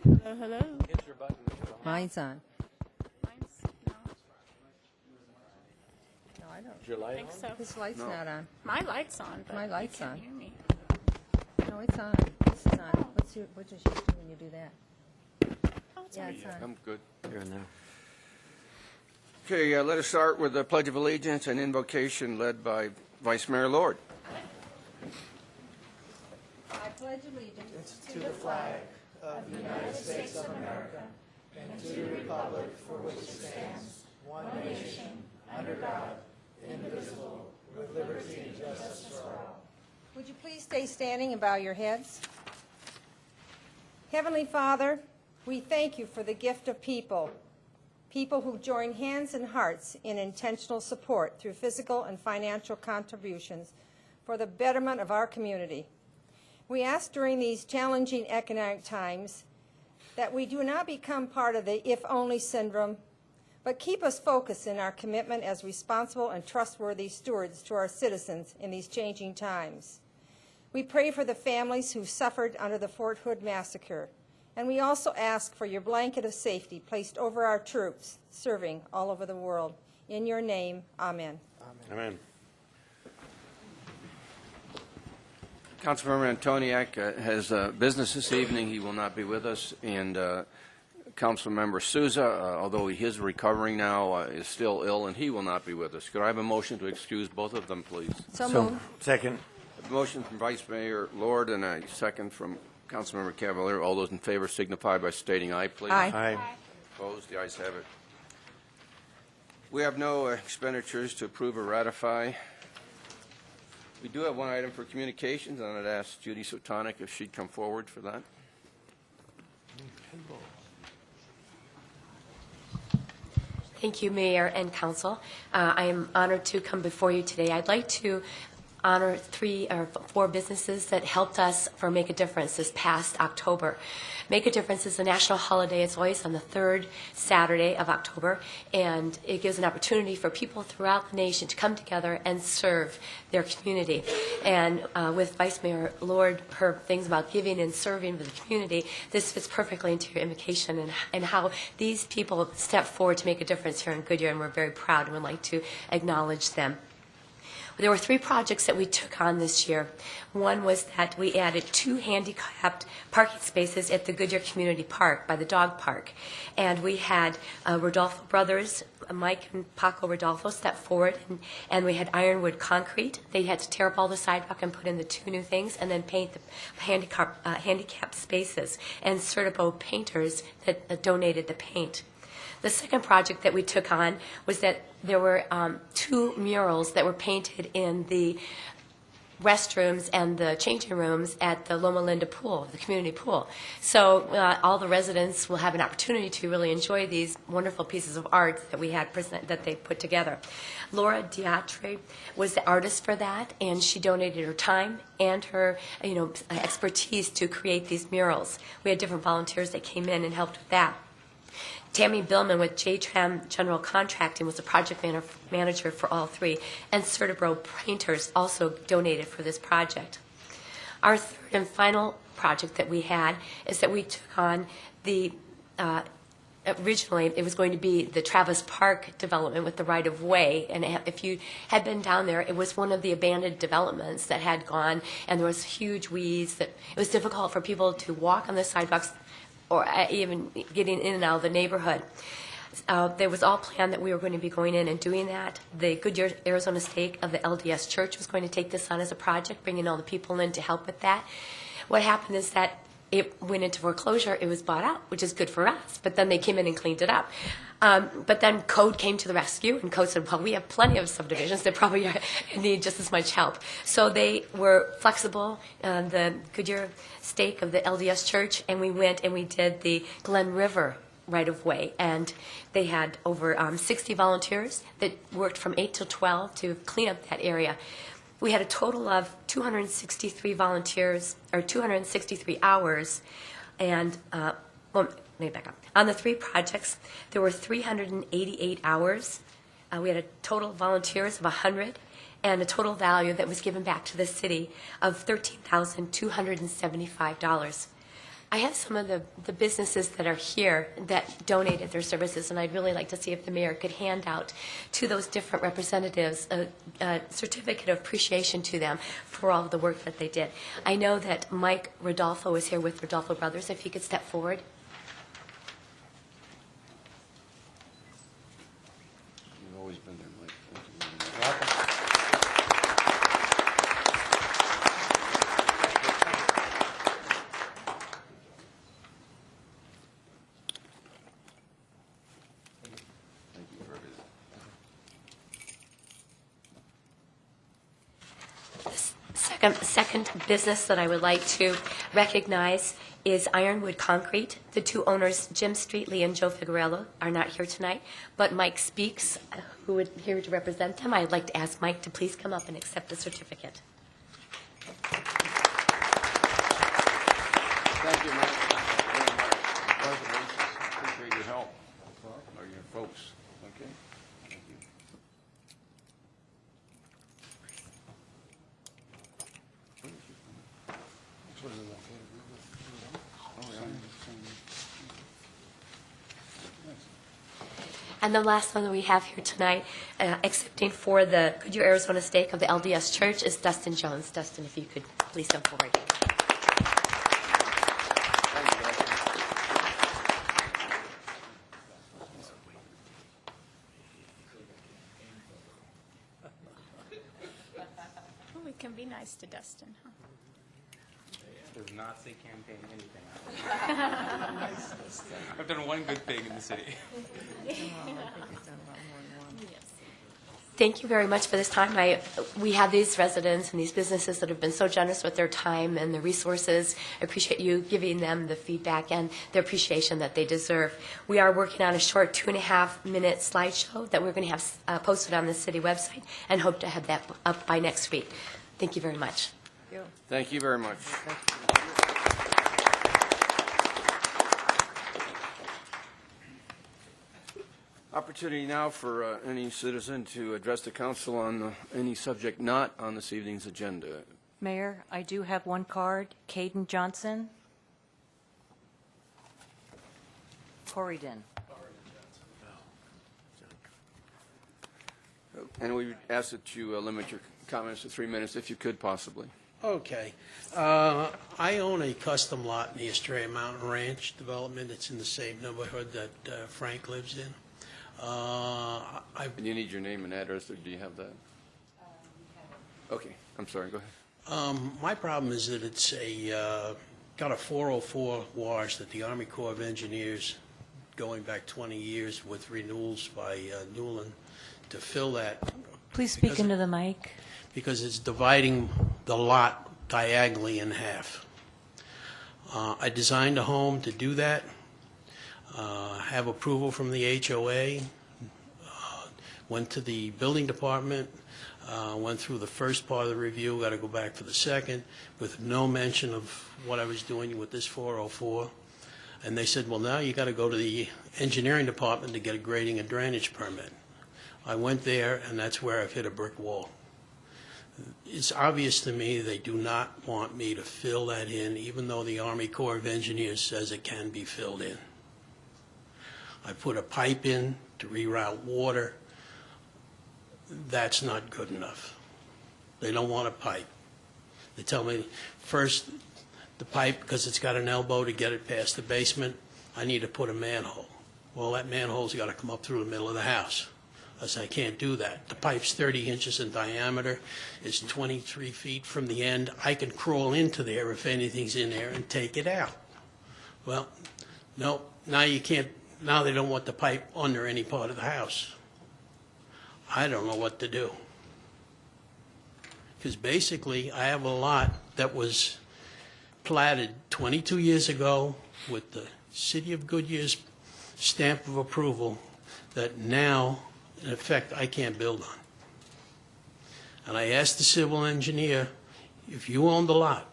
Hello, hello. Hit your button. Mine's on. Mine's no. No, I don't. Is your light I think on? so. This light's not on. My light's on, but My light's you can't on. hear me. No, it's on. This is on. What does yours do when you do that? Oh, it's Yeah, on. it's on. I'm good. Here and there. Okay, let us start with the Pledge of Allegiance and invocation led by Vice Mayor Lord. I pledge allegiance to the flag of the United States of America and to the republic for which it stands, one nation, under God, indivisible, with liberty and justice for all. Would you please stay standing and bow your heads? Heavenly Father, we thank you for the gift of people who join hands and hearts in intentional support through physical and financial contributions for the betterment of our community. We ask during these challenging economic times that we do not become part of the if-only syndrome, but keep us focused in our commitment as responsible and trustworthy stewards to our citizens in these changing times. We pray for the families who suffered under the Fort Hood massacre, and we also ask for your blanket of safety placed over our troops serving all over the world. In your name, amen. Amen. Councilmember Antoniak has business this evening. He will not be with us. And Councilmember Souza, although he is recovering now, is still ill, and he will not be with us. Could I have a motion to excuse both of them, please? So moved. Second. A motion from Vice Mayor Lord and a second from Councilmember Cavalier. All those in favor signify by stating aye, please. Aye. Aye. Opposed? The ayes have it. We have no expenditures to approve or ratify. We do have one item for communications, and I'd ask Judy Sotonic if she'd come forward for that. Thank you, Mayor and Council. I am honored to come before you today. I'd like to honor 3 or 4 businesses that helped us for Make a Difference this past October. Make a Difference is a national holiday. It's always on the 3rd Saturday of October, and it gives an opportunity for people throughout the nation to come together and serve their community. And with Vice Mayor Lord, her things about giving and serving the community, this fits perfectly into your invocation and how these people step forward to make a difference here in Goodyear, and we're very proud and would like to acknowledge them. There were 3 projects that we took on this year. One was that we added 2 handicapped parking spaces at the Goodyear Community Park by the dog park. And we had Rodolfo brothers, Mike and Paco Rodolfo, step forward, and we had Ironwood Concrete. They had to tear up all the sidewalk and put in the 2 new things and then paint the handicapped spaces. And Certibo painters that donated the paint. The second project that we took on was that there were 2 murals that were painted in the restrooms and the changing rooms at the Loma Linda pool, the community pool. So all the residents will have an opportunity to really enjoy these wonderful pieces of art that we had that they put together. Laura Diatre was the artist for that, and she donated her time and her expertise to create these murals. We had different volunteers that came in and helped with that. Tammy Billman with JTRAM General Contracting was the project manager for all 3, and Certibro Painters also donated for this project. Our third and final project that we had is that we took on the, originally it was going to be the Travis Park development with the right-of-way, and if you had been down there, it was one of the abandoned developments that had gone, and there was huge weeds that it was difficult for people to walk on the sidewalks or even getting in and out of the neighborhood. There was all planned that we were going to be going in and doing that. The Goodyear Arizona Stake of the LDS Church was going to take this on as a project, bringing all the people in to help with that. What happened is that it went into foreclosure. It was bought out, which is good for us, but then they came in and cleaned it up. But then Code came to the rescue, and Code said, well, we have plenty of subdivisions that probably need just as much help. So they were flexible, the Goodyear Stake of the LDS Church, and we went and we did the Glen River right-of-way, and they had over 60 volunteers that worked from 8 till 12 to clean up that area. We had a total of 263 volunteers, or 263 hours, and, let me back up. On the 3 projects, there were 388 hours. We had a total of volunteers of 100, and a total value that was given back to the city of $13,275. I have some of the businesses that are here that donated their services, and I'd really like to see if the mayor could hand out to those different representatives a certificate of appreciation to them for all of the work that they did. I know that Mike Rodolfo is here with Rodolfo Brothers. If he could step forward. You've always been there, Mike. Thank you. Thank you for everything. Second business that I would like to recognize is Ironwood Concrete. The two owners, Jim Streetley and Joe Figueroa, are not here tonight, but Mike Speaks, who is here to represent them. I'd like to ask Mike to please come up and accept the certificate. Thank you, Mike. Congratulations. Appreciate your help. Or your folks. Okay? Thank you. And the last one that we have here tonight, accepting for the Goodyear, Arizona stake of the LDS Church, is Dustin Jones. Dustin, if you could please come forward. Thank you, Dustin. Well, we can be nice to Dustin, huh? Does not say campaign anything. I've done one good thing in the city. Thank you very much for this time. We have these residents and these businesses that have been so generous with their time and their resources. I appreciate you giving them the feedback and the appreciation that they deserve. We are working on a short 2.5-minute slideshow that we're going to have posted on the city website and hope to have that up by next week. Thank you very much. Thank you very much. Opportunity now for any citizen to address the council on any subject not on this evening's agenda. Mayor, I do have one card. Caden Johnson. Corridon. And we ask that you limit your comments to 3 minutes if you could possibly. Okay. I own a custom lot in the Estrella Mountain Ranch development. It's in the same neighborhood that Frank lives in. And you need your name and address, or do you have that? Okay, I'm sorry, go ahead. My problem is that it's got a 404 wash that the Army Corps of Engineers, going back 20 years with renewals by Newland, to fill that. Please speak into the mic. Because it's dividing the lot diagonally in half. I designed a home to do that, have approval from the HOA, went to the building department, went through the first part of the review, got to go back for the second, with no mention of what I was doing with this 404. And they said, well, now you got to go to the engineering department to get a grading and drainage permit. I went there, and that's where I've hit a brick wall. It's obvious to me they do not want me to fill that in, even though the Army Corps of Engineers says it can be filled in. I put a pipe in to reroute water. That's not good enough. They don't want a pipe. They tell me, first, the pipe, because it's got an elbow to get it past the basement, I need to put a manhole. Well, that manhole's got to come up through the middle of the house. I said, I can't do that. The pipe's 30 inches in diameter. It's 23 feet from the end. I can crawl into there if anything's in there and take it out. Well, no, now you can't. Now they don't want the pipe under any part of the house. I don't know what to do. Because basically, I have a lot that was platted 22 years ago with the City of Goodyear's stamp of approval that now, in effect, I can't build on. And I asked the civil engineer, if you own the lot,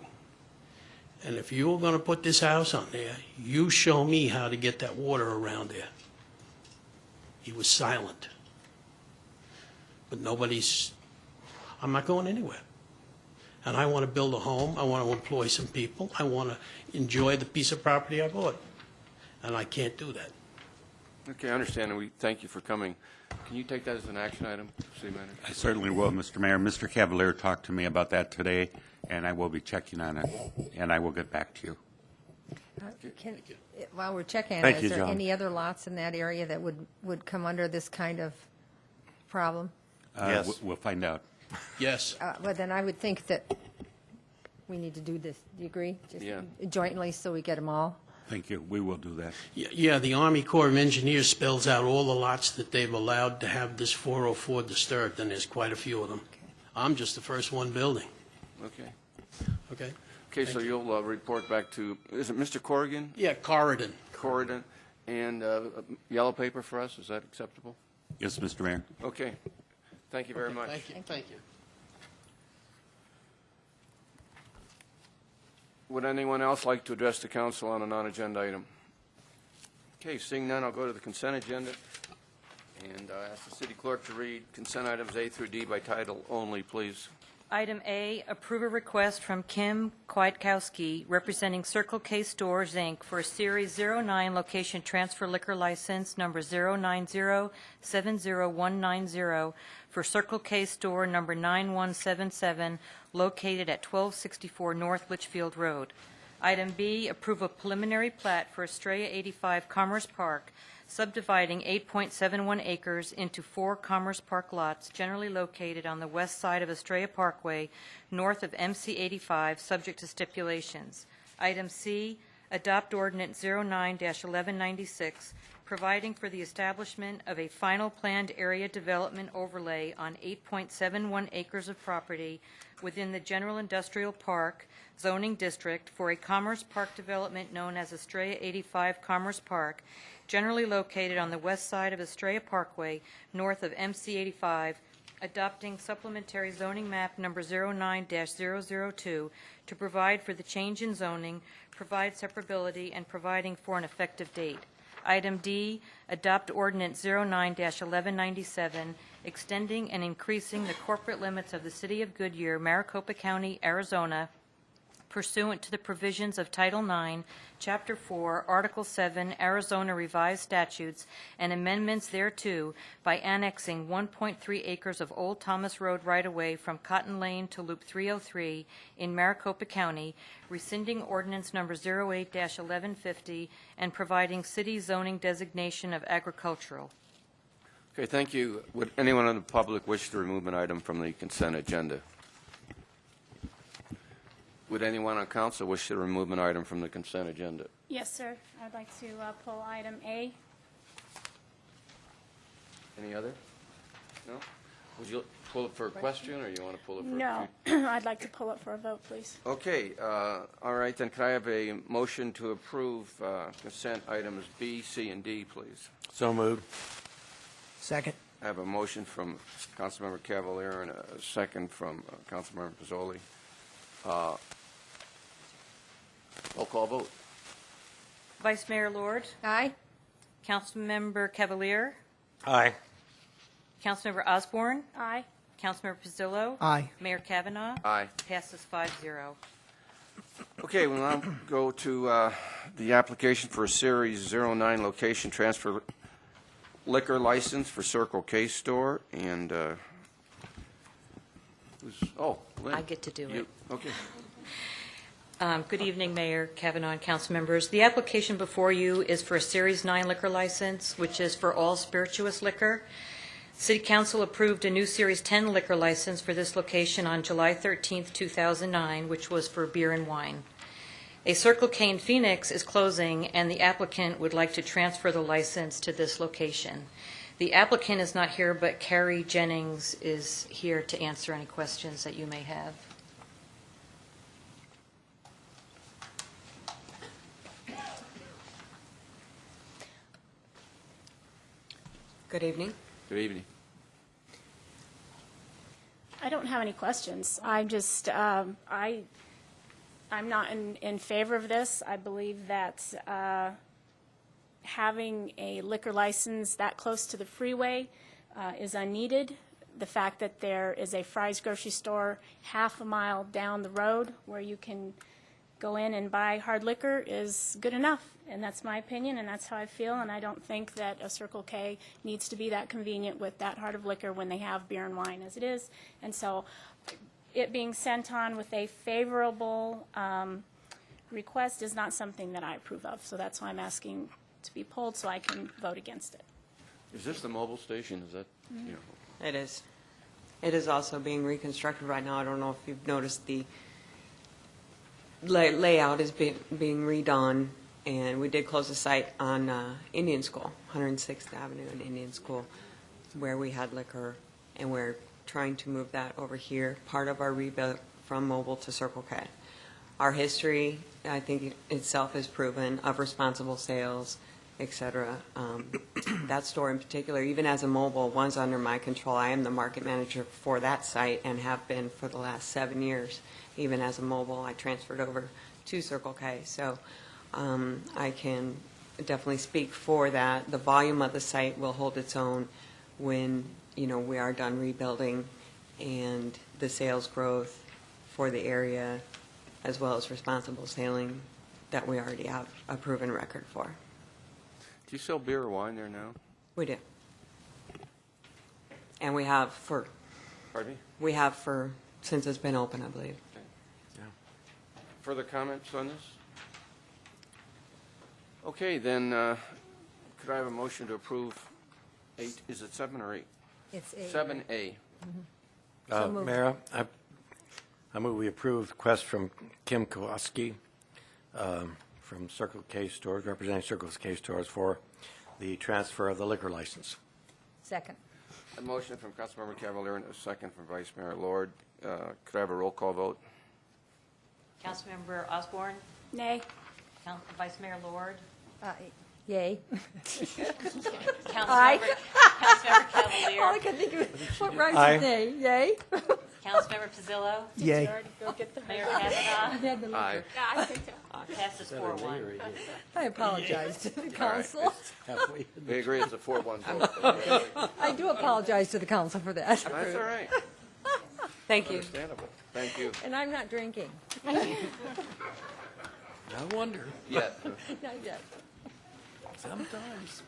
and if you were going to put this house on there, you show me how to get that water around there. He was silent. But I'm not going anywhere. and I want to build a home, I want to employ some people, I want to enjoy the piece of property I bought, and I can't do that. Okay, I understand, and we thank you for coming. Can you take that as an action item, City Manager? I certainly will, Mr. Mayor. Mr. Cavalier talked to me about that today, and I will be checking on it, and I will get back to you. While we're checking, Thank is you, there John. any other lots in that area that would come under this kind of problem? Yes. We'll find out. Yes. Well, then I would think that we need to do this. Do you agree? Just Yeah. jointly, so we get them all? Thank you. We will do that. Yeah, the Army Corps of Engineers spells out all the lots that they've allowed to have this 404 disturbed, and there's quite a few of them. I'm just the first one building, Okay. okay? Okay, so you'll report back to, is it Mr. Corrigan? Yeah, Corridon. Corrigan, and yellow paper for us, is that acceptable? Yes, Mr. Mayor. Okay, thank you very much. Thank you, thank you. Would anyone else like to address the council on a non-agenda item? Okay, seeing none, I'll go to the consent agenda, and ask the city clerk to read consent items A through D by title only, please. Item A, approve a request from Kim Kwiatkowski, representing Circle K Stores, Inc., for a Series 09 location transfer liquor license number 090-70190 for Circle K Store number 9177, located at 1264 North Litchfield Road. Item B, approve a preliminary plat for Estrella 85 Commerce Park, subdividing 8.71 acres into 4 Commerce Park lots generally located on the west side of Estrella Parkway, north of MC 85, subject to stipulations. Item C, adopt ordinance 09-1196, providing for the establishment of a final planned area development overlay on 8.71 acres of property within the General Industrial Park zoning district for a Commerce Park development known as Estrella 85 Commerce Park, generally located on the west side of Estrella Parkway, north of MC 85, adopting supplementary zoning map number 09-002 to provide for the change in zoning, provide separability, and providing for an effective date. Item D, adopt ordinance 09-1197, extending and increasing the corporate limits of the City of Goodyear, Maricopa County, Arizona, pursuant to the provisions of Title IX, Chapter 4, Article 7, Arizona Revised Statutes, and amendments thereto by annexing 1.3 acres of Old Thomas Road right-of-way from Cotton Lane to Loop 303 in Maricopa County, rescinding ordinance number 08-1150, and providing city zoning designation of agricultural. Okay, thank you. Would anyone in the public wish to remove an item from the consent agenda? Would anyone on council wish to remove an item from the consent agenda? Yes, sir. I'd like to pull item A. Any other? No? Would you pull it for a question, or you want to pull it for No, I'd like to pull it for a vote, please. Okay, all right, then could I have a motion to approve consent items B, C, and D, please? So moved. Second. I have a motion from Councilmember Cavalier and a second from Councilmember Pizzoli. Roll call vote. Vice Mayor Lord, Aye? Councilmember Cavalier, Aye. Councilmember Osborne, Aye. Councilmember Pizzillo. Aye. Mayor Kavanaugh. Aye. Passes 5-0. Okay, we'll now go to the application for a Series 09 location transfer liquor license for Circle K Store, and Lynn. I get to do You- it. Okay. Good evening, Mayor Kavanaugh and council members. The application before you is for a Series 9 liquor license, which is for all spirituous liquor. City Council approved a new Series 10 liquor license for this location on July 13th, 2009, which was for beer and wine. A Circle K in Phoenix is closing, and the applicant would like to transfer the license to this location. The applicant is not here, but Carrie Jennings is here to answer any questions that you may have. Good evening. Good evening. I don't have any questions. I'm just, I'm not in favor of this. I believe that having a liquor license that close to the freeway is unneeded The fact that there is a Fry's grocery store half a mile down the road where you can go in and buy hard liquor is good enough. And that's my opinion, and that's how I feel. And I don't think that a Circle K needs to be that convenient with that hard of liquor when they have beer and wine as it is. And so it being sent on with a favorable request is not something that I approve of. So that's why I'm asking to be pulled so I can vote against it. Is this the mobile station? Is that, you know? It is. It is also being reconstructed right now. I don't know if you've noticed the layout is being redone, and we did close the site on Indian School, 106th Avenue and Indian School, where we had liquor, and we're trying to move that over here, part of our rebuild from mobile to Circle K. Our history, I think itself is proven, of responsible sales, et cetera. That store in particular, even as a mobile, one's under my control. I am the market manager for that site and have been for the last 7 years. Even as a mobile, I transferred over to Circle K. So I can definitely speak for that. The volume of the site will hold its own when, you know, we are done rebuilding, and the sales growth for the area, as well as responsible selling that we already have a proven record for. Do you sell beer or wine there now? We do. And we have for, Pardon me? since it's been open, I believe. Further comments on this? Okay, then, could I have a motion to approve 8, is it 7 or 8? It's a 7A. So moved. Mayor, I move we approve the request from Kim Kowalski from Circle K Stores, representing Circle K Stores, for the transfer of the liquor license. Second. A motion from Councilmember Cavalier and a second from Vice Mayor Lord. Could I have a roll call vote? Councilmember Osborne, Nay. Vice Mayor Lord, Yay. Councilmember Cavalier, All I could think of, what rhymes Aye. with nay? Yay? Councilmember Pizzillo, Yay. Mayor Kavanaugh, Aye. passes 4-1. I apologize to the council. We agree it's a 4-1 vote. I do apologize to the council for that. That's all right. Thank you. Understandable. Thank you. And I'm not drinking. No wonder. Yeah. Not yet. Sometimes.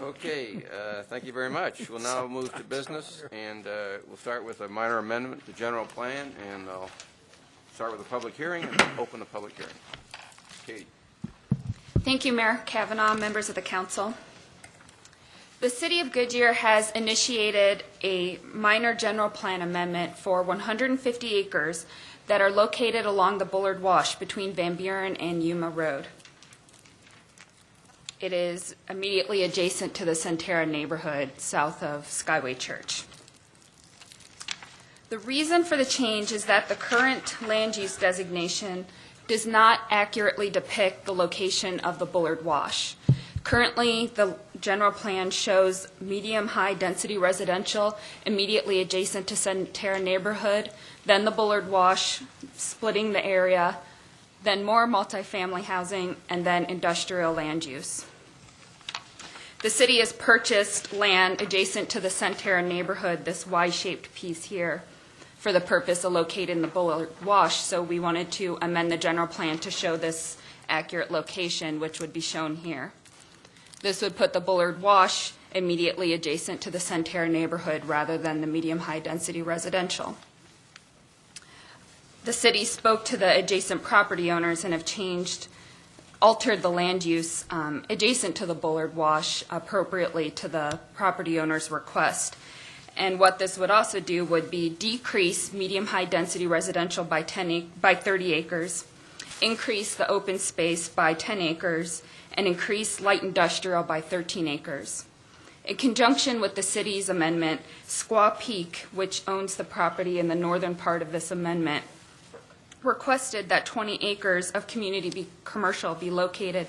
Okay, thank you very much. We'll now move to business, and we'll start with a minor amendment to general plan, and I'll start with a public hearing and open the public hearing. Katie. Thank you, Mayor Kavanaugh, members of the council. The City of Goodyear has initiated a minor general plan amendment for 150 acres that are located along the Bullard Wash between Van Buren and Yuma Road. It is immediately adjacent to the Centera neighborhood south of Skyway Church. The reason for the change is that the current land use designation does not accurately depict the location of the Bullard Wash. Currently, the general plan shows medium-high density residential immediately adjacent to Centera neighborhood, then the Bullard Wash splitting the area, then more multifamily housing, and then industrial land use. The city has purchased land adjacent to the Centera neighborhood, this Y-shaped piece here, for the purpose of locating the Bullard Wash, so we wanted to amend the general plan to show this accurate location, which would be shown here. This would put the Bullard Wash immediately adjacent to the Centera neighborhood rather than the medium-high density residential. The city spoke to the adjacent property owners and have altered the land use adjacent to the Bullard Wash appropriately to the property owner's request. And what this would also do would be decrease medium-high density residential by 30 acres, increase the open space by 10 acres, and increase light industrial by 13 acres. In conjunction with the city's amendment, Squaw Peak, which owns the property in the northern part of this amendment, requested that 20 acres of commercial be located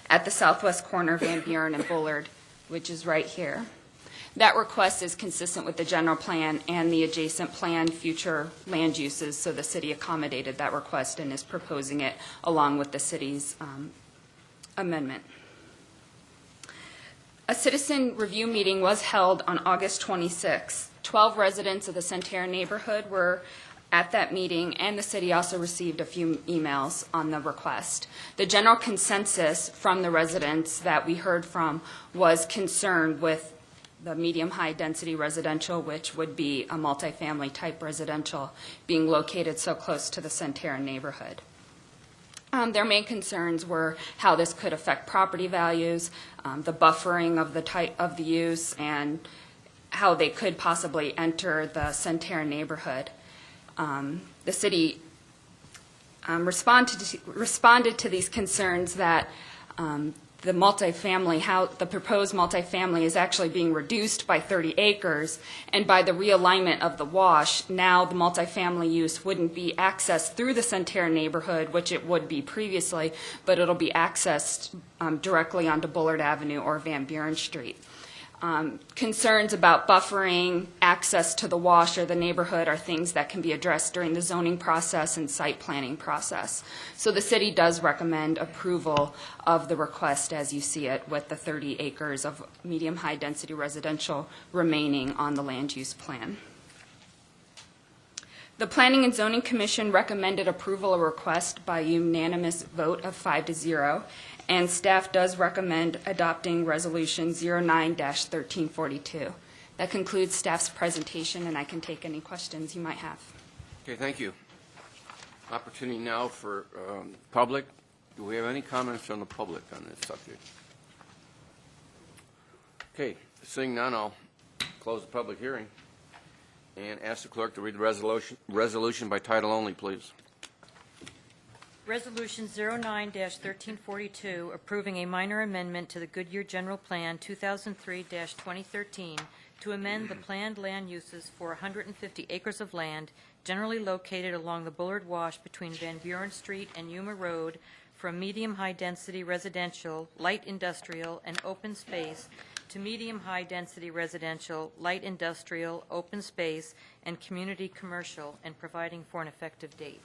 at the southwest corner of Van Buren and Bullard, which is right here. That request is consistent with the general plan and the adjacent planned future land uses, so the city accommodated that request and is proposing it along with the city's amendment. A citizen review meeting was held on August 26, 12 residents of the Centerra neighborhood were at that meeting, and the city also received a few emails on the request. The general consensus from the residents that we heard from was concerned with the medium-high density residential, which would be a multifamily type residential, being located so close to the Centerra neighborhood. Their main concerns were how this could affect property values, the buffering of the type of the use, and how they could possibly enter the Centerra neighborhood. The city responded to these concerns that the multifamily, how the proposed multifamily is actually being reduced by 30 acres, and by the realignment of the wash, now the multifamily use wouldn't be accessed through the Centerra neighborhood, which it would be previously, but it'll be accessed directly onto Bullard Avenue or Van Buren Street. Concerns about buffering, access to the wash or the neighborhood are things that can be addressed during the zoning process and site planning process. So the city does recommend approval of the request as you see it, with the 30 acres of medium-high density residential remaining on the land use plan. The Planning and Zoning Commission recommended approval of request by unanimous vote of 5-0, and staff does recommend adopting Resolution 09-1342. That concludes staff's presentation, and I can take any questions you might have. Okay, thank you. Opportunity now for public. Do we have any comments from the public on this subject? Okay, seeing none, I'll close the public hearing and ask the clerk to read the resolution by title only, please. Resolution 09-1342, approving a minor amendment to the Goodyear General Plan 2003-2013 to amend the planned land uses for 150 acres of land generally located along the Bullard Wash between Van Buren Street and Yuma Road from medium-high density residential, light industrial, and open space to medium-high density residential, light industrial, open space, and community commercial, and providing for an effective date.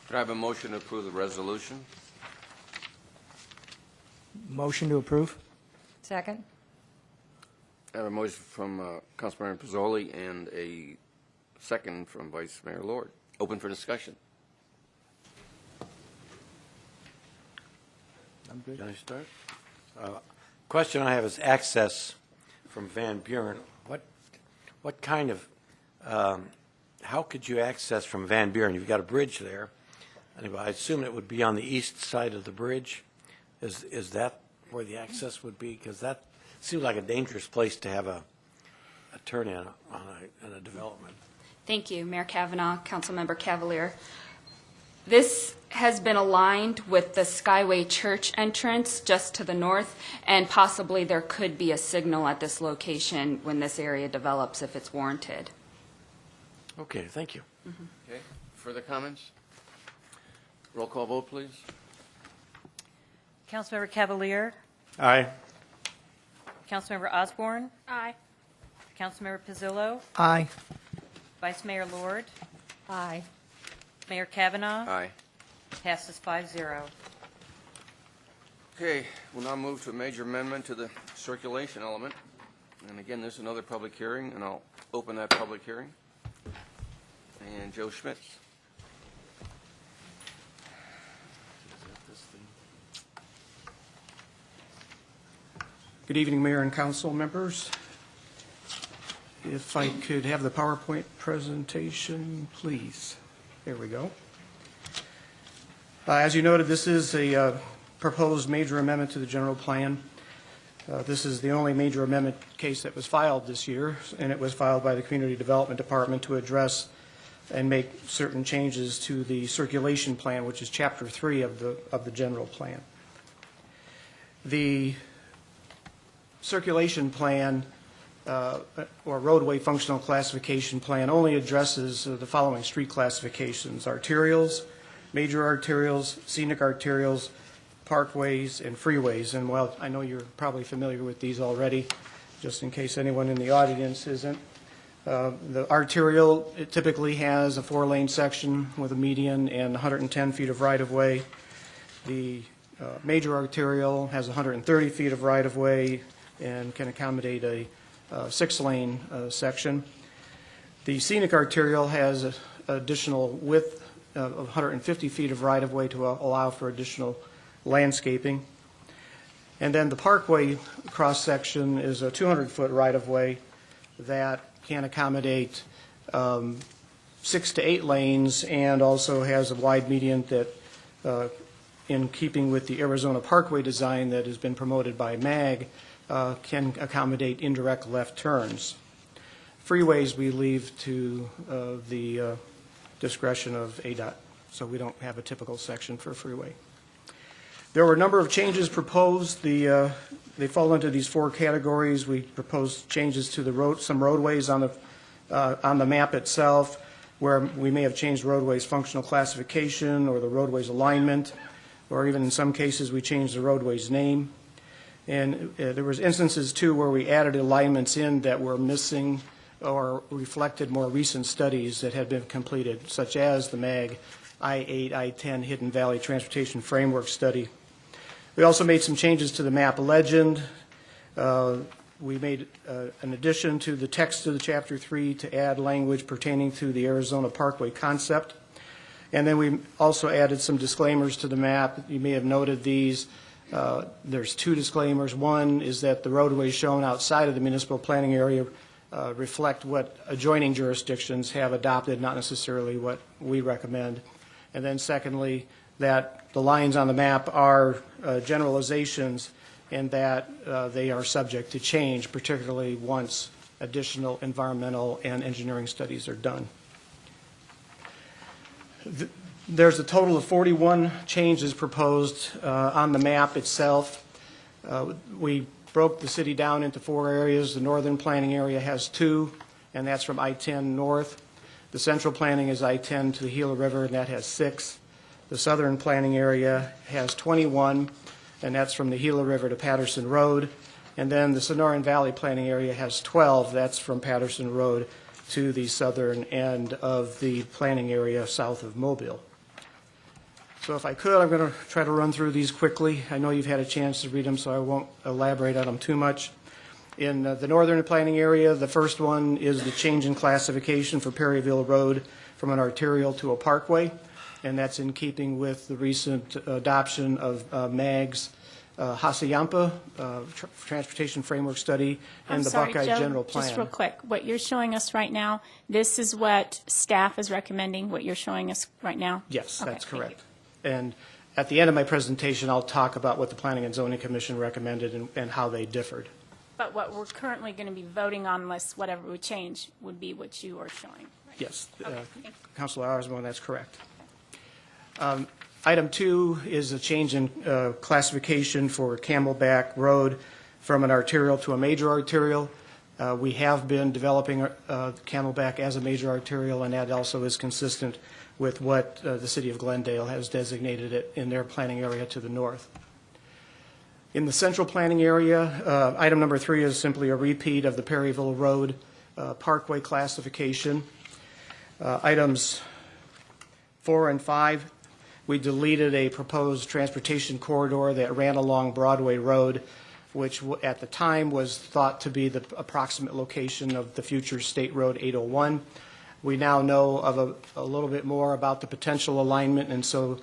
Could I have a motion to approve the resolution? Motion to approve? Second? I have a motion from Councilmember Pizzoli and a second from Vice Mayor Lord. Open for discussion. I'm good. Can I start? Question I have is access from Van Buren. What kind of, how could you access from Van Buren? You've got a bridge there. And I assume it would be on the east side of the bridge. Is that where the access would be? Because that seems like a dangerous place to have a turn-in on a development. Thank you, Mayor Kavanaugh, Councilmember Cavalier. This has been aligned with the Skyway Church entrance just to the north, and possibly there could be a signal at this location when this area develops if it's warranted. Okay, thank you. Mm-hmm. Okay, further comments? Roll call vote, please. Councilmember Cavalier, Aye. Councilmember Osborne, Aye. Councilmember Pizzillo, Aye. Vice Mayor Lord, Aye. Mayor Kavanaugh, Aye. passes 5-0. Okay, we'll now move to a major amendment to the circulation element. And again, this is another public hearing, and I'll open that public hearing. And Joe Schmitz. Good evening, Mayor and Council members. If I could have the PowerPoint presentation, please. There we go. As you noted, this is a proposed major amendment to the general plan. This is the only major amendment case that was filed this year, and it was filed by the Community Development Department to address and make certain changes to the circulation plan, which is Chapter 3 of the general plan. The circulation plan or roadway functional classification plan only addresses the following street classifications: arterials, major arterials, scenic arterials, parkways, and freeways. And while I know you're probably familiar with these already, just in case anyone in the audience isn't, the arterial, it typically has a 4-lane section with a median and 110 feet of right-of-way. The major arterial has 130 feet of right-of-way and can accommodate a 6-lane section. The scenic arterial has an additional width of 150 feet of right-of-way to allow for additional landscaping. And then the parkway cross-section is a 200-foot right-of-way that can accommodate 6 to 8 lanes and also has a wide median that, in keeping with the Arizona Parkway design that has been promoted by MAG, can accommodate indirect left turns. Freeways we leave to the discretion of ADOT, so we don't have a typical section for a freeway. There were a number of changes proposed. They fall into these 4 categories. We proposed changes to some roadways on the map itself, where we may have changed roadways' functional classification or the roadway's alignment, or even in some cases we changed the roadway's name. And there was instances too where we added alignments in that were missing or reflected more recent studies that had been completed, such as the MAG I-8, I-10 Hidden Valley Transportation Framework Study. We also made some changes to the map legend. We made an addition to the text of the Chapter 3 to add language pertaining to the Arizona Parkway concept. And then we also added some disclaimers to the map. You may have noted these. There's 2 disclaimers. One is that the roadways shown outside of the municipal planning area reflect what adjoining jurisdictions have adopted, not necessarily what we recommend. And then secondly, that the lines on the map are generalizations and that they are subject to change, particularly once additional environmental and engineering studies are done. There's a total of 41 changes proposed on the map itself. We broke the city down into 4 areas. The northern planning area has 2, and that's from I-10 north. The central planning is I-10 to the Gila River, and that has 6. The southern planning area has 21, and that's from the Gila River to Patterson Road. And then the Sonoran Valley planning area has 12. That's from Patterson Road to the southern end of the planning area south of Mobile. So if I could, I'm going to try to run through these quickly. I know you've had a chance to read them, so I won't elaborate on them too much. In the northern planning area, the first one is the change in classification for Perryville Road from an arterial to a parkway, and that's in keeping with the recent adoption of MAG's Hasayampa Transportation Framework Study and the Buckeye General Plan. Just real quick, what you're showing us right now, this is what staff is recommending, what you're showing us right now? Yes, Okay, that's thank correct. And at the end of my presentation, I'll talk about what the Planning and Zoning Commission recommended and how they differed. But what we're currently going to be voting on, unless whatever we change, would be what you are showing. Right? Yes, Okay, Councilor Osborne, that's correct. Item 2 is a change in classification for Camelback Road from an arterial to a major arterial. We have been developing Camelback as a major arterial, and that also is consistent with what the City of Glendale has designated it in their planning area to the north. In the central planning area, item number 3 is simply a repeat of the Perryville Road Parkway classification. Items 4 and 5, we deleted a proposed transportation corridor that ran along Broadway Road, which at the time was thought to be the approximate location of the future State Road 801. We now know of a little bit more about the potential alignment, and so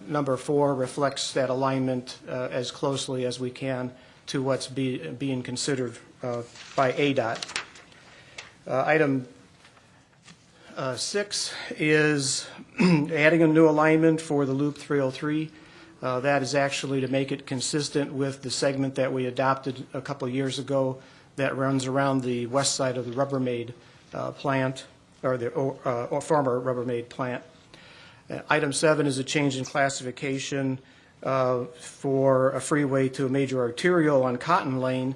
number 4 reflects that alignment as closely as we can to what's being considered by ADOT. Item 6 is adding a new alignment for the Loop 303. That is actually to make it consistent with the segment that we adopted a couple years ago that runs around the west side of the Rubbermaid plant, or the former Rubbermaid plant. Item 7 is a change in classification for a freeway to a major arterial on Cotton Lane,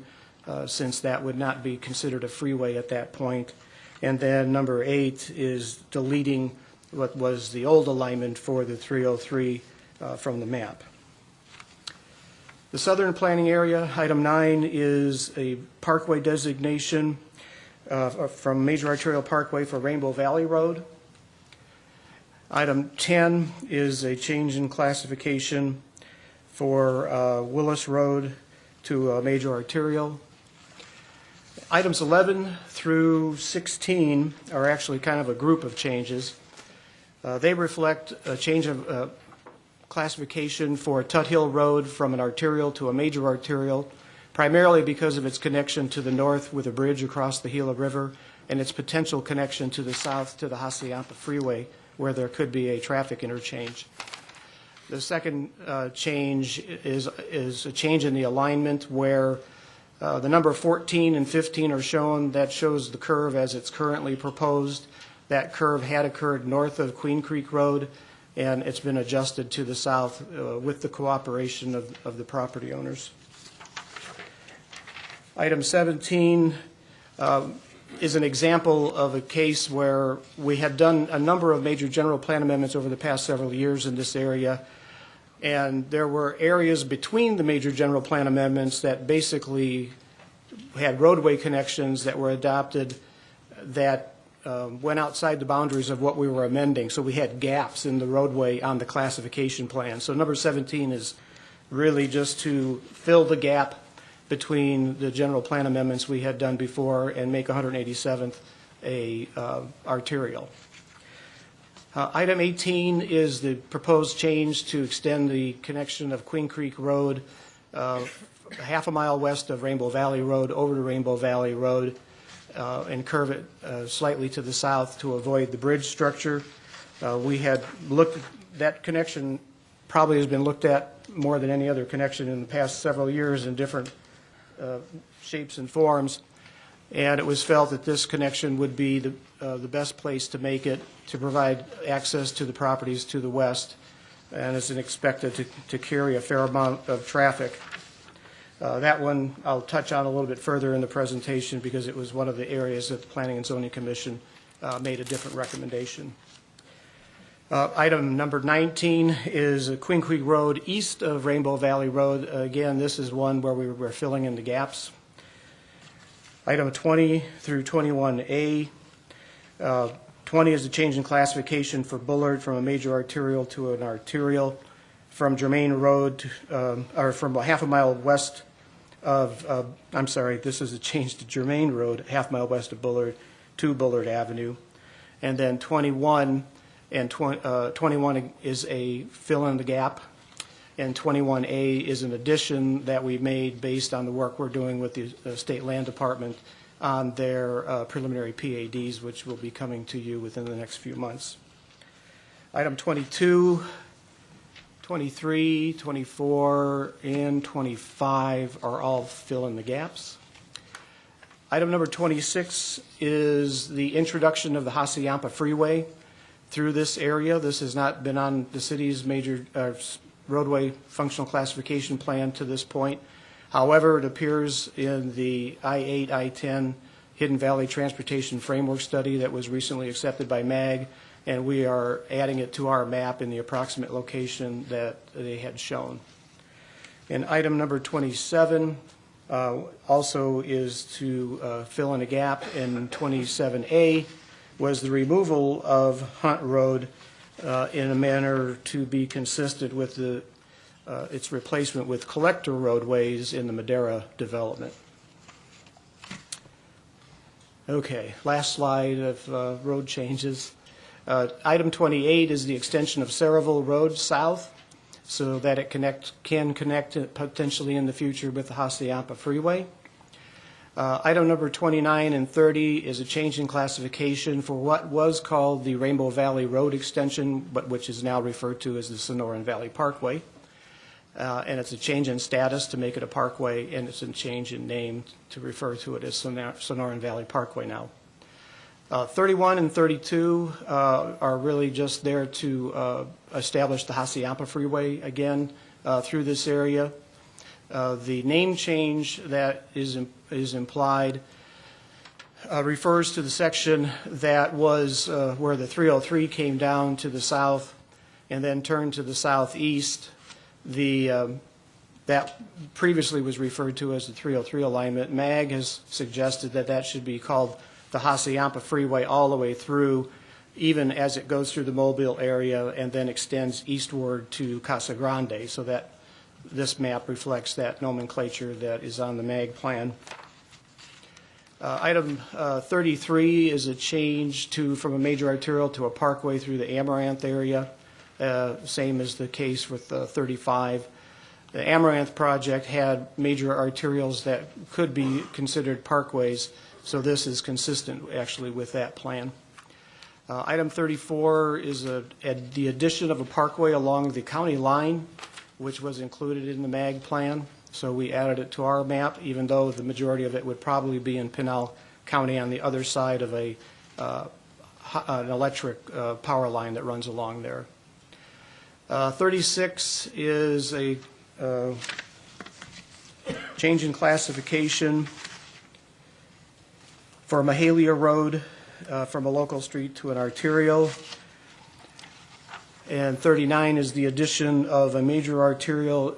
since that would not be considered a freeway at that point. And then number 8 is deleting what was the old alignment for the 303 from the map. The southern planning area, item 9, is a parkway designation from Major Arterial Parkway for Rainbow Valley Road. Item 10 is a change in classification for Willis Road to a major arterial. Items 11 through 16 are actually kind of a group of changes. They reflect a change of classification for Tut Hill Road from an arterial to a major arterial, primarily because of its connection to the north with a bridge across the Gila River and its potential connection to the south to the Hassayampa Freeway, where there could be a traffic interchange. The second change is a change in the alignment where the number 14 and 15 are shown. That shows the curve as it's currently proposed. That curve had occurred north of Queen Creek Road, and it's been adjusted to the south with the cooperation of the property owners. Item 17 is an example of a case where we had done a number of major general plan amendments over the past several years in this area, and there were areas between the major general plan amendments that basically had roadway connections that were adopted that went outside the boundaries of what we were amending. So we had gaps in the roadway on the classification plan. So number 17 is really just to fill the gap between the general plan amendments we had done before and make 187th a arterial. Item 18 is the proposed change to extend the connection of Queen Creek Road half a mile west of Rainbow Valley Road over to Rainbow Valley Road and curve it slightly to the south to avoid the bridge structure. We had looked at that connection, probably has been looked at more than any other connection in the past several years in different shapes and forms, and it was felt that this connection would be the best place to make it to provide access to the properties to the west, and is expected to carry a fair amount of traffic. That one I'll touch on a little bit further in the presentation because it was one of the areas that the Planning and Zoning Commission made a different recommendation. Item number 19 is Queen Creek Road east of Rainbow Valley Road. Again, this is one where we were filling in the gaps. Item 20 through 21A. 20 is a change in classification for Bullard from a major arterial to an arterial from Germain Road, or from a half a mile west of, I'm sorry, this is a change to Germain Road, half mile west of Bullard to Bullard Avenue. And then 21 and 21 is a fill in the gap, and 21A is an addition that we made based on the work we're doing with the State Land Department on their preliminary PADs, which will be coming to you within the next few months. Item 22, 23, 24, and 25 are all fill in the gaps. Item number 26 is the introduction of the Hassayampa Freeway through this area. This has not been on the city's major roadway functional classification plan to this point. However, it appears in the I-8, I-10 Hidden Valley Transportation Framework Study that was recently accepted by MAG, and we are adding it to our map in the approximate location that they had shown. And item number 27 also is to fill in a gap in 27A, was the removal of Hunt Road in a manner to be consistent with its replacement with collector roadways in the Madera development. Okay, last slide of road changes. Item 28 is the extension of Saraville Road south so that it can connect potentially in the future with the Hassayampa Freeway. Item number 29 and 30 is a change in classification for what was called the Rainbow Valley Road extension, but which is now referred to as the Sonoran Valley Parkway. And it's a change in status to make it a parkway, and it's a change in name to refer to it as Sonoran Valley Parkway now. 31 and 32 are really just there to establish the Hassayampa Freeway again through this area. The name change that is implied refers to the section that was where the 303 came down to the south and then turned to the southeast. That previously was referred to as the 303 alignment. MAG has suggested that that should be called the Hassayampa Freeway all the way through, even as it goes through the Mobile area and then extends eastward to Casa Grande, so that this map reflects that nomenclature that is on the MAG plan. Item 33 is a change from a major arterial to a parkway through the Amaranth area, same as the case with 35. The Amaranth project had major arterials that could be considered parkways, so this is consistent actually with that plan. Item 34 is the addition of a parkway along the county line, which was included in the MAG plan. So we added it to our map, even though the majority of it would probably be in Pinal County on the other side of an electric power line that runs along there. 36 is a change in classification for Mahalia Road from a local street to an arterial. And 39 is the addition of a major arterial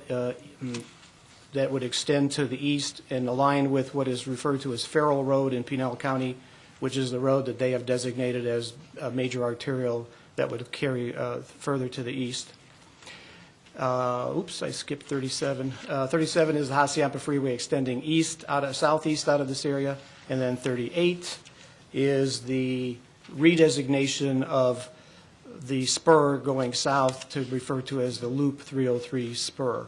that would extend to the east and align with what is referred to as Farrell Road in Pinal County, which is the road that they have designated as a major arterial that would carry further to the east. Oops, I skipped 37. 37 is the Hacienda Freeway extending southeast out of this area. And then 38 is the redesignation of the spur going south to refer to as the Loop 303 spur.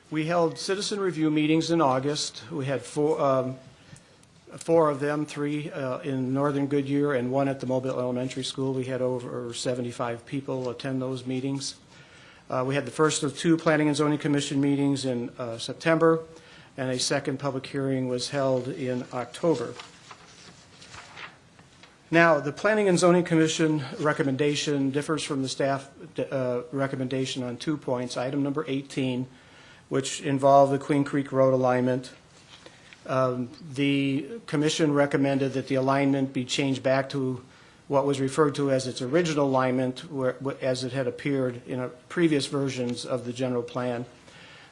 We held citizen review meetings in August. We had four of them, three in northern Goodyear and one at the Mobile Elementary School. We had over 75 people attend those meetings. We had the first of two Planning and Zoning Commission meetings in September, and a second public hearing was held in October. Now, the Planning and Zoning Commission recommendation differs from the staff recommendation on 2 points. Item number 18, which involved the Queen Creek Road alignment. The commission recommended that the alignment be changed back to what was referred to as its original alignment, as it had appeared in previous versions of the general plan,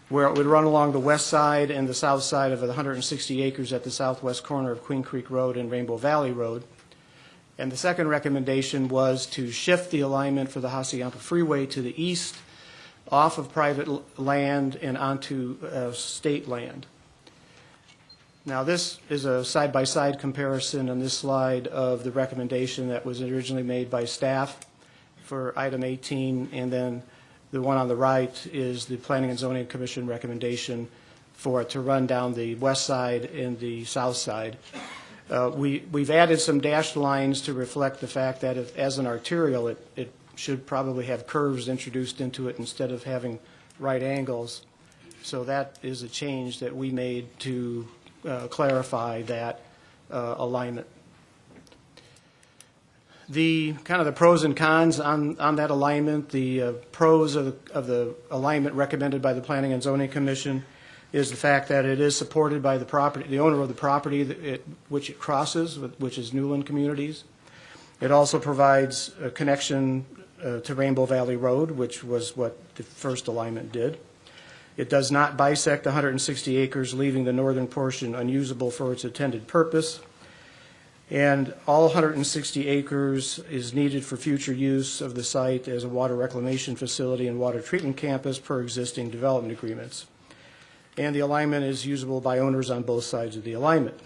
where it would run along the west side and the south side of the 160 acres at the southwest corner of Queen Creek Road and Rainbow Valley Road. And the second recommendation was to shift the alignment for the Hacienda Freeway to the east, off of private land and onto state land. Now, this is a side-by-side comparison on this slide of the recommendation that was originally made by staff for item 18, and then the one on the right is the Planning and Zoning Commission recommendation for it to run down the west side and the south side. We've added some dashed lines to reflect the fact that as an arterial, it should probably have curves introduced into it instead of having right angles. So that is a change that we made to clarify that alignment. The kind of the pros and cons on that alignment, the pros of the alignment recommended by the Planning and Zoning Commission is the fact that it is supported by the owner of the property which it crosses, which is Newland Communities. It also provides a connection to Rainbow Valley Road, which was what the first alignment did. It does not bisect 160 acres, leaving the northern portion unusable for its intended purpose. And all 160 acres is needed for future use of the site as a water reclamation facility and water treatment campus per existing development agreements. And the alignment is usable by owners on both sides of the alignment.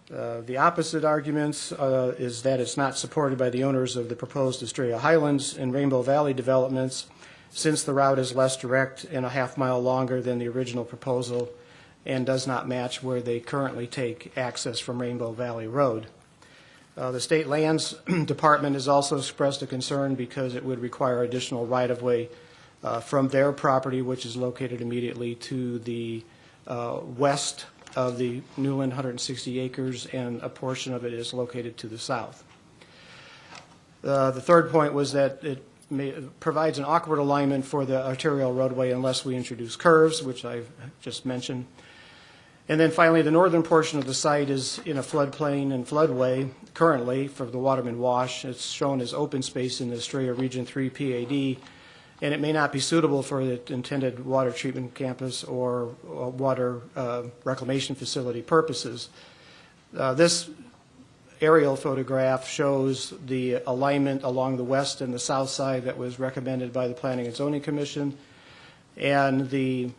The opposite arguments is that it's not supported by the owners of the proposed Estrella Highlands and Rainbow Valley developments, since the route is less direct and a half-mile longer than the original proposal and does not match where they currently take access from Rainbow Valley Road. The State Lands Department has also expressed a concern because it would require additional right-of-way from their property, which is located immediately to the west of the Newland 160 acres, and a portion of it is located to the south. The third point was that it provides an awkward alignment for the arterial roadway unless we introduce curves, which I've just mentioned. And then finally, the northern portion of the site is in a floodplain and floodway currently for the Waterman Wash. It's shown as open space in the Estrella Region 3 PAD, and it may not be suitable for the intended water treatment campus or water reclamation facility purposes. This aerial photograph shows the alignment along the west and the south side that was recommended by the Planning and Zoning Commission, and the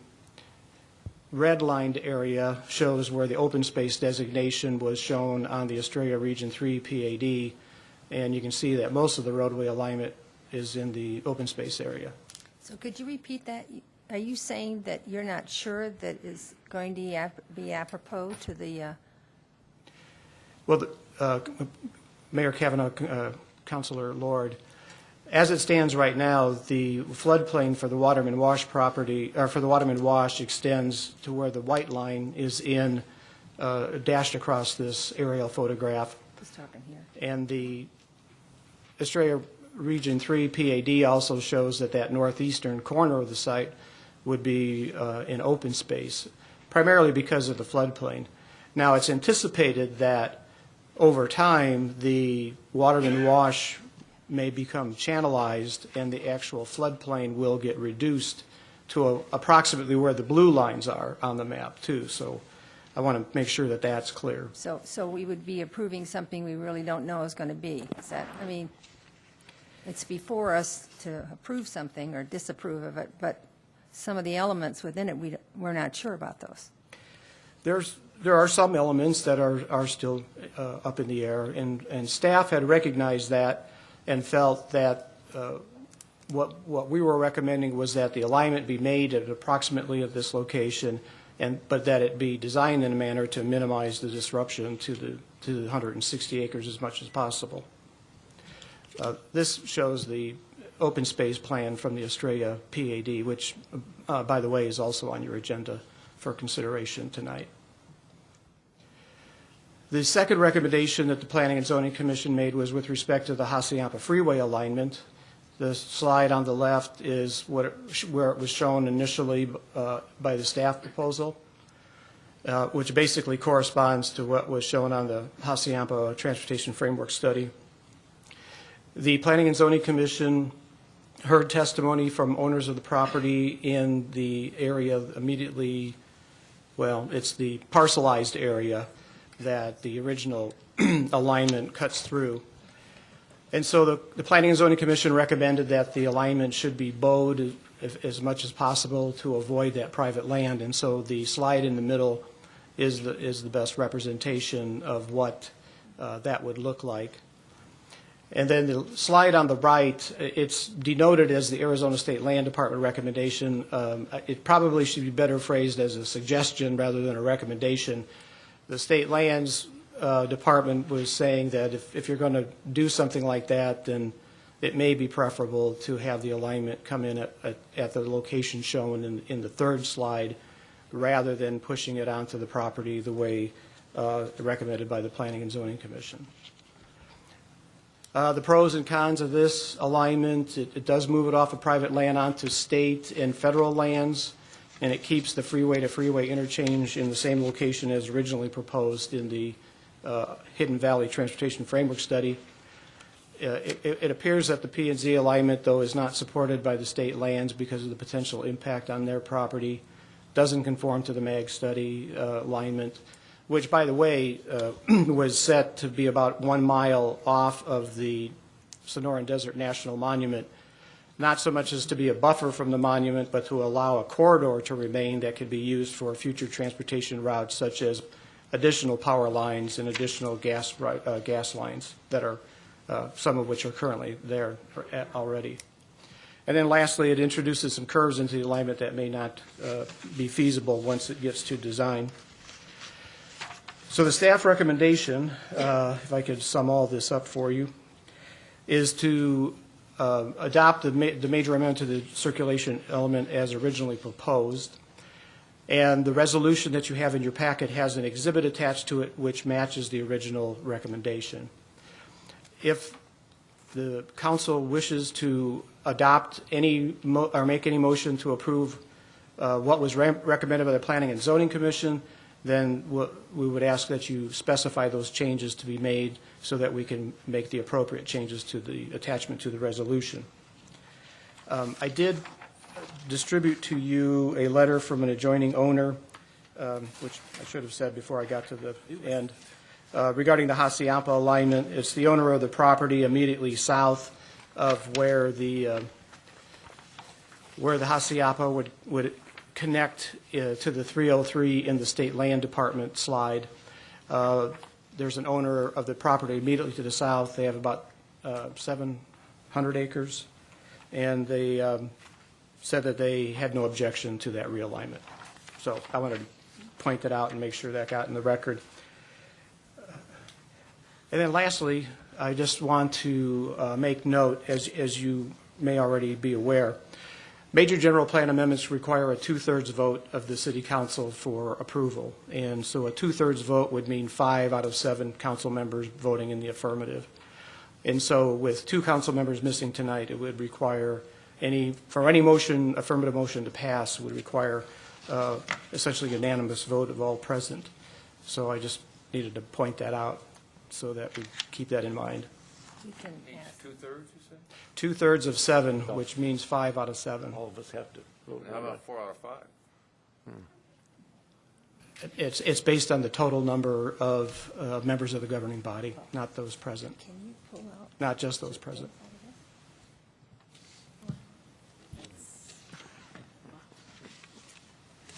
redlined area shows where the open space designation was shown on the Australia Region 3 PAD, and you can see that most of the roadway alignment is in the open space area. So could you repeat that? Are you saying that you're not sure that is going to be apropos to the, Well, Mayor Kavanaugh, Councilor Lord, as it stands right now, the floodplain for the Waterman Wash property, or for the Waterman Wash, extends to where the white line is dashed across this aerial photograph. who's talking here? And the Australia Region 3 PAD also shows that northeastern corner of the site would be in open space, primarily because of the floodplain. Now, it's anticipated that over time, the Waterman Wash may become channelized and the actual floodplain will get reduced to approximately where the blue lines are on the map, too. So I want to make sure that that's clear. So we would be approving something we really don't know is going to be. Is that, I mean, it's before us to approve something or disapprove of it, but some of the elements within it, we're not sure about those. There are some elements that are still up in the air, and staff had recognized that and felt that what we were recommending was that the alignment be made at approximately at this location, but that it be designed in a manner to minimize the disruption to the 160 acres as much as possible. This shows the open space plan from the Australia PAD, which, by the way, is also on your agenda for consideration tonight. The second recommendation that the Planning and Zoning Commission made was with respect to the Hassayampa Freeway alignment. The slide on the left is where it was shown initially by the staff proposal, which basically corresponds to what was shown on the Hassayampa Transportation Framework Study. The Planning and Zoning Commission heard testimony from owners of the property in the area immediately, well, it's the parcelized area that the original alignment cuts through. And so the Planning and Zoning Commission recommended that the alignment should be bowed as much as possible to avoid that private land. And so the slide in the middle is the best representation of what that would look like. And then the slide on the right, it's denoted as the Arizona State Land Department recommendation. It probably should be better phrased as a suggestion rather than a recommendation. The State Lands Department was saying that if you're going to do something like that, then it may be preferable to have the alignment come in at the location shown in the third slide rather than pushing it onto the property the way recommended by the Planning and Zoning Commission. The pros and cons of this alignment, it does move it off of private land onto state and federal lands, and it keeps the freeway-to-freeway interchange in the same location as originally proposed in the Hidden Valley Transportation Framework Study. It appears that the P&Z alignment, though, is not supported by the state lands because of the potential impact on their property, doesn't conform to the MAG study alignment, which, by the way, was set to be about 1 mile off of the Sonoran Desert National Monument, not so much as to be a buffer from the monument, but to allow a corridor to remain that could be used for future transportation routes, such as additional power lines and additional gas lines that are, some of which are currently there already. And then lastly, it introduces some curves into the alignment that may not be feasible once it gets to design. So the staff recommendation, if I could sum all this up for you, is to adopt the major amendment to the circulation element as originally proposed. And the resolution that you have in your packet has an exhibit attached to it which matches the original recommendation. If the council wishes to adopt any or make any motion to approve what was recommended by the Planning and Zoning Commission, then we would ask that you specify those changes to be made so that we can make the appropriate changes to the attachment to the resolution. I did distribute to you a letter from an adjoining owner, which I should have said before I got to the end, regarding the Hassayampa alignment. It's the owner of the property immediately south of where the Hassayampa would connect to the 303 in the State Land Department slide. There's an owner of the property immediately to the south. They have about 700 acres, and they said that they had no objection to that realignment. So I wanted to point that out and make sure that got in the record. And then lastly, I just want to make note, as you may already be aware, major general plan amendments require a 2/3 vote of the City Council for approval. And so a 2/3 vote would mean 5 out of 7 council members voting in the affirmative. And so with 2 council members missing tonight, it would require for any motion, affirmative motion to pass, would require essentially unanimous vote of all present. So I just needed to point that out so that we keep that in mind. You can ask. 2/3, you said? 2/3 of 7, which means 5 out of 7. All of us have to vote. How about 4 out of 5? It's based on the total number of members of the governing body, not those present, Can you pull out? not just those present.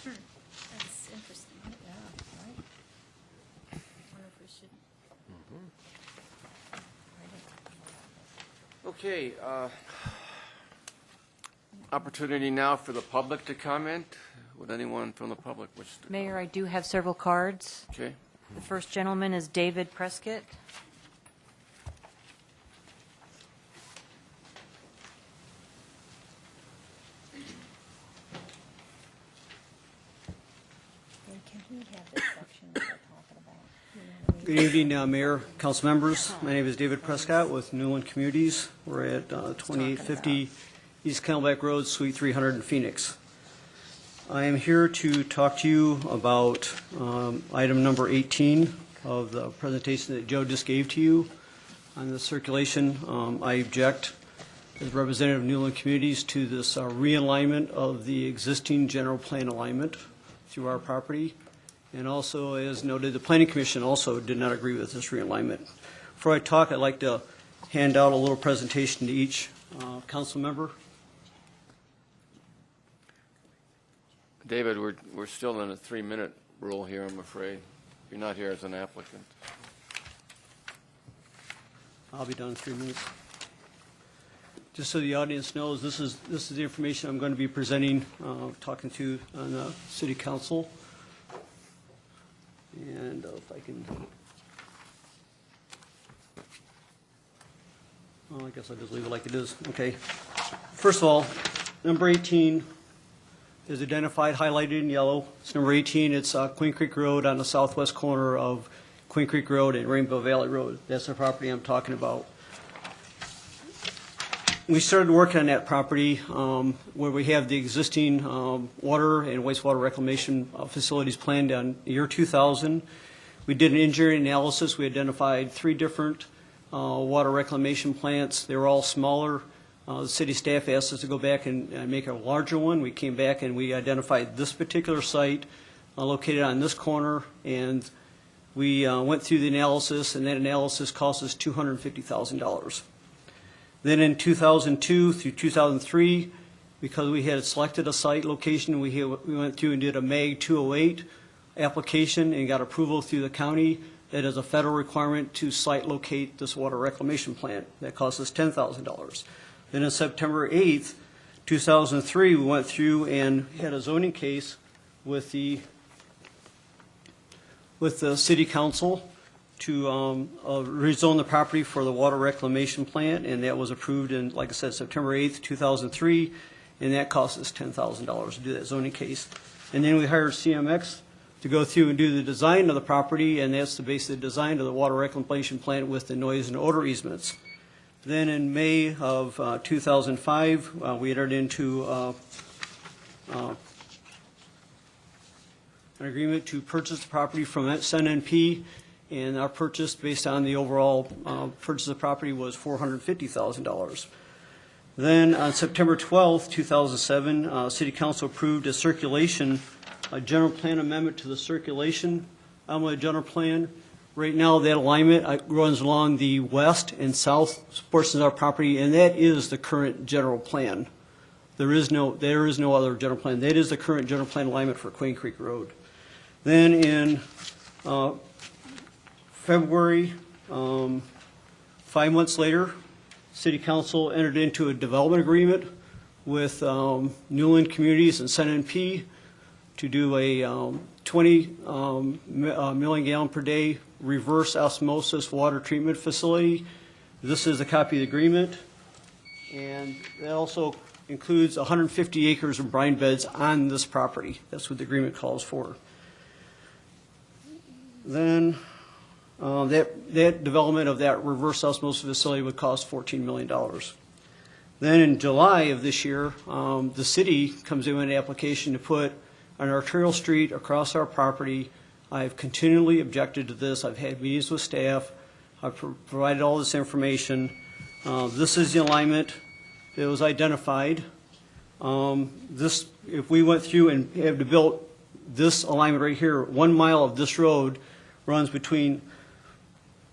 That's interesting. Yeah, right. I wonder if we should. Okay, opportunity now for the public to comment. Would anyone from the public wish to? Mayor, I do have several cards. Okay. The first gentleman is David Prescott. Can we have this section that we're talking about? Good evening, Mayor, council members. My name is David Prescott with Newland Communities. We're at 2850 East Camelback Road, Suite 300 in Phoenix. I am here to talk to you about item number 18 of the presentation that Joe just gave to you on the circulation. I object as representative of Newland Communities to this realignment of the existing general plan alignment through our property. And also, as noted, the Planning Commission also did not agree with this realignment. Before I talk, I'd like to hand out a little presentation to each council member. David, we're still in a 3-minute rule here, I'm afraid. You're not here as an applicant. I'll be done in 3 minutes. Just so the audience knows, this is the information I'm going to be presenting, talking to on the city council. And if I can, well, I guess I'll just leave it like it is. Okay. First of all, number 18 is identified, highlighted in yellow. It's number 18. It's Queen Creek Road on the southwest corner of Queen Creek Road and Rainbow Valley Road. That's the property I'm talking about. We started working on that property where we have the existing water and wastewater reclamation facilities planned on the year 2000. We did an engineering analysis. We identified 3 different water reclamation plants. They were all smaller. The city staff asked us to go back and make a larger one. We came back and we identified this particular site located on this corner, and we went through the analysis, and that analysis cost us $250,000. Then in 2002 through 2003, because we had selected a site location, we went through and did a MAG 208 application and got approval through the county. That is a federal requirement to site locate this water reclamation plant. That cost us $10,000. Then on September 8th, 2003, we went through and had a zoning case with the city council to rezone the property for the water reclamation plant, and that was approved in, like I said, September 8th, 2003, and that cost us $10,000 to do that zoning case. And then we hired CMX to go through and do the design of the property, and that's the basic design of the water reclamation plant with the noise and odor easements. Then in May of 2005, we entered into an agreement to purchase the property from SNNP, and our purchase, based on the overall purchase of the property, was $450,000. Then on September 12th, 2007, City Council approved a general plan amendment to the circulation general plan. Right now, that alignment runs along the west and south portions of our property, and that is the current general plan. There is no other general plan. That is the current general plan alignment for Queen Creek Road. Then in February, 5 months later, City Council entered into a development agreement with Newland Communities and SunNP to do a 20 million gallon per day reverse osmosis water treatment facility. This is a copy of the agreement, and that also includes 150 acres of brine beds on this property. That's what the agreement calls for. Then that development of that reverse osmosis facility would cost $14 million. Then in July of this year, the city comes in with an application to put an arterial street across our property. I've continually objected to this. I've had meetings with staff. I've provided all this information. This is the alignment that was identified. If we went through and had built this alignment right here, 1 mile of this road runs between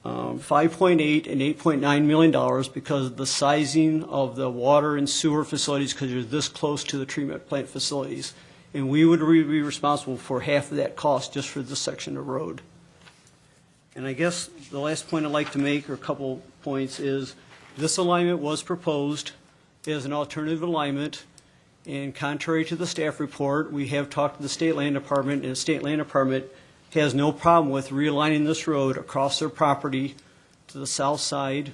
$5.8 and $8.9 million because of the sizing of the water and sewer facilities, because you're this close to the treatment plant facilities. And we would be responsible for half of that cost just for this section of road. And I guess the last point I'd like to make, or a couple points, is this alignment was proposed as an alternative alignment, and contrary to the staff report, we have talked to the State Land Department, and the State Land Department has no problem with realigning this road across their property to the south side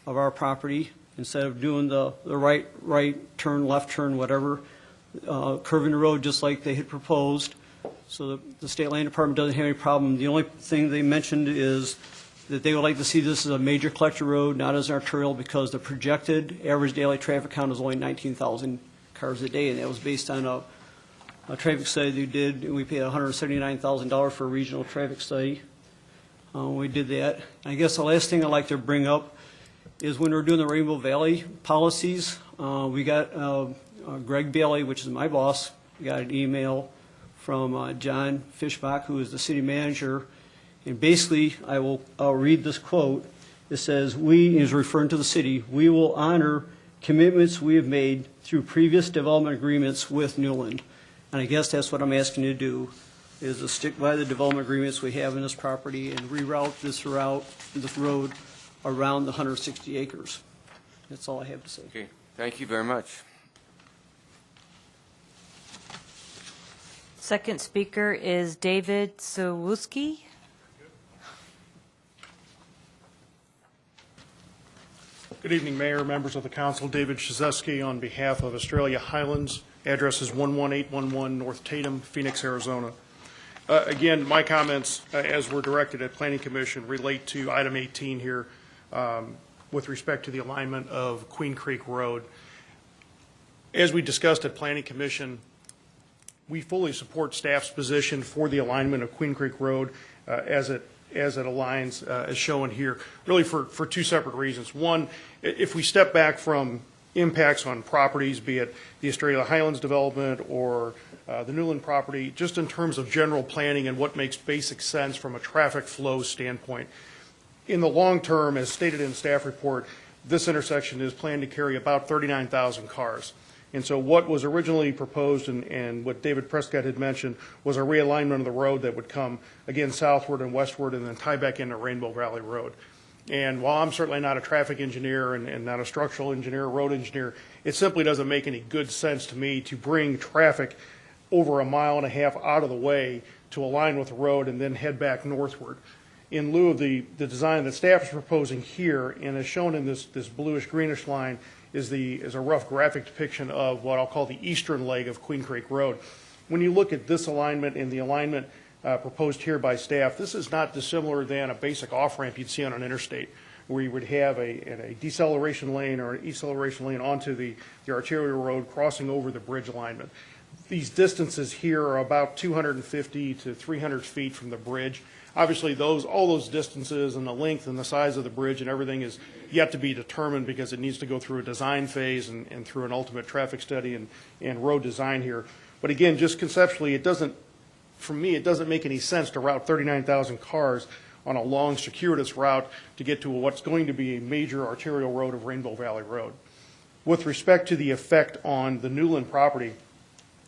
of our property instead of doing the right turn, left turn, whatever, curving the road just like they had proposed. So the State Land Department doesn't have any problem. The only thing they mentioned is that they would like to see this as a major collector road, not as an arterial, because the projected average daily traffic count is only 19,000 cars a day, and that was based on a traffic study they did, and we paid $179,000 for a regional traffic study. We did that. I guess the last thing I'd like to bring up is when we're doing the Rainbow Valley policies, we got Greg Bailey, which is my boss, got an email from John Fishbach, who is the city manager, and basically I'll read this quote. It says, "We," is referring to the city, "we will honor commitments we have made through previous development agreements with Newland." And I guess that's what I'm asking you to do, is to stick by the development agreements we have in this property and reroute this road around the 160 acres. That's all I have to say. Okay, thank you very much. Second speaker is David Sawuski. Good evening, Mayor, members of the council. David Shizeski on behalf of Australia Highlands. Address is 11811 North Tatum, Phoenix, Arizona. Again, my comments, as were directed at Planning Commission, relate to item 18 here with respect to the alignment of Queen Creek Road. As we discussed at Planning Commission, we fully support staff's position for the alignment of Queen Creek Road as it aligns, as shown here, really for two separate reasons. One, if we step back from impacts on properties, be it the Australia Highlands development or the Newland property, just in terms of general planning and what makes basic sense from a traffic flow standpoint. In the long term, as stated in the staff report, this intersection is planned to carry about 39,000 cars. And so what was originally proposed and what David Prescott had mentioned was a realignment of the road that would come, again, southward and westward and then tie back into Rainbow Valley Road. And while I'm certainly not a traffic engineer and not a structural engineer, road engineer, it simply doesn't make any good sense to me to bring traffic over 1.5 miles out of the way to align with the road and then head back northward. In lieu of the design that staff is proposing here, and as shown in this bluish-greenish line, is a rough graphic depiction of what I'll call the eastern leg of Queen Creek Road. When you look at this alignment and the alignment proposed here by staff, this is not dissimilar than a basic off-ramp you'd see on an interstate, where you would have a deceleration lane or an acceleration lane onto the arterial road crossing over the bridge alignment. These distances here are about 250 to 300 feet from the bridge. Obviously, all those distances and the length and the size of the bridge and everything is yet to be determined because it needs to go through a design phase and through an ultimate traffic study and road design here. But again, just conceptually, for me, it doesn't make any sense to route 39,000 cars on a long, circuitous route to get to what's going to be a major arterial road of Rainbow Valley Road. With respect to the effect on the Newland property,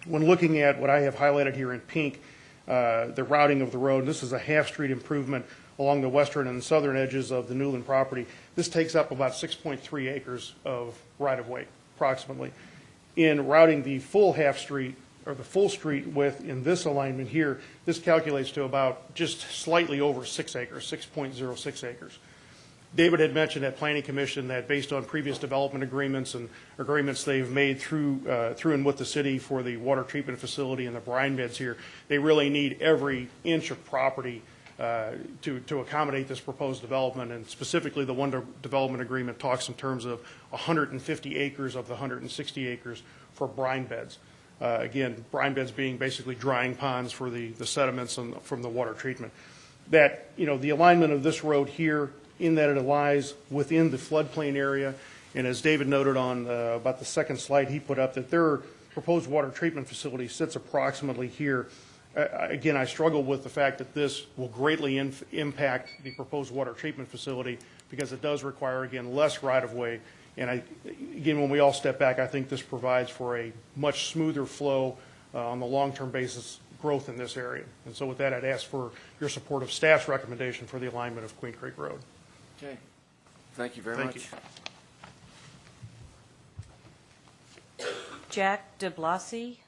when looking at what I have highlighted here in pink, the routing of the road, this is a half-street improvement along the western and southern edges of the Newland property. This takes up about 6.3 acres of right-of-way, approximately. In routing the full half-street, or the full street width in this alignment here, this calculates to about just slightly over 6 acres, 6.06 acres. David had mentioned at Planning Commission that based on previous development agreements and agreements they've made through and with the city for the water treatment facility and the brine beds here, they really need every inch of property to accommodate this proposed development. And specifically, the one development agreement talks in terms of 150 acres of the 160 acres for brine beds. Again, brine beds being basically drying ponds for the sediments from the water treatment. That, the alignment of this road here, in that it lies within the floodplain area, and as David noted on about the second slide he put up, that their proposed water treatment facility sits approximately here. Again, I struggle with the fact that this will greatly impact the proposed water treatment facility because it does require, again, less right-of-way. And again, when we all step back, I think this provides for a much smoother flow on the long-term basis growth in this area. And so with that, I'd ask for your support of staff's recommendation for the alignment of Queen Creek Road. Okay. Thank you very Thank much. you. Jack DeBlasi.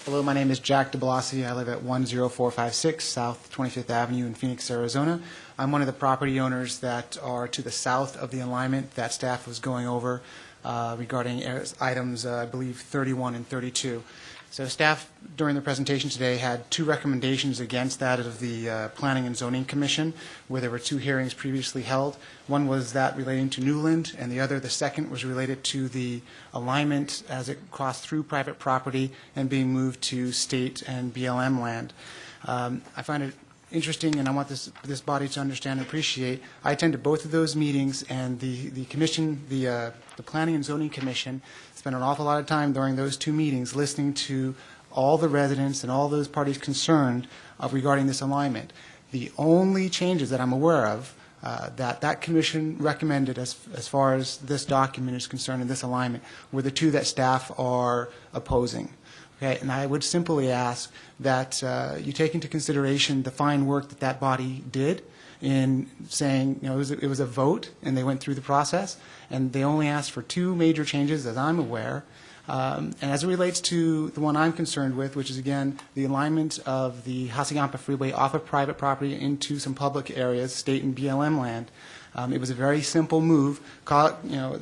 Hello, my name is Jack DeBlasi. I live at 10456 South 25th Avenue in Phoenix, Arizona. I'm one of the property owners that are to the south of the alignment that staff was going over regarding items, I believe, 31 and 32. So staff, during the presentation today, had two recommendations against that of the Planning and Zoning Commission, where there were two hearings previously held. One was that relating to Newland, and the second, was related to the alignment as it crossed through private property and being moved to state and BLM land. I find it interesting, and I want this body to understand and appreciate. I attended both of those meetings, and the commission, the Planning and Zoning Commission, spent an awful lot of time during those two meetings listening to all the residents and all those parties concerned regarding this alignment. The only changes that I'm aware of that commission recommended as far as this document is concerned in this alignment were the two that staff are opposing. Okay, and I would simply ask that you take into consideration the fine work that body did in saying, it was a vote, and they went through the process, and they only asked for two major changes, as I'm aware. And as it relates to the one I'm concerned with, which is, again, the alignment of the Hassayampa Freeway off of private property into some public areas, state and BLM land, it was a very simple move.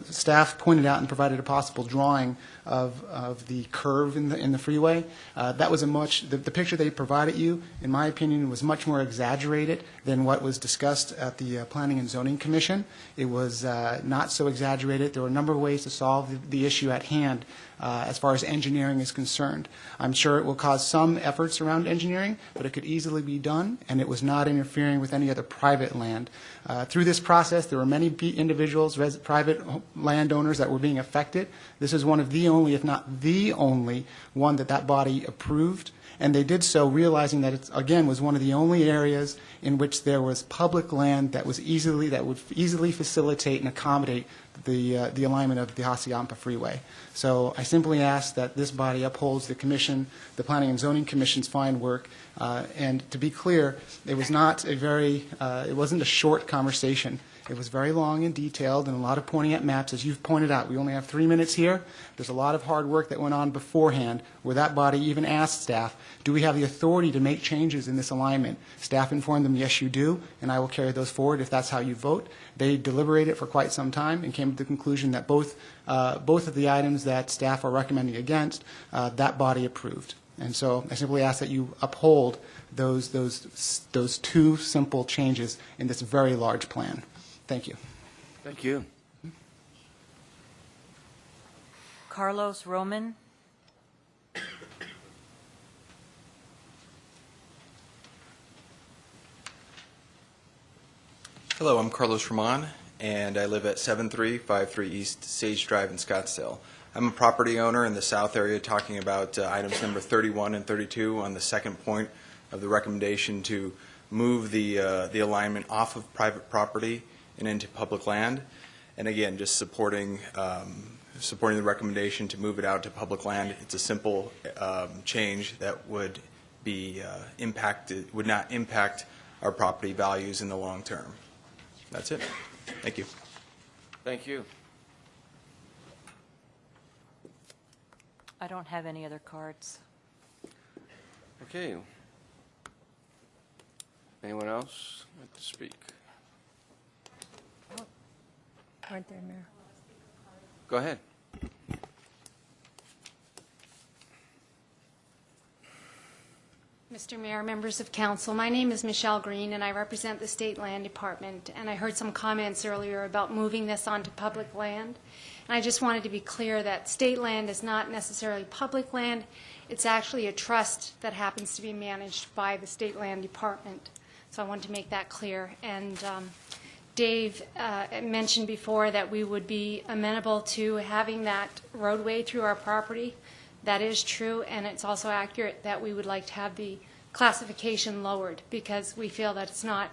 Staff pointed out and provided a possible drawing of the curve in the freeway. That was the picture they provided you, in my opinion, was much more exaggerated than what was discussed at the Planning and Zoning Commission. It was not so exaggerated. There were a number of ways to solve the issue at hand as far as engineering is concerned. I'm sure it will cause some efforts around engineering, but it could easily be done, and it was not interfering with any other private land. Through this process, there were many individuals, private landowners that were being affected. This is one of the only, if not the only, one that body approved, and they did so realizing that it, again, was one of the only areas in which there was public land that would easily facilitate and accommodate the alignment of the Hassayampa Freeway. So I simply ask that this body upholds the commission, the Planning and Zoning Commission's fine work. And to be clear, it was not it wasn't a short conversation. It was very long and detailed, and a lot of pointing at maps, as you've pointed out. We only have 3 minutes here. There's a lot of hard work that went on beforehand, where that body even asked staff, do we have the authority to make changes in this alignment? Staff informed them, yes, you do, and I will carry those forward if that's how you vote. They deliberated for quite some time and came to the conclusion that both of the items that staff are recommending against, that body approved. And so I simply ask that you uphold those two simple changes in this very large plan. Thank you. Thank you. Carlos Roman. Hello, I'm Carlos Roman, and I live at 7353 East Sage Drive in Scottsdale. I'm a property owner in the south area talking about items number 31 and 32 on the second point of the recommendation to move the alignment off of private property and into public land. And again, just supporting the recommendation to move it out to public land. It's a simple change that would not impact our property values in the long term. That's it. Thank you. Thank you. I don't have any other cards. Okay. Anyone else like to speak? Aren't there, Mayor? Go ahead. Mr. Mayor, members of council, my name is Michelle Green, and I represent the State Land Department. And I heard some comments earlier about moving this onto public land. And I just wanted to be clear that state land is not necessarily public land. It's actually a trust that happens to be managed by the State Land Department. So I wanted to make that clear. And Dave mentioned before that we would be amenable to having that roadway through our property. That is true, and it's also accurate that we would like to have the classification lowered because we feel that it's not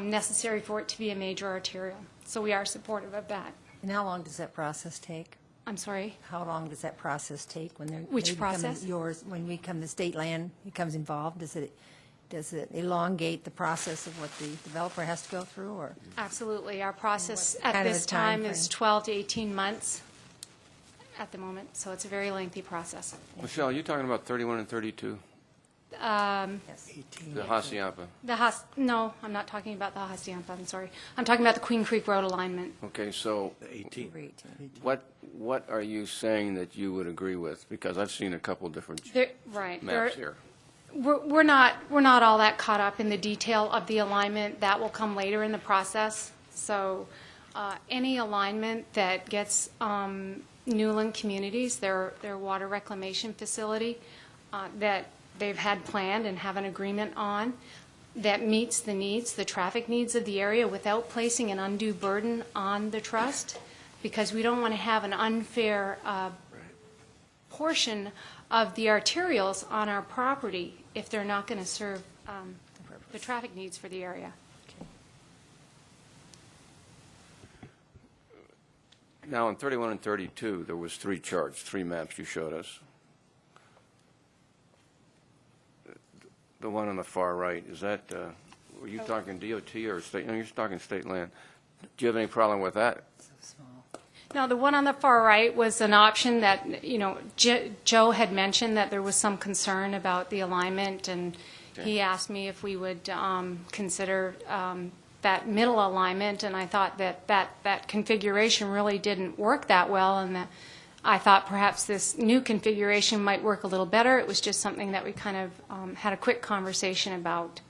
necessary for it to be a major arterial. So we are supportive of that. And how long does that process take? I'm sorry? How long does that process take when Which process? When we come to state land becomes involved? Does it elongate the process of what the developer has to go through, or? Absolutely. Our process What at kind of this a time time is frame? 12 to 18 months at the moment, so it's a very lengthy process. Michelle, you're talking about 31 and 32, Yes. the Hacienda. No, I'm not talking about the Hacienda, I'm sorry. I'm talking about the Queen Creek Road alignment. Okay, so 18. what are you saying that you would agree with? Because I've seen a couple different Right. maps here. We're not all that caught up in the detail of the alignment. That will come later in the process. So any alignment that gets Newland Communities, their water reclamation facility, that they've had planned and have an agreement on, that meets the needs, the traffic needs of the area without placing an undue burden on the trust, because we don't want to have an unfair portion of the arterials on our property if they're not going to serve the traffic needs for the area. Now, in 31 and 32, there was three charts, three maps you showed us. The one on the far right, is that, were you talking DOT or state? No, you're talking state land. Do you have any problem with that? No, the one on the far right was an option that, Joe had mentioned that there was some concern about the alignment, and he asked me if we would consider that middle alignment, and I thought that configuration really didn't work that well, and that I thought perhaps this new configuration might work a little better. It was just something that we kind of had a quick conversation about.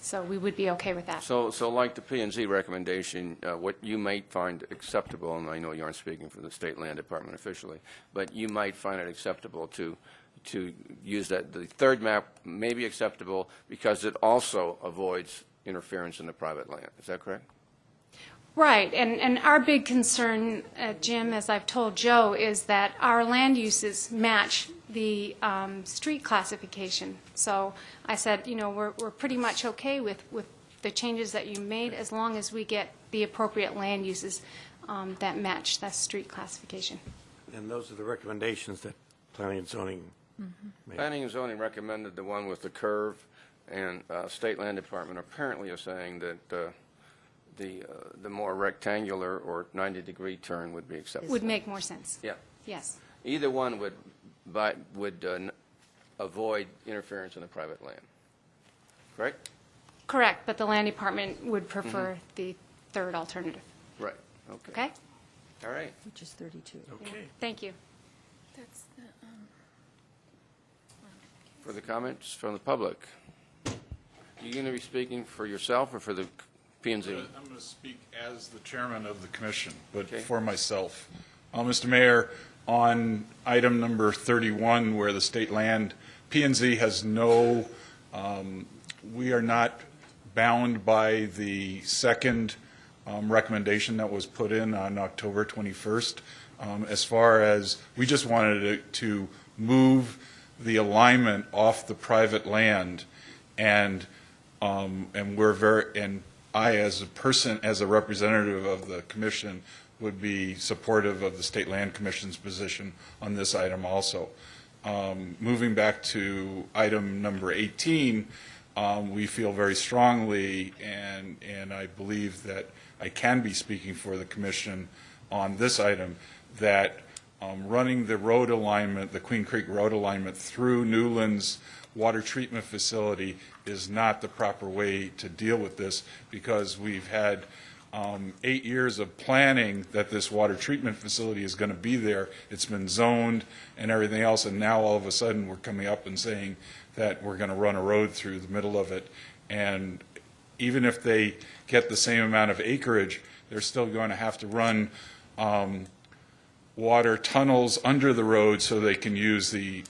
So we would be okay with that. So like the P&Z recommendation, what you might find acceptable, and I know you aren't speaking for the State Land Department officially, but you might find it acceptable to use that. The third map may be acceptable because it also avoids interference in the private land. Is that correct? Right, and our big concern, Jim, as I've told Joe, is that our land uses match the street classification. So I said, we're pretty much okay with the changes that you made as long as we get the appropriate land uses that match that street classification. And those are the recommendations that Planning and Zoning made. Planning and Zoning recommended the one with the curve, and State Land Department apparently is saying that the more rectangular or 90-degree turn would be acceptable. Would make more sense. Yeah. Yes. Either one would avoid interference in the private land. Correct? Correct, but the land department would prefer the third alternative. Right. Okay. Okay? All right. Which is 32. Okay. Thank you. That's the, For the comments from the public, are you going to be speaking for yourself or for the P&Z? I'm going to speak as the chairman of the commission, but Okay. for myself. Mr. Mayor, on item number 31, where the state land, P&Z has no, we are not bound by the second recommendation that was put in on October 21st. As far as, we just wanted to move the alignment off the private land and And we're very, and I, as a person, as a representative of the commission, would be supportive of the State Land Commission's position on this item also. Moving back to item number 18, we feel very strongly, and I believe that I can be speaking for the commission on this item, that running the road alignment, the Queen Creek road alignment through Newland's water treatment facility is not the proper way to deal with this, because we've had 8 years of planning that this water treatment facility is going to be there. It's been zoned and everything else, and now all of a sudden we're coming up and saying that we're going to run a road through the middle of it. And even if they get the same amount of acreage, they're still going to have to run water tunnels under the road so they can use the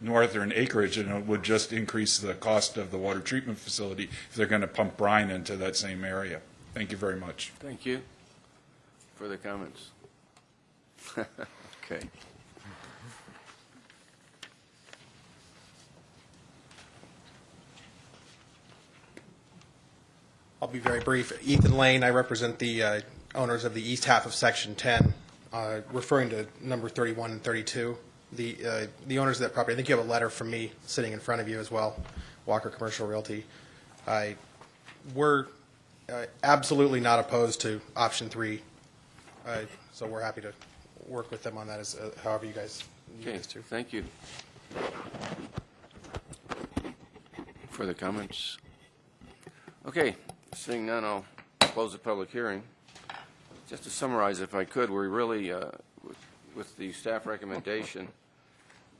northern acreage, and it would just increase the cost of the water treatment facility if they're going to pump brine into that same area. Thank you very much. Thank you. Further comments? Okay. I'll be very brief. Ethan Lane, I represent the owners of the east half of Section 10, referring to number 31 and 32. The owners of that property, I think you have a letter from me sitting in front of you as well, Walker Commercial Realty. We're absolutely not opposed to option 3, so we're happy to work with them on that as however you guys need us to. Thank you. Further comments? Okay, seeing none, I'll close the public hearing. Just to summarize, if I could, we're really, with the staff recommendation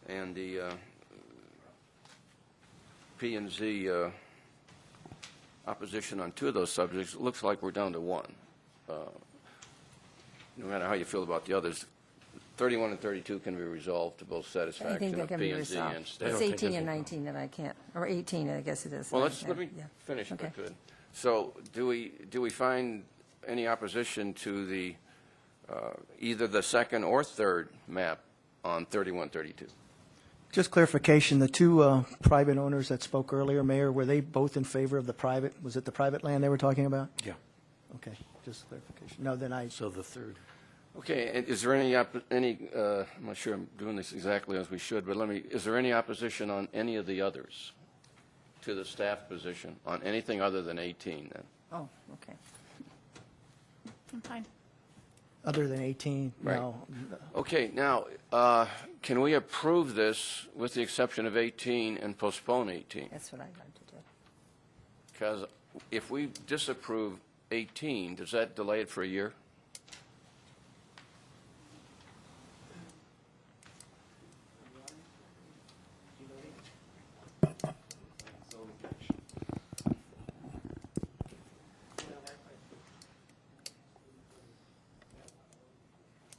and the P&Z opposition on 2 of those subjects, it looks like we're down to 1. No matter how you feel about the others, 31 and 32 can be resolved to both I satisfaction think they of can be P&Z resolved. and staff. It's 18 and 19 that I can't, or 18, I guess it is. Well, let me finish if I could. So do we find any opposition to the either the second or third map on 31, 32? Just clarification, the 2 private owners that spoke earlier, Mayor, were they both in favor of the private? Was it the private land they were talking about? Yeah. Okay, just clarification. No, then I. So the third. Okay, and is there any, I'm not sure I'm doing this exactly as we should, but is there any opposition on any of the others to the staff position on anything other than 18 then? Oh, okay. I'm fine. Other than 18, Right. no. Okay, now, can we approve this with the exception of 18 and postpone 18? That's what I'd like to do. Because if we disapprove 18, does that delay it for a year?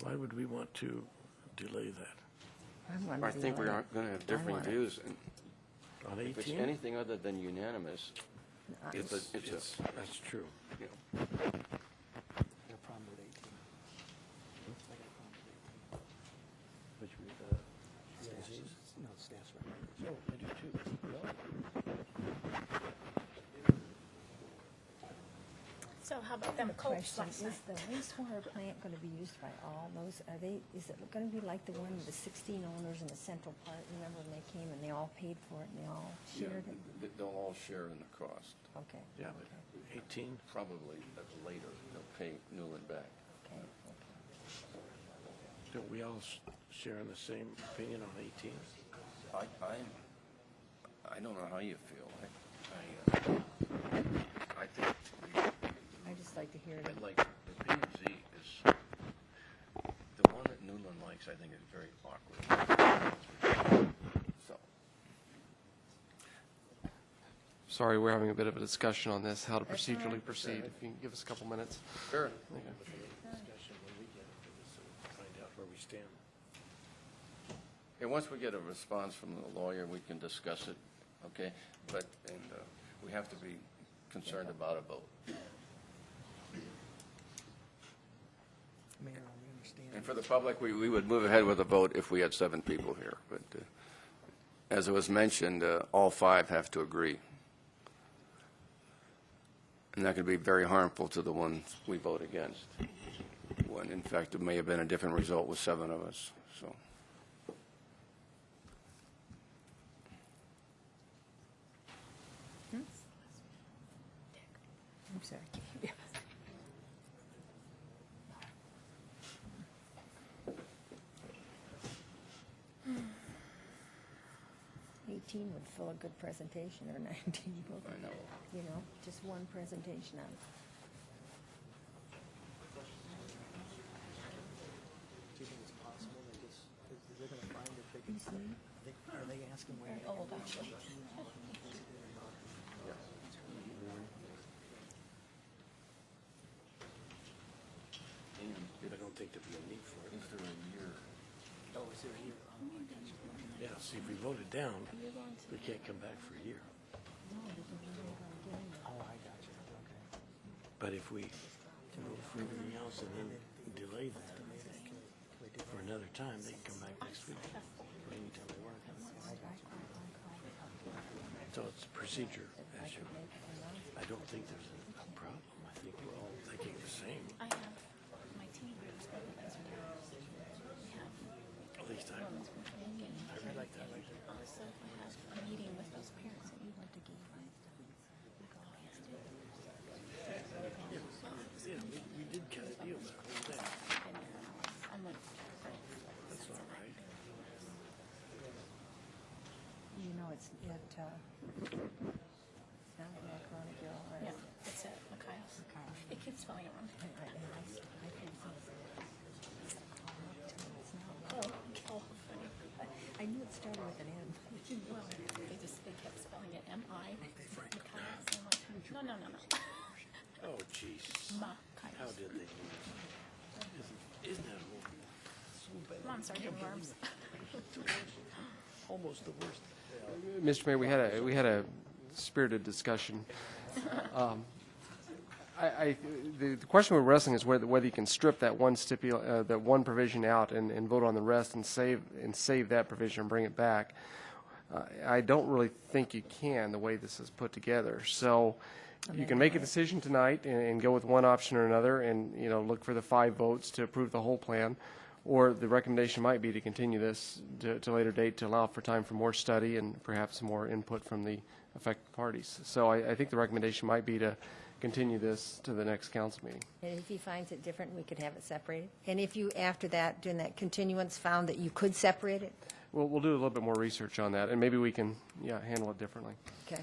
Why would we want to delay that? I think we're going to have differing views. And On if it's 18? anything other than unanimous, it's a That's true. you know, So how about them Colts last night? Is the wastewater plant going to be used by all those? Is it going to be like the one with the 16 owners in the central part? Remember when they came and they all paid for it and they all shared it? they'll all share in the cost. Okay. Yeah, but 18? Probably later, they'll pay Newland back. Okay. Don't we all share in the same opinion on 18? I don't know how you feel. I think I just like to hear it. like the P&Z is the one that Newland likes. I think is very awkward. So Sorry, we're having a bit of a discussion on this, how to procedurally proceed. If you can give us a couple minutes. sure. Find out where we stand. Okay, once we get a response from the lawyer, we can discuss it. Okay, but we have to be concerned about a vote. Mayor, I understand. And for the public, we would move ahead with a vote if we had 7 people here. But as it was mentioned, all 5 have to agree. And that could be very harmful to the ones we vote against, when in fact it may have been a different result with 7 of us, so. I'm sorry. 18 would fill a good presentation, or 19 would. I know. You know, just one presentation on it. Do you think it's possible that they're going to find that they can, are they asking where? Very old, actually. I don't think there'd be a need for it. Is there a year? Oh, is there a year? Oh, I got you. Okay. Yeah, see, if we vote it down, we can't come back for a year. Oh, I got you. Okay. But if we vote for everything else and then delay that for another time, they can come back next week or anytime they want. So it's a procedure issue. I don't think there's a problem. I think we're all thinking the same. I have my team members. At least I really like that. Also, I have a meeting with those parents that you want to give. Yeah, we did kind of deal with that whole thing. That's all right. You know, it's not electronic, right? Yeah, it's at Mikhail's. It keeps spelling it wrong. I knew it started with an M. Well, they kept spelling it M-I. Mikhail's. And I'm like, no. Oh, jeez. How Mikhail's. did they do this? Isn't that horrible? Come on, Sergeant Worms. Almost the worst. Mr. Mayor, we had a spirited discussion. The question we're wrestling is whether you can strip that one provision out and vote on the rest and save that provision and bring it back. I don't really think you can, the way this is put together. So you can make a decision tonight and go with one option or another, and look for the 5 votes to approve the whole plan. Or the recommendation might be to continue this to a later date to allow for time for more study and perhaps more input from the affected parties. So I think the recommendation might be to continue this to the next council meeting. And if he finds it different, we could have it separated. And if you, after that, during that continuance, found that you could separate it? We'll do a little bit more research on that, and maybe we can handle it differently. Okay.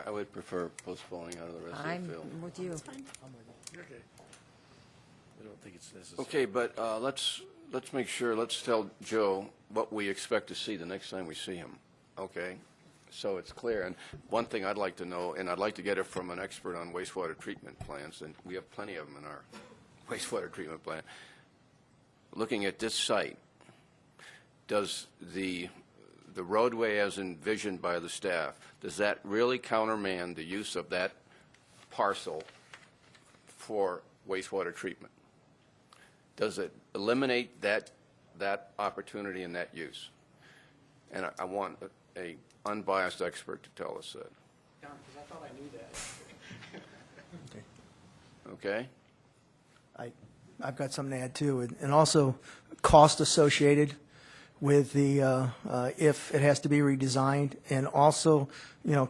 I would prefer postponing out of the rest of the field. I'm with you. Okay. I don't think it's necessary. Okay, but let's make sure, let's tell Joe what we expect to see the next time we see him, okay? So it's clear. And one thing I'd like to know, and I'd like to get it from an expert on wastewater treatment plants, and we have plenty of them in our wastewater treatment plant. Looking at this site, does the roadway as envisioned by the staff, does that really countermand the use of that parcel for wastewater treatment? Does it eliminate that opportunity and that use? And I want a unbiased expert to tell us that. Because I thought I knew that. Okay? I've got something to add too, and also cost associated with the, if it has to be redesigned, and also,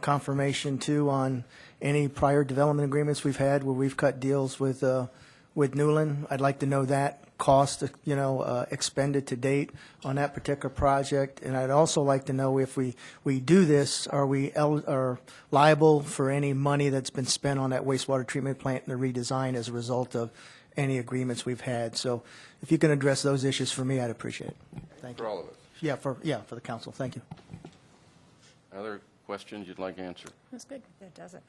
confirmation too on any prior development agreements we've had where we've cut deals with Newland. I'd like to know that cost, expended to date on that particular project. And I'd also like to know if we do this, are we are liable for any money that's been spent on that wastewater treatment plant and the redesign as a result of any agreements we've had. So if you can address those issues for me, I'd appreciate it. Thank you. For all of us. Yeah, for the council. Thank you. Other questions you'd like answered? That's good. That does it.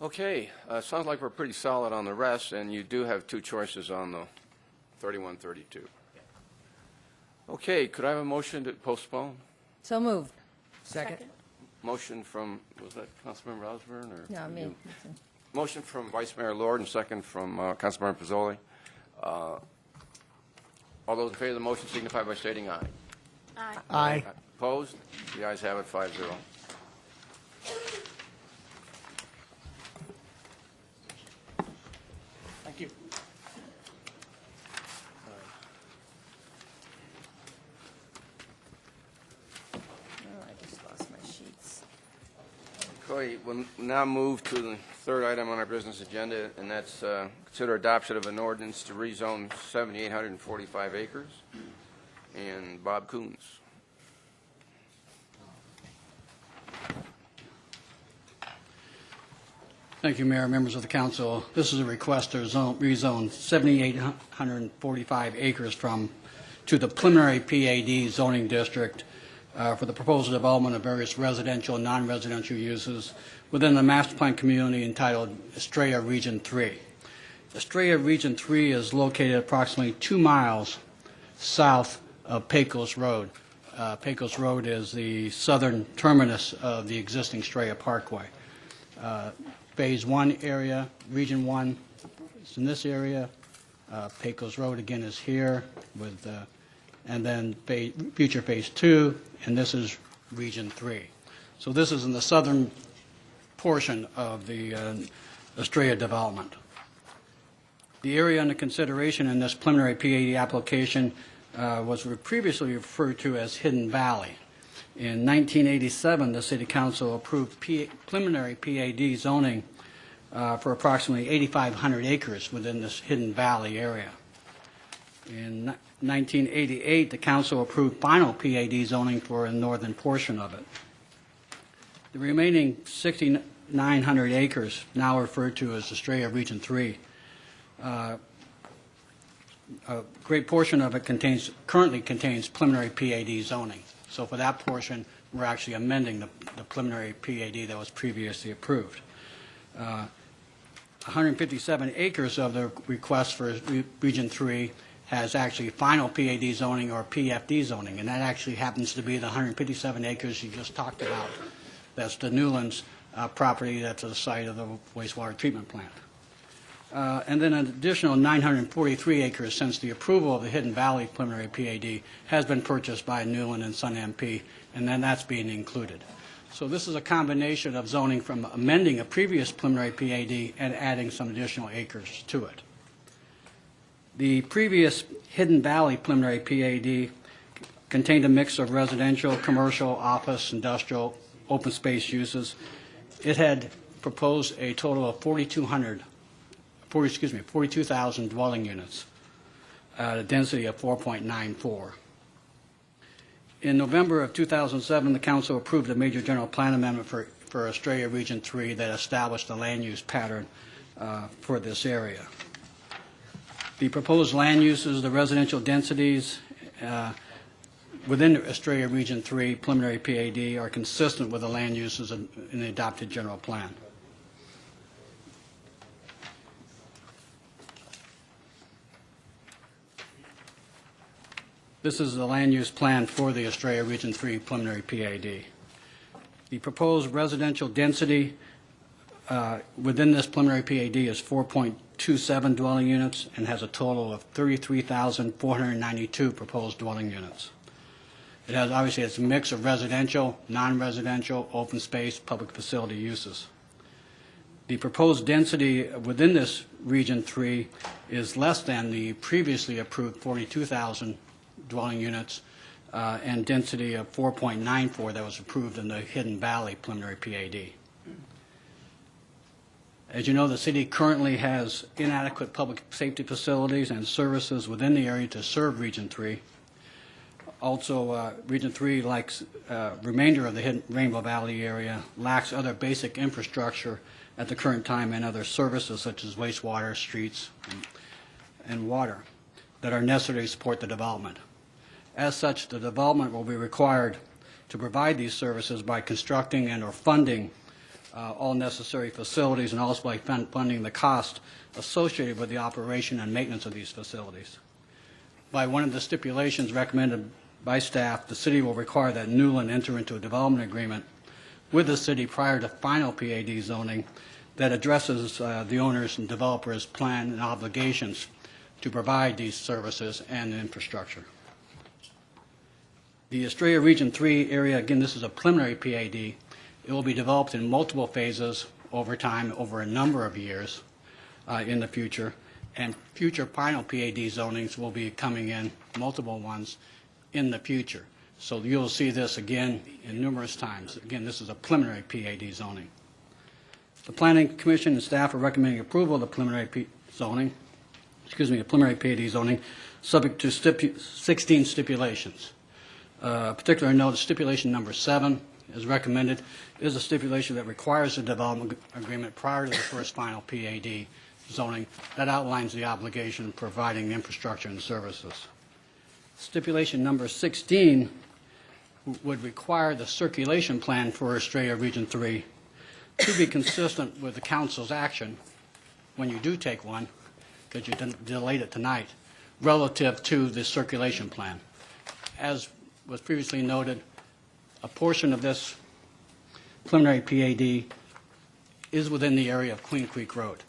Okay, sounds like we're pretty solid on the rest, and you do have 2 choices on the 3132. Okay, could I have a motion to postpone? So moved. Second. Motion from, was that Councilmember Osborne or? No, me. you? Motion from Vice Mayor Lord and second from Councilmember Pizzoli. All those in favor of the motion signify by stating aye. Aye. Aye. Opposed? The ayes have it, 5-0. Thank you. Oh, I just lost my sheets. Okay, we'll now move to the third item on our business agenda, and that's consider adoption of an ordinance to rezone 7,845 acres. And Bob Coons. Thank you, Mayor, members of the council. This is a request to rezone 7,845 acres to the preliminary PAD zoning district for the proposed development of various residential and non-residential uses within the master plan community entitled Estrella Region 3. Estrella Region 3 is located approximately 2 miles south of Pecos Road. Pecos Road is the southern terminus of the existing Estrella Parkway. Phase 1 area, Region 1 is in this area. Pecos Road again is here, and then future Phase 2, and this is Region 3. So this is in the southern portion of the Estrella development. The area under consideration in this preliminary PAD application was previously referred to as Hidden Valley. In 1987, the City Council approved preliminary PAD zoning for approximately 8,500 acres within this Hidden Valley area. In 1988, the Council approved final PAD zoning for a northern portion of it. The remaining 6,900 acres, now referred to as Estrella Region 3, a great portion of it currently contains preliminary PAD zoning. So for that portion, we're actually amending the preliminary PAD that was previously approved. 157 acres of the request for Region 3 has actually final PAD zoning or PFD zoning, and that actually happens to be the 157 acres you just talked about. That's the Newlands property that's at the site of the wastewater treatment plant. And then an additional 943 acres since the approval of the Hidden Valley preliminary PAD has been purchased by Newland and Sun MP, and then that's being included. So this is a combination of zoning from amending a previous preliminary PAD and adding some additional acres to it. The previous Hidden Valley preliminary PAD contained a mix of residential, commercial, office, industrial, open space uses. It had proposed a total of 42,000 dwelling units at a density of 4.94. In November of 2007, the Council approved a major general plan amendment for Estrella Region 3 that established the land use pattern for this area. The proposed land uses, the residential densities within Estrella Region 3 preliminary PAD are consistent with the land uses in the adopted general plan. This is the land use plan for the Estrella Region 3 preliminary PAD. The proposed residential density within this preliminary PAD is 4.27 dwelling units and has a total of 33,492 proposed dwelling units. It has, obviously, it's a mix of residential, non-residential, open space, public facility uses. The proposed density within this Region 3 is less than the previously approved 42,000 dwelling units and density of 4.94 that was approved in the Hidden Valley preliminary PAD. As you know, the city currently has inadequate public safety facilities and services within the area to serve Region 3. Also, Region 3, like remainder of the Rainbow Valley area, lacks other basic infrastructure at the current time and other services such as wastewater, streets, and water that are necessary to support the development. As such, the development will be required to provide these services by constructing and or funding all necessary facilities and also by funding the cost associated with the operation and maintenance of these facilities. By one of the stipulations recommended by staff, the city will require that Newland enter into a development agreement with the city prior to final PAD zoning that addresses the owners' and developers' plan and obligations to provide these services and infrastructure. The Estrella Region 3 area, again, this is a preliminary PAD. It will be developed in multiple phases over time, over a number of years in the future. and future final PAD zonings will be coming in, multiple ones, in the future. So you'll see this again in numerous times. Again, this is a preliminary PAD zoning. The Planning Commission and staff are recommending approval of the preliminary preliminary PAD zoning, subject to 16 stipulations. Particular note, stipulation number 7 is recommended, is a stipulation that requires a development agreement prior to the first final PAD zoning that outlines the obligation of providing infrastructure and services. Stipulation number 16 would require the circulation plan for Estrella Region 3 to be consistent with the council's action when you do take one, because you delayed it tonight, relative to the circulation plan. As was previously noted, a portion of this preliminary PAD is within the area of Queen Creek Road.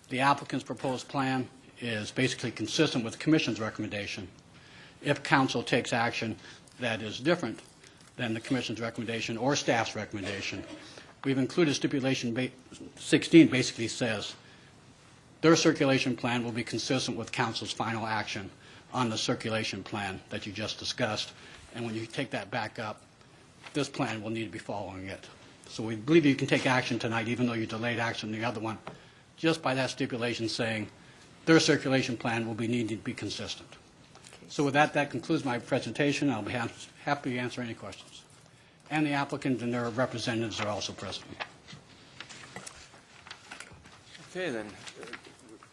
The applicant's proposed plan is basically consistent with the Commission's recommendation. If council takes action that is different than the Commission's recommendation or staff's recommendation, we've included stipulation 16 basically says their circulation plan will be consistent with council's final action on the circulation plan that you just discussed. And when you take that back up, this plan will need to be following it. So we believe you can take action tonight, even though you delayed action on the other one, just by that stipulation saying their circulation plan will be needing to be consistent. So with that, that concludes my presentation. I'll be happy to answer any questions. And the applicant and their representatives are also present. Okay, then,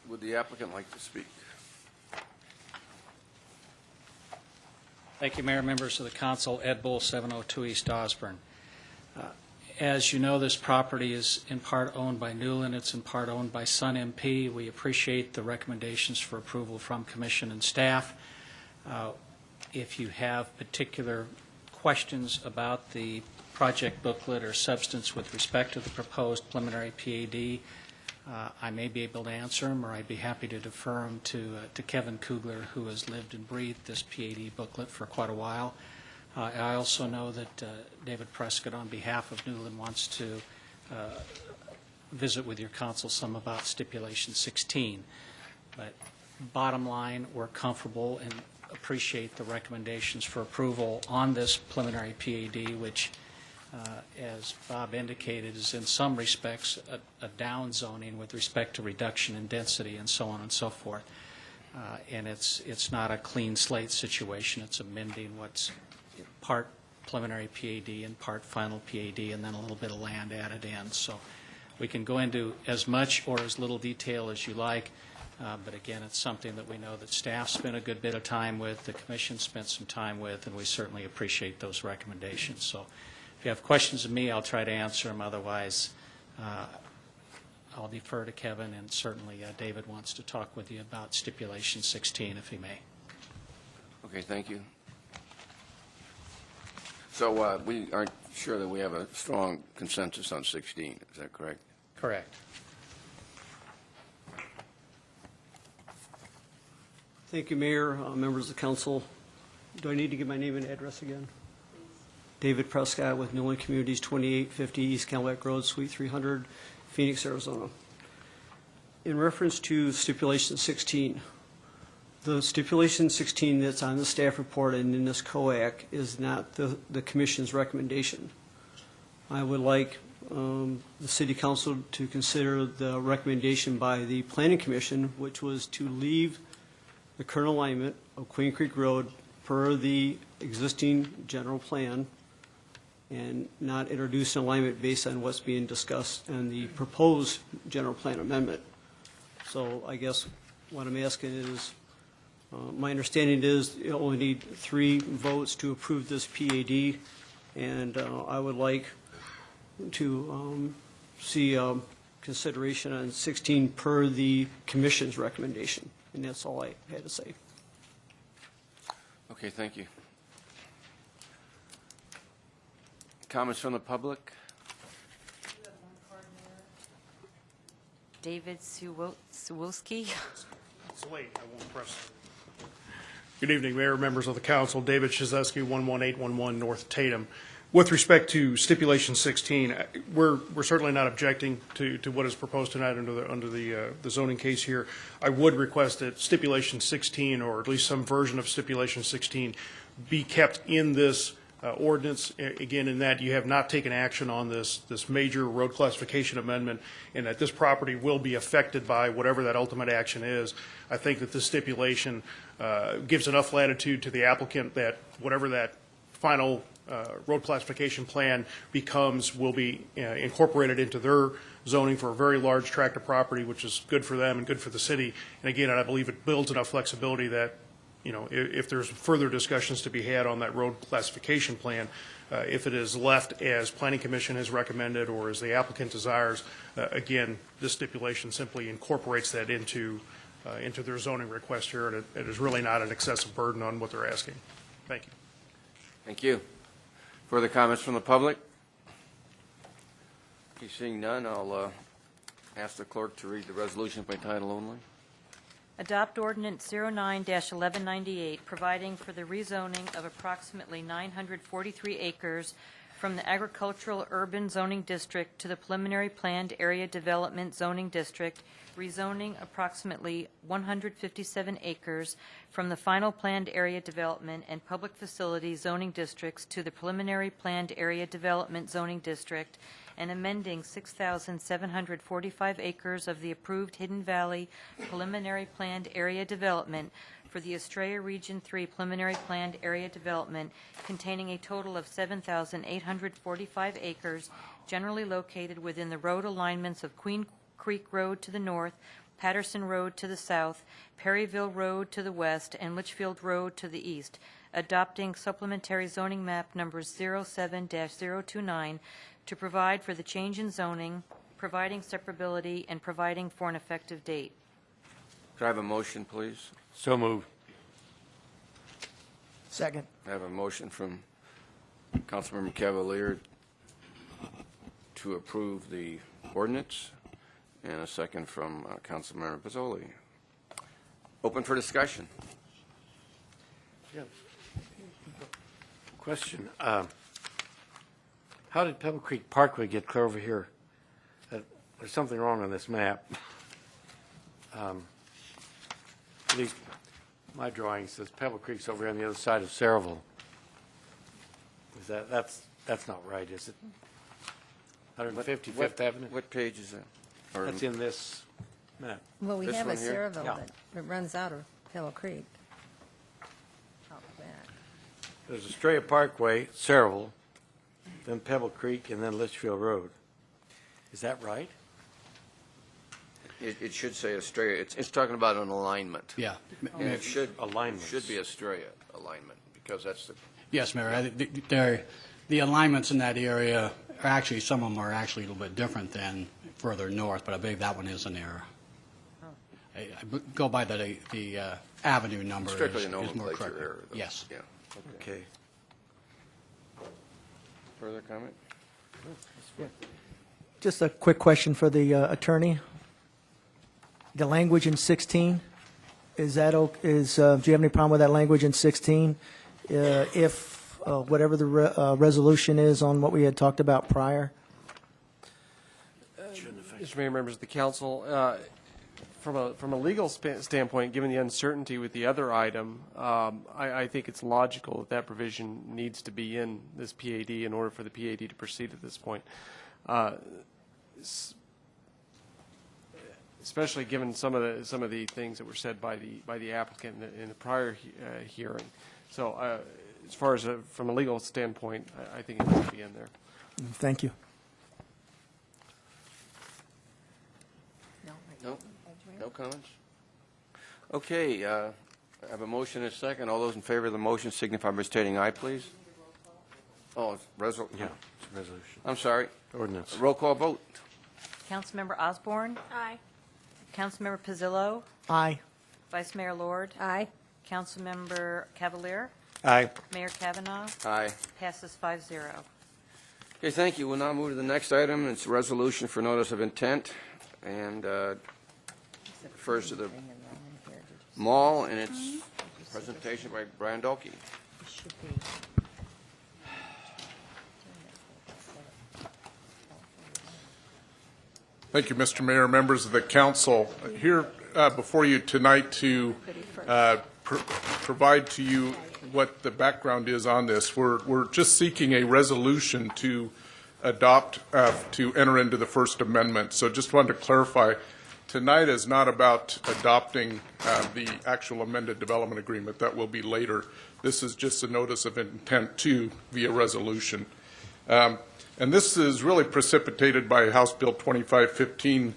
would the applicant like to speak? Thank you, Mayor, members of the council. Ed Bull, 702 East Osborne. As you know, this property is in part owned by Newland. It's in part owned by Sun MP. We appreciate the recommendations for approval from Commission and staff. If you have particular questions about the project booklet or substance with respect to the proposed preliminary PAD, I may be able to answer them, or I'd be happy to defer them to Kevin Kugler, who has lived and breathed this PAD booklet for quite a while. I also know that David Prescott, on behalf of Newland, wants to visit with your council some about stipulation 16. But bottom line, we're comfortable and appreciate the recommendations for approval on this preliminary PAD, which, as Bob indicated, is in some respects a down zoning with respect to reduction in density and so on and so forth. And it's not a clean slate situation. It's amending what's part preliminary PAD and part final PAD, and then a little bit of land added in. So we can go into as much or as little detail as you like. But again, it's something that we know that staff spent a good bit of time with, the Commission spent some time with, and we certainly appreciate those recommendations. So if you have questions of me, I'll try to answer them. Otherwise, I'll defer to Kevin, and certainly David wants to talk with you about stipulation 16, if he may. Okay, thank you. So we aren't sure that we have a strong consensus on 16. Is that correct? Correct. Thank you, Mayor, members of the council. Do I need to give my name and address again? David Prescott with Newland Communities, 2850 East Cadillac Road, Suite 300, Phoenix, Arizona. In reference to stipulation 16, the stipulation 16 that's on the staff report and in this COAC is not the Commission's recommendation. I would like the City Council to consider the recommendation by the Planning Commission, which was to leave the current alignment of Queen Creek Road per the existing general plan and not introduce an alignment based on what's being discussed in the proposed general plan amendment. So I guess what I'm asking is, my understanding is you only need 3 votes to approve this PAD, and I would like to see consideration on 16 per the Commission's recommendation. And that's all I had to say. Okay, thank you. Comments from the public? David Suwilski. It's late. I won't press. Good evening, Mayor, members of the council. David Shizeski, 11811 North Tatum. With respect to stipulation 16, we're certainly not objecting to what is proposed tonight under the zoning case here. I would request that stipulation 16, or at least some version of stipulation 16, be kept in this ordinance, again, in that you have not taken action on this major road classification amendment, and that this property will be affected by whatever that ultimate action is. I think that this stipulation gives enough latitude to the applicant that whatever that final road classification plan becomes will be incorporated into their zoning for a very large tract of property, which is good for them and good for the city. And again, I believe it builds enough flexibility that, you know, if there's further discussions to be had on that road classification plan, if it is left as Planning Commission has recommended or as the applicant desires, again, this stipulation simply incorporates that into their zoning request here, and it is really not an excessive burden on what they're asking. Thank you. Thank you. Further comments from the public? Okay, seeing none, I'll ask the clerk to read the resolution by title only. Adopt ordinance 09-1198, providing for the rezoning of approximately 943 acres from the agricultural urban zoning district to the preliminary planned area development zoning district, rezoning approximately 157 acres from the final planned area development and public facility zoning districts to the preliminary planned area development zoning district, and amending 6,745 acres of the approved Hidden Valley preliminary planned area development for the Estrella Region 3 preliminary planned area development containing a total of 7,845 acres generally located within the road alignments of Queen Creek Road to the north, Patterson Road to the south, Perryville Road to the west, and Litchfield Road to the east, adopting supplementary zoning map numbers 07-029 to provide for the change in zoning, providing separability, and providing for an effective date. Could I have a motion, please? So moved. Second. I have a motion from Councilmember Cavalier to approve the ordinance, and a second from Councilmember Pizzoli. Open for discussion. Yeah. Question. How did Pebble Creek Parkway get clear over here? There's something wrong on this map. At least my drawing says Pebble Creek's over here on the other side of Saraville. Is that's not right, is it? 155th Avenue? What page is that? Or That's in this map. Well, we This have a one here? Saraville Yeah. that runs out of Pebble Creek. Out back. There's Estrella Parkway, Saraville, then Pebble Creek, and then Litchfield Road. Is that right? It should say Estrella. It's talking about an alignment. Yeah. And it should Alignments. be Estrella alignment, because that's the, Yes, Mayor. The alignments in that area are actually, some of them are actually a little bit different than further north, but I believe that one is an error. I go by the avenue number strictly is a more nomenclature correct. error, though. Yes. Yeah. Okay. Further comment? Just a quick question for the attorney. The language in 16, do you have any problem with that language in 16? If whatever the resolution is on what we had talked about prior? Mr. Mayor, members of the council, from a legal standpoint, given the uncertainty with the other item, I think it's logical that provision needs to be in this PAD in order for the PAD to proceed at this point. Especially given some of the things that were said by the applicant in the prior hearing. So, as far as from a legal standpoint, I think it needs to be in there. Thank you. No comments? Okay, I have a motion and a second. All those in favor of the motion signify by stating aye, please. Oh, it's Yeah, it's a resolution. I'm sorry. Ordinance. Roll call vote. Councilmember Osborne? Aye. Councilmember Pizzillo? Aye. Vice Mayor Lord? Aye. Councilmember Cavalier? Aye. Mayor Kavanaugh? Aye. Passes 5-0. Okay, thank you. We'll now move to the next item. It's a resolution for notice of intent, and refers to the mall and its presentation by Brian Dolkey. Thank you, Mr. Mayor, members of the council. Here before you tonight to provide to you what the background is on this. We're just seeking a resolution to adopt, to enter into the First Amendment. So just wanted to clarify, tonight is not about adopting the actual amended development agreement. That will be later. This is just a notice of intent to via resolution. And this is really precipitated by House Bill 2515,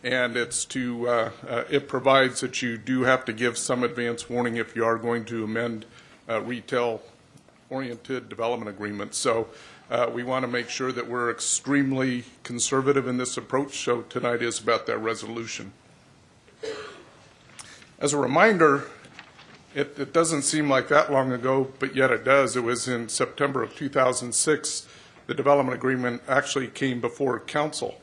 and it's to, it provides that you do have to give some advance warning if you are going to amend retail-oriented development agreements. So we want to make sure that we're extremely conservative in this approach, so tonight is about that resolution. As a reminder, it doesn't seem like that long ago, but yet it does. It was in September of 2006. The development agreement actually came before council.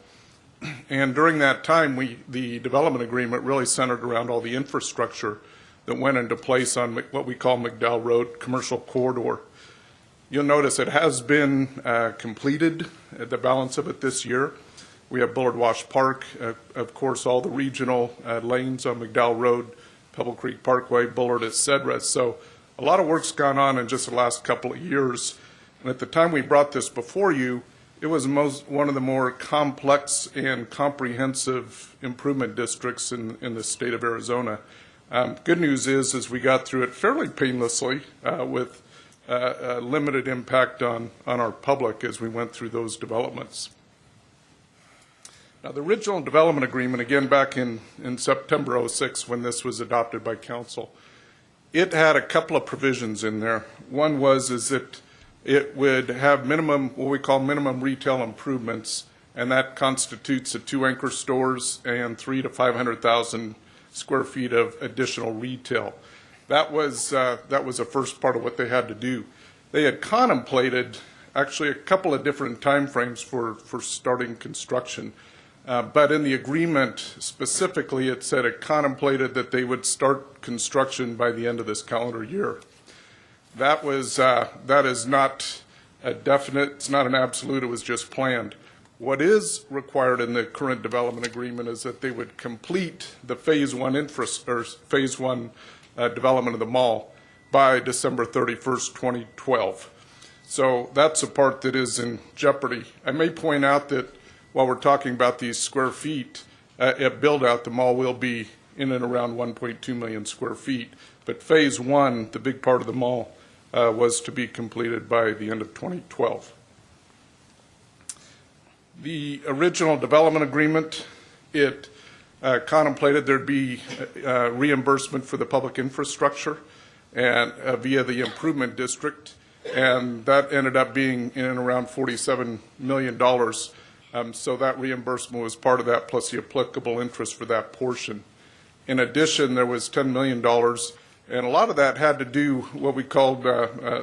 And during that time, the development agreement really centered around all the infrastructure that went into place on what we call McDowell Road Commercial Corridor. You'll notice it has been completed, the balance of it this year. We have Bullard Wash Park, of course, all the regional lanes on McDowell Road, Pebble Creek Parkway, Bullard, etc. So a lot of work's gone on in just the last couple of years. And at the time we brought this before you, it was one of the more complex and comprehensive improvement districts in the state of Arizona. Good news is we got through it fairly painlessly with a limited impact on our public as we went through those developments. Now, the original development agreement, again back in September '06 when this was adopted by council, it had a couple of provisions in there. One was that it would have minimum, what we call minimum retail improvements, and that constitutes 2 anchor stores and 300,000 to 500,000 square feet of additional retail. That was the first part of what they had to do. They had contemplated actually a couple of different time frames for starting construction, but in the agreement specifically it said it contemplated that they would start construction by the end of this calendar year. That is not a definite, it's not an absolute, it was just planned. What is required in the current development agreement is that they would complete the phase one development of the mall by December 31st, 2012. So that's a part that is in jeopardy. I may point out that while we're talking about these square feet, at build out, the mall will be in and around 1.2 million square feet. But phase one, the big part of the mall, was to be completed by the end of 2012. The original development agreement, it contemplated there'd be reimbursement for the public infrastructure and via the improvement district, and that ended up being in and around $47 million. So that reimbursement was part of that, plus the applicable interest for that portion. In addition, there was $10 million, and a lot of that had to do what we called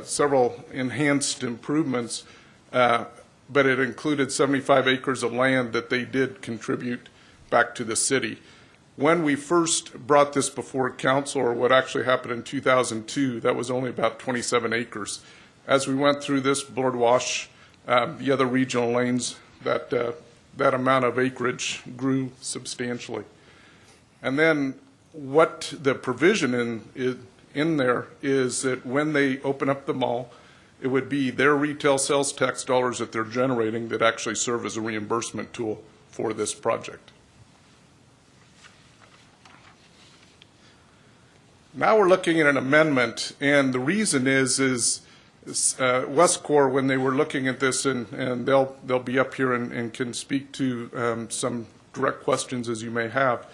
several enhanced improvements, but it included 75 acres of land that they did contribute back to the city. When we first brought this before council, or what actually happened in 2002, that was only about 27 acres. As we went through this, Bullard Wash, the other regional lanes, that amount of acreage grew substantially. And then what the provision in there is that when they open up the mall, it would be their retail sales tax dollars that they're generating that actually serve as a reimbursement tool for this project. Now we're looking at an amendment, and the reason is Westcor, when they were looking at this, and they'll be up here and can speak to some direct questions as you may have,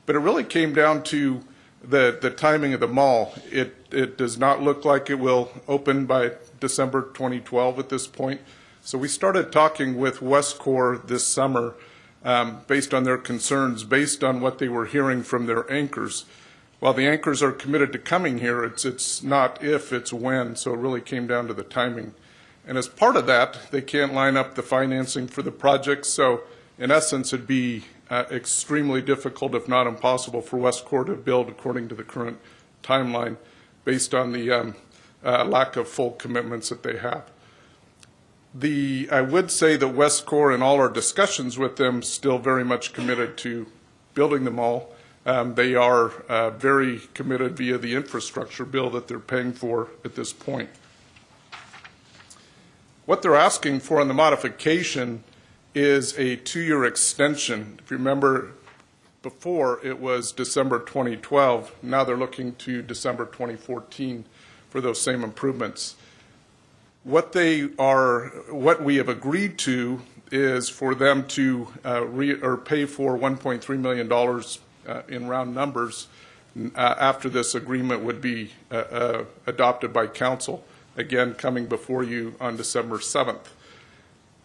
but it really came down to the timing of the mall. It does not look like it will open by December 2012 at this point. So we started talking with Westcor this summer based on their concerns, based on what they were hearing from their anchors. While the anchors are committed to coming here, it's not if, it's when, so it really came down to the timing. And as part of that, they can't line up the financing for the project, so in essence it'd be extremely difficult, if not impossible, for Westcor to build according to the current timeline based on the lack of full commitments that they have. I would say that Westcor, in all our discussions with them, still very much committed to building the mall. They are very committed via the infrastructure bill that they're paying for at this point. What they're asking for in the modification is a 2-year extension. If you remember, before it was December 2012. Now they're looking to December 2014 for those same improvements. What we have agreed to is for them to pay for $1.3 million in round numbers after this agreement would be adopted by council, again coming before you on December 7th.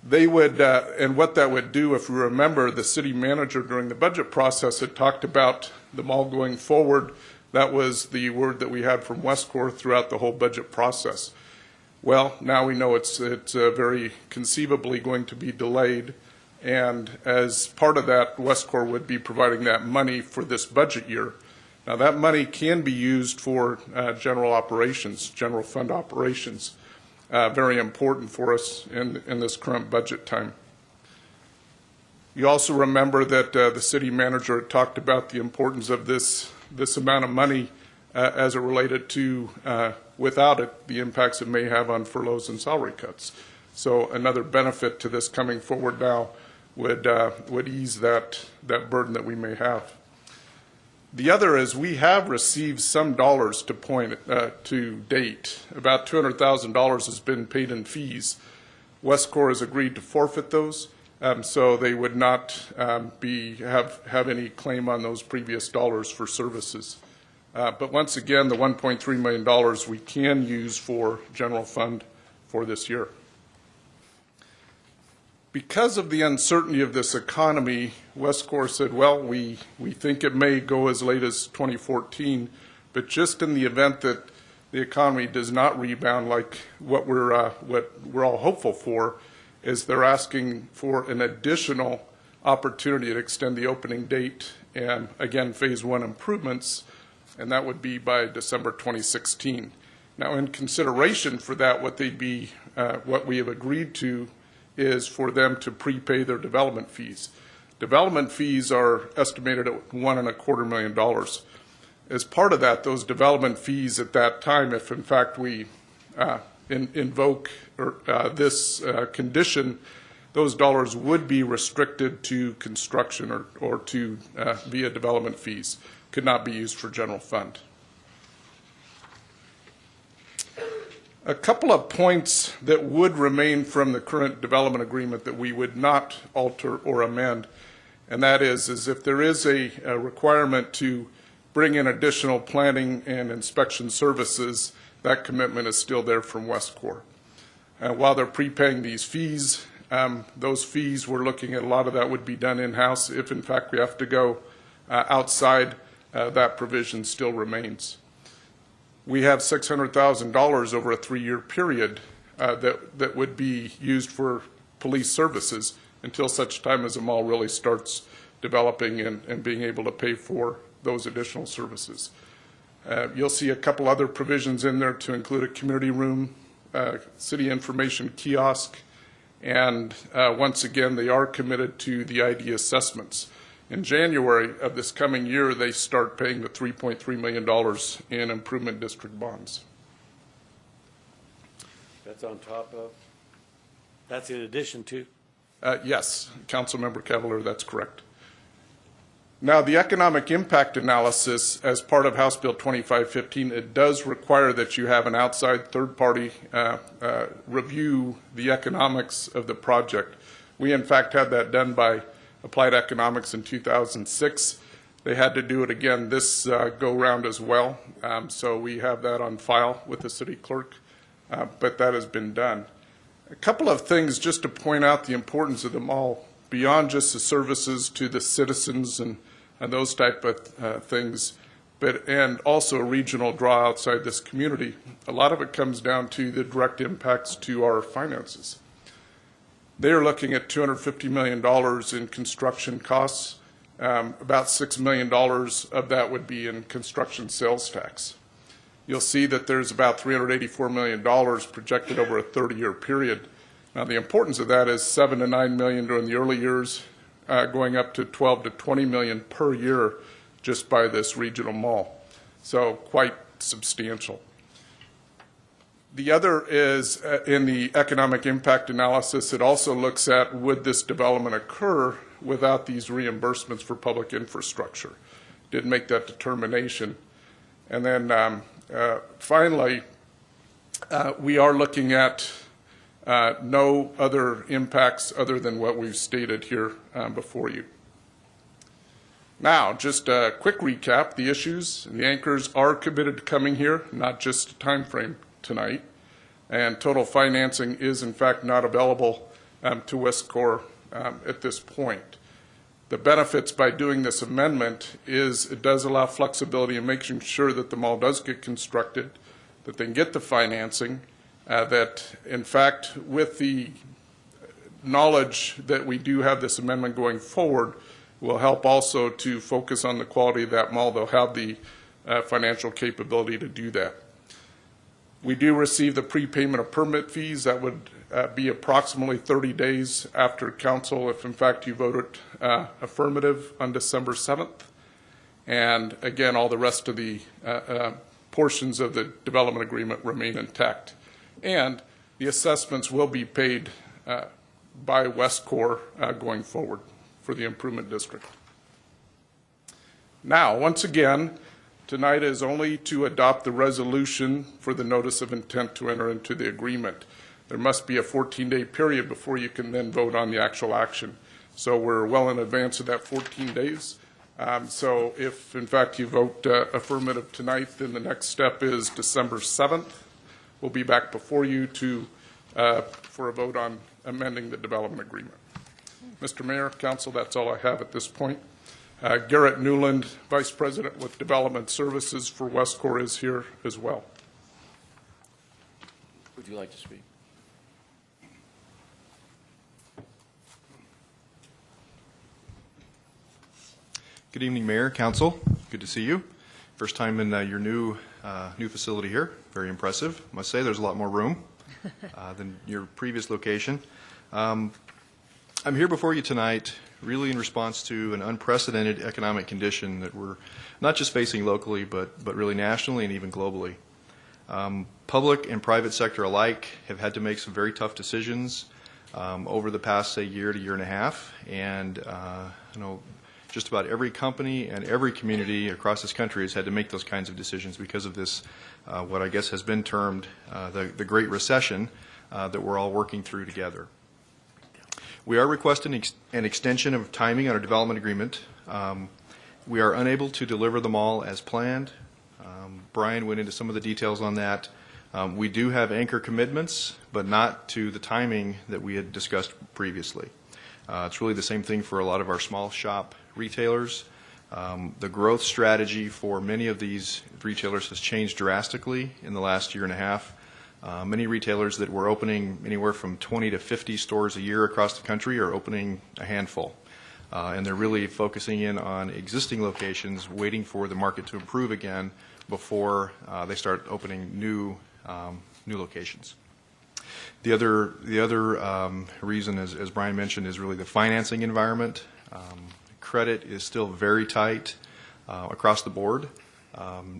They would, and what that would do, if you remember, the city manager during the budget process had talked about the mall going forward. That was the word that we had from Westcor throughout the whole budget process. Well, now we know it's very conceivably going to be delayed, and as part of that, Westcor would be providing that money for this budget year. Now, that money can be used for general operations, general fund operations. Very important for us in this current budget time. You also remember that the city manager had talked about the importance of this amount of money as it related to, without it, the impacts it may have on furloughs and salary cuts. So another benefit to this coming forward now would ease that burden that we may have. The other is we have received some dollars to date. About $200,000 has been paid in fees. Westcor has agreed to forfeit those, so they would not have any claim on those previous dollars for services. But once again, the $1.3 million we can use for general fund for this year. Because of the uncertainty of this economy, Westcor said, well, we think it may go as late as 2014, but just in the event that the economy does not rebound like what we're all hopeful for, is they're asking for an additional opportunity to extend the opening date and, again, phase 1 improvements, and that would be by December 2016. Now, in consideration for that, what we have agreed to is for them to prepay their development fees. Development fees are estimated at $1.25 million. As part of that, those development fees at that time, if in fact we invoke this condition, those dollars would be restricted to construction or to via development fees, could not be used for general fund. A couple of points that would remain from the current development agreement that we would not alter or amend, and that is if there is a requirement to bring in additional planning and inspection services, that commitment is still there from Westcor. While they're prepaying these fees, those fees, we're looking at a lot of that would be done in-house. If in fact we have to go outside, that provision still remains. We have $600,000 over a 3-year period that would be used for police services until such time as the mall really starts developing and being able to pay for those additional services. You'll see a couple other provisions in there to include a community room, city information kiosk, and once again, they are committed to the ID assessments. In January of this coming year, they start paying the $3.3 million in improvement district bonds. That's on top of? That's in addition to? Yes, Councilmember Cavalier, that's correct. Now, the economic impact analysis as part of House Bill 2515, it does require that you have an outside third party review the economics of the project. We, in fact, had that done by Applied Economics in 2006. They had to do it again this go-round as well, so we have that on file with the city clerk, but that has been done. A couple of things just to point out the importance of the mall, beyond just the services to the citizens and those type of things, and also a regional draw outside this community. A lot of it comes down to the direct impacts to our finances. They're looking at $250 million in construction costs. About $6 million of that would be in construction sales tax. You'll see that there's about $384 million projected over a 30-year period. Now, the importance of that is $7 to $9 million during the early years, going up to $12 to $20 million per year just by this regional mall. So quite substantial. The other is in the economic impact analysis, it also looks at would this development occur without these reimbursements for public infrastructure. Did make that determination. And then finally, we are looking at no other impacts other than what we've stated here before you. Now, just a quick recap. The issues, the anchors are committed to coming here, not just a time frame tonight. And total financing is, in fact, not available to Westcor at this point. The benefits by doing this amendment is it does allow flexibility in making sure that the mall does get constructed, that they can get the financing, that, in fact, with the knowledge that we do have this amendment going forward, will help also to focus on the quality of that mall. They'll have the financial capability to do that. We do receive the prepayment of permit fees. That would be approximately 30 days after council, if in fact you voted affirmative on December 7th. And again, all the rest of the portions of the development agreement remain intact. And the assessments will be paid by Westcor going forward for the improvement district. Now, once again, tonight is only to adopt the resolution for the notice of intent to enter into the agreement. There must be a 14-day period before you can then vote on the actual action. So we're well in advance of that 14 days. So if, in fact, you vote affirmative tonight, then the next step is December 7th. We'll be back before you for a vote on amending the development agreement. Mr. Mayor, Council, that's all I have at this point. Garrett Newland, Vice President with Development Services for Westcor, is here as well. Would you like to speak? Good evening, Mayor, Council. Good to see you. First time in your new facility here. Very impressive. I must say there's a lot more room than your previous location. I'm here before you tonight really in response to an unprecedented economic condition that we're not just facing locally, but really nationally and even globally. Public and private sector alike have had to make some very tough decisions over the past, say, year to year and a half. And just about every company and every community across this country has had to make those kinds of decisions because of this, what I guess has been termed the Great Recession that we're all working through together. We are requesting an extension of timing on our development agreement. We are unable to deliver them all as planned. Brian went into some of the details on that. We do have anchor commitments, but not to the timing that we had discussed previously. It's really the same thing for a lot of our small shop retailers. The growth strategy for many of these retailers has changed drastically in the last year and a half. Many retailers that were opening anywhere from 20 to 50 stores a year across the country are opening a handful. And they're really focusing in on existing locations, waiting for the market to improve again before they start opening new locations. The other reason, as Brian mentioned, is really the financing environment. Credit is still very tight across the board.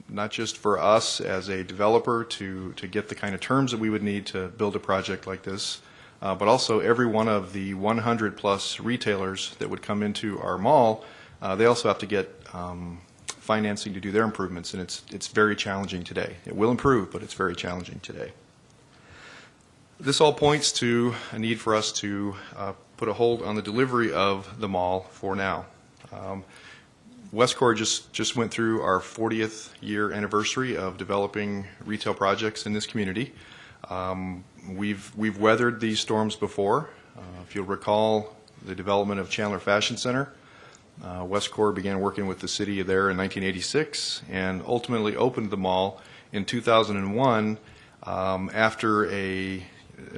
Not just for us as a developer to get the kind of terms that we would need to build a project like this, but also every one of the 100 plus retailers that would come into our mall, they also have to get financing to do their improvements, and it's very challenging today. It will improve, but it's very challenging today. This all points to a need for us to put a hold on the delivery of the mall for now. Westcor just went through our 40th year anniversary of developing retail projects in this community. We've weathered these storms before. If you'll recall the development of Chandler Fashion Center, Westcor began working with the city there in 1986 and ultimately opened the mall in 2001 after a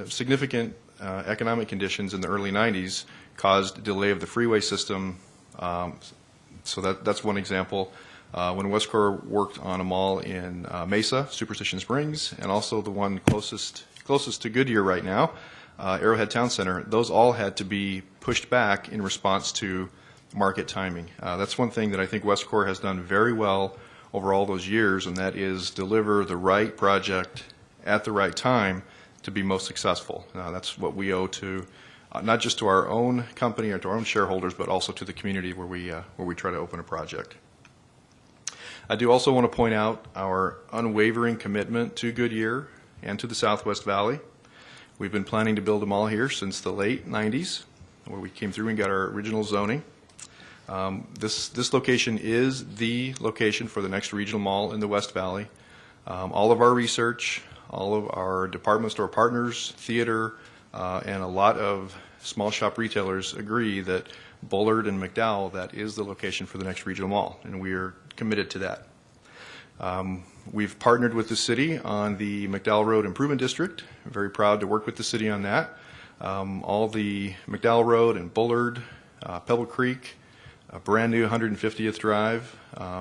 significant economic conditions in the early 90s caused a delay of the freeway system. So that's one example. When Westcor worked on a mall in Mesa, Superstition Springs, and also the one closest to Goodyear right now, Arrowhead Town Center, those all had to be pushed back in response to market timing. That's one thing that I think Westcor has done very well over all those years, and that is deliver the right project at the right time to be most successful. That's what we owe to not just to our own company or to our own shareholders, but also to the community where we try to open a project. I do also want to point out our unwavering commitment to Goodyear and to the Southwest Valley. We've been planning to build a mall here since the late 90s, where we came through and got our original zoning. This location is the location for the next regional mall in the West Valley. All of our research, all of our department store partners, theater, and a lot of small shop retailers agree that Bullard and McDowell, that is the location for the next regional mall, and we are committed to that. We've partnered with the city on the McDowell Road Improvement District. I'm very proud to work with the city on that. All the McDowell Road and Bullard, Pebble Creek, a brand new 150th Drive,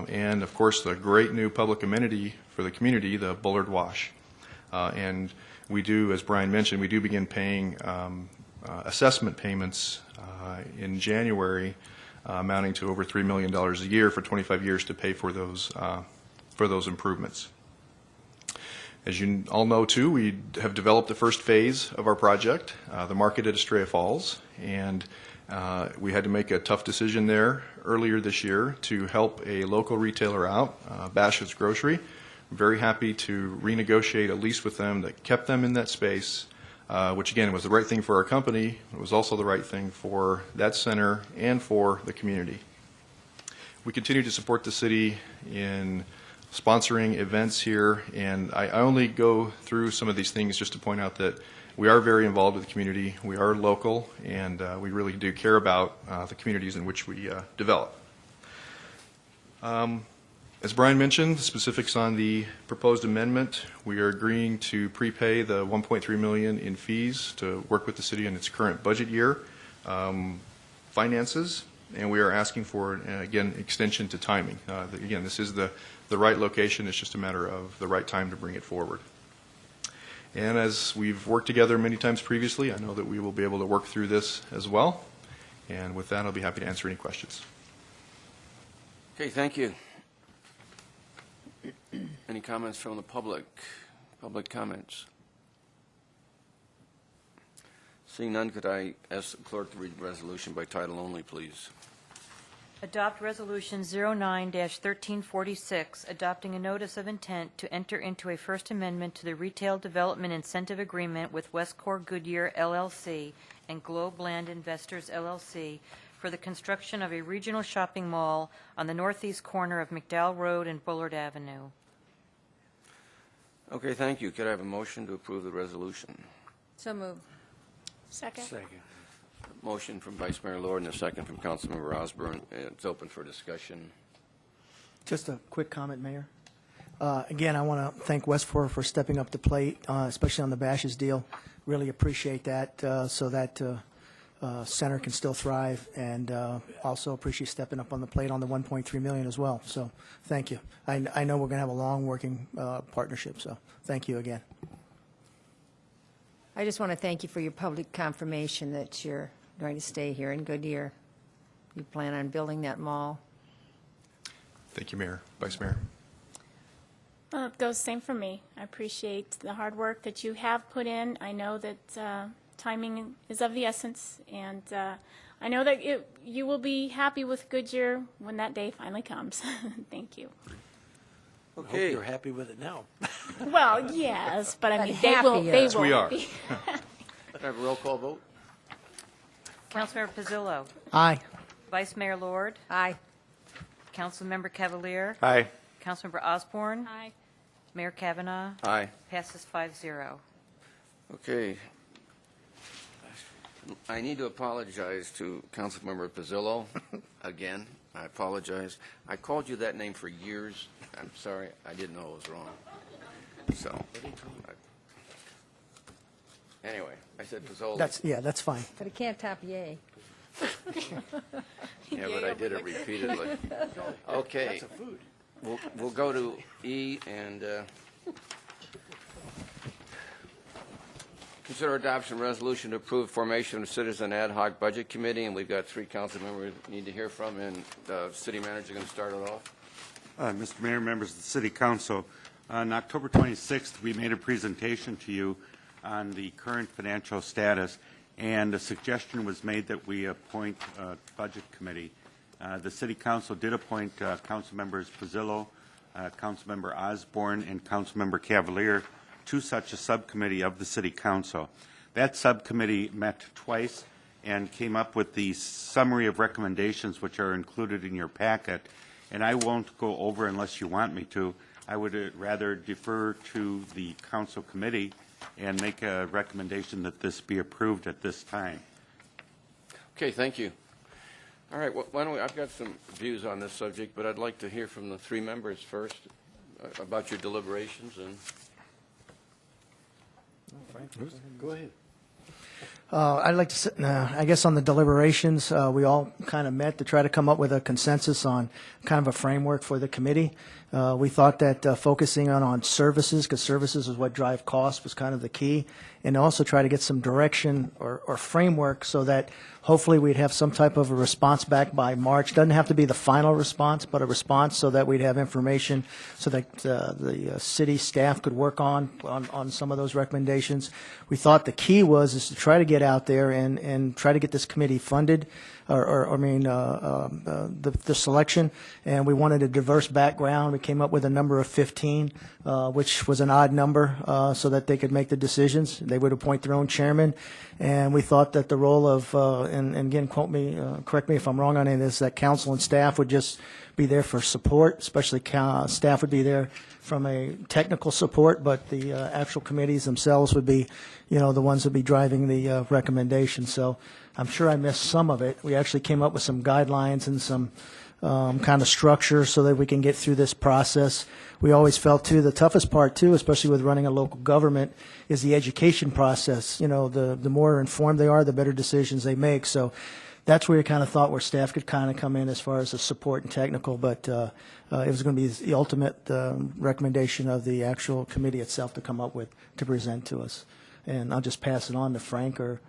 and of course the great new public amenity for the community, the Bullard Wash. And we do, as Brian mentioned, we do begin paying assessment payments in January, amounting to over $3 million a year for 25 years to pay for those improvements. As you all know, too, we have developed the first phase of our project, the market at Estrella Falls, and we had to make a tough decision there earlier this year to help a local retailer out, Bash's Grocery. I'm very happy to renegotiate a lease with them that kept them in that space, which again was the right thing for our company. It was also the right thing for that center and for the community. We continue to support the city in sponsoring events here, and I only go through some of these things just to point out that we are very involved with the community. We are local, and we really do care about the communities in which we develop. As Brian mentioned, the specifics on the proposed amendment, we are agreeing to prepay the $1.3 million in fees to work with the city in its current budget year finances, and we are asking for, again, extension to timing. Again, this is the right location. It's just a matter of the right time to bring it forward. And as we've worked together many times previously, I know that we will be able to work through this as well. And with that, I'll be happy to answer any questions. Okay, thank you. Any comments from the public? Public comments? Seeing none, could I ask the clerk to read the resolution by title only, please? Adopt Resolution 09-1346, adopting a notice of intent to enter into a First Amendment to the Retail Development Incentive Agreement with Westcor Goodyear, LLC, and Globe Land Investors, LLC, for the construction of a regional shopping mall on the northeast corner of McDowell Road and Bullard Avenue. Okay, thank you. Could I have a motion to approve the resolution? So moved. Second. Motion from Vice Mayor Lord and a second from Councilmember Osborne. It's open for discussion. Just a quick comment, Mayor. Again, I want to thank Westcor for stepping up the plate, especially on the Bash's deal. Really appreciate that, so that center can still thrive, and also appreciate stepping up on the plate on the $1.3 million as well. So thank you. I know we're going to have a long working partnership, so thank you again. I just want to thank you for your public confirmation that you're going to stay here in Goodyear. You plan on building that mall. Thank you, Mayor, Vice Mayor. Well, it goes same for me. I appreciate the hard work that you have put in. I know that timing is of the essence, and I know that you will be happy with Goodyear when that day finally comes. Thank you. I hope you're happy with it now. Well, yes, but I mean, they happier. will. Yes, we are. Can I have a roll call vote? Councilmember Pizzillo. Aye. Vice Mayor Lord. Aye. Councilmember Cavalier. Aye. Councilmember Osborne. Aye. Mayor Kavanaugh. Aye. Passes 5-0. Okay. I need to apologize to Councilmember Pizzillo again. I apologize. I called you that name for years. I'm sorry. I didn't know it was wrong. So, anyway, I said Pizzolo. That's fine. But it can't top yay. Yeah, but I did it repeatedly. Okay. That's a food. We'll go to E and Consider adoption of resolution to approve formation of citizen ad hoc budget committee, and we've got 3 council members we need to hear from, and the city manager is going to start it off. Mr. Mayor, members of the City Council, on October 26th, we made a presentation to you on the current financial status, and a suggestion was made that we appoint a budget committee. The City Council did appoint Council Members Pizzillo, Council Member Osborne, and Council Member Cavalier to such a subcommittee of the City Council. That subcommittee met twice and came up with the summary of recommendations which are included in your packet, and I won't go over unless you want me to. I would rather defer to the Council Committee and make a recommendation that this be approved at this time. Okay, thank you. All right, why don't we, I've got some views on this subject, but I'd like to hear from the 3 members first about your deliberations. And Go ahead. I'd like to, I guess on the deliberations, we all kind of met to try to come up with a consensus on kind of a framework for the committee. We thought that focusing on services, because services is what drive costs, was kind of the key, and also try to get some direction or framework so that hopefully we'd have some type of a response back by March. Doesn't have to be the final response, but a response so that we'd have information so that the city staff could work on some of those recommendations. We thought the key is to try to get out there and try to get this committee funded, the selection, and we wanted a diverse background. We came up with a number of 15, which was an odd number, so that they could make the decisions. They would appoint their own chairman, and we thought that the role of, and again, correct me if I'm wrong on any of this, that council and staff would just be there for support, especially staff would be there from a technical support, but the actual committees themselves would be, the ones that would be driving the recommendations. So I'm sure I missed some of it. We actually came up with some guidelines and some kind of structure so that we can get through this process. We always felt, too, the toughest part, too, especially with running a local government, is the education process. The more informed they are, the better decisions they make. So that's where you kind of thought where staff could kind of come in as far as the support and technical, but it was going to be the ultimate recommendation of the actual committee itself to come up with, to present to us. And I'll just pass it on to Frank or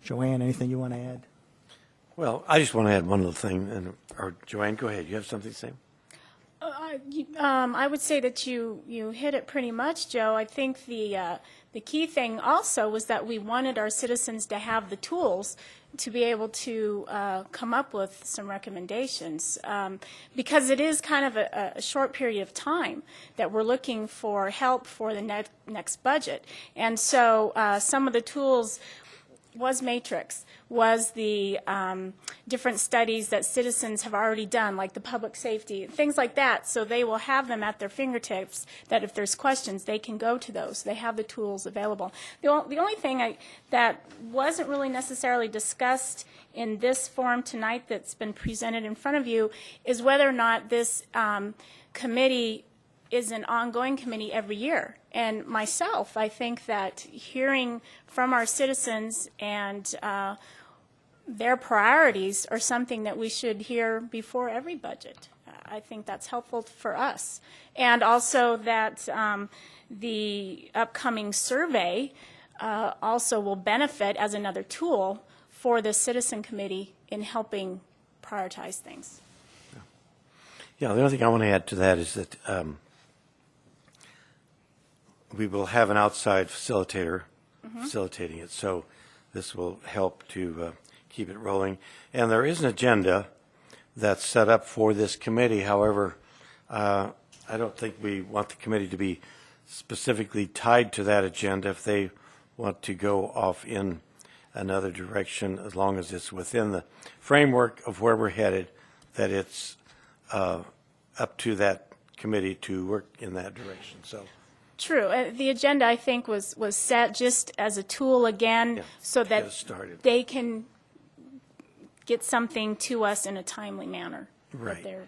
Joanne, anything you want to add? Well, I just want to add one little thing, or Joanne, go ahead. You have something to say? I would say that you hit it pretty much, Joe. I think the key thing also was that we wanted our citizens to have the tools to be able to come up with some recommendations, because it is kind of a short period of time that we're looking for help for the next budget. And so some of the tools was Matrix, was the different studies that citizens have already done, like the public safety, things like that. So they will have them at their fingertips, that if there's questions, they can go to those. They have the tools available. The only thing that wasn't really necessarily discussed in this forum tonight that's been presented in front of you is whether or not this committee is an ongoing committee every year. And myself, I think that hearing from our citizens and their priorities are something that we should hear before every budget. I think that's helpful for us. And also that the upcoming survey also will benefit as another tool for the citizen committee in helping prioritize things. Yeah, the only thing I want to add to that is that we will have an outside facilitator facilitating it, so this will help to keep it rolling. And there is an agenda that's set up for this committee. However, I don't think we want the committee to be specifically tied to that agenda if they want to go off in another direction, as long as it's within the framework of where we're headed, that it's up to that committee to work in that direction. So. True. The agenda, I think, was set just as a tool again, so that they can get something to us in a timely manner. Right. That they're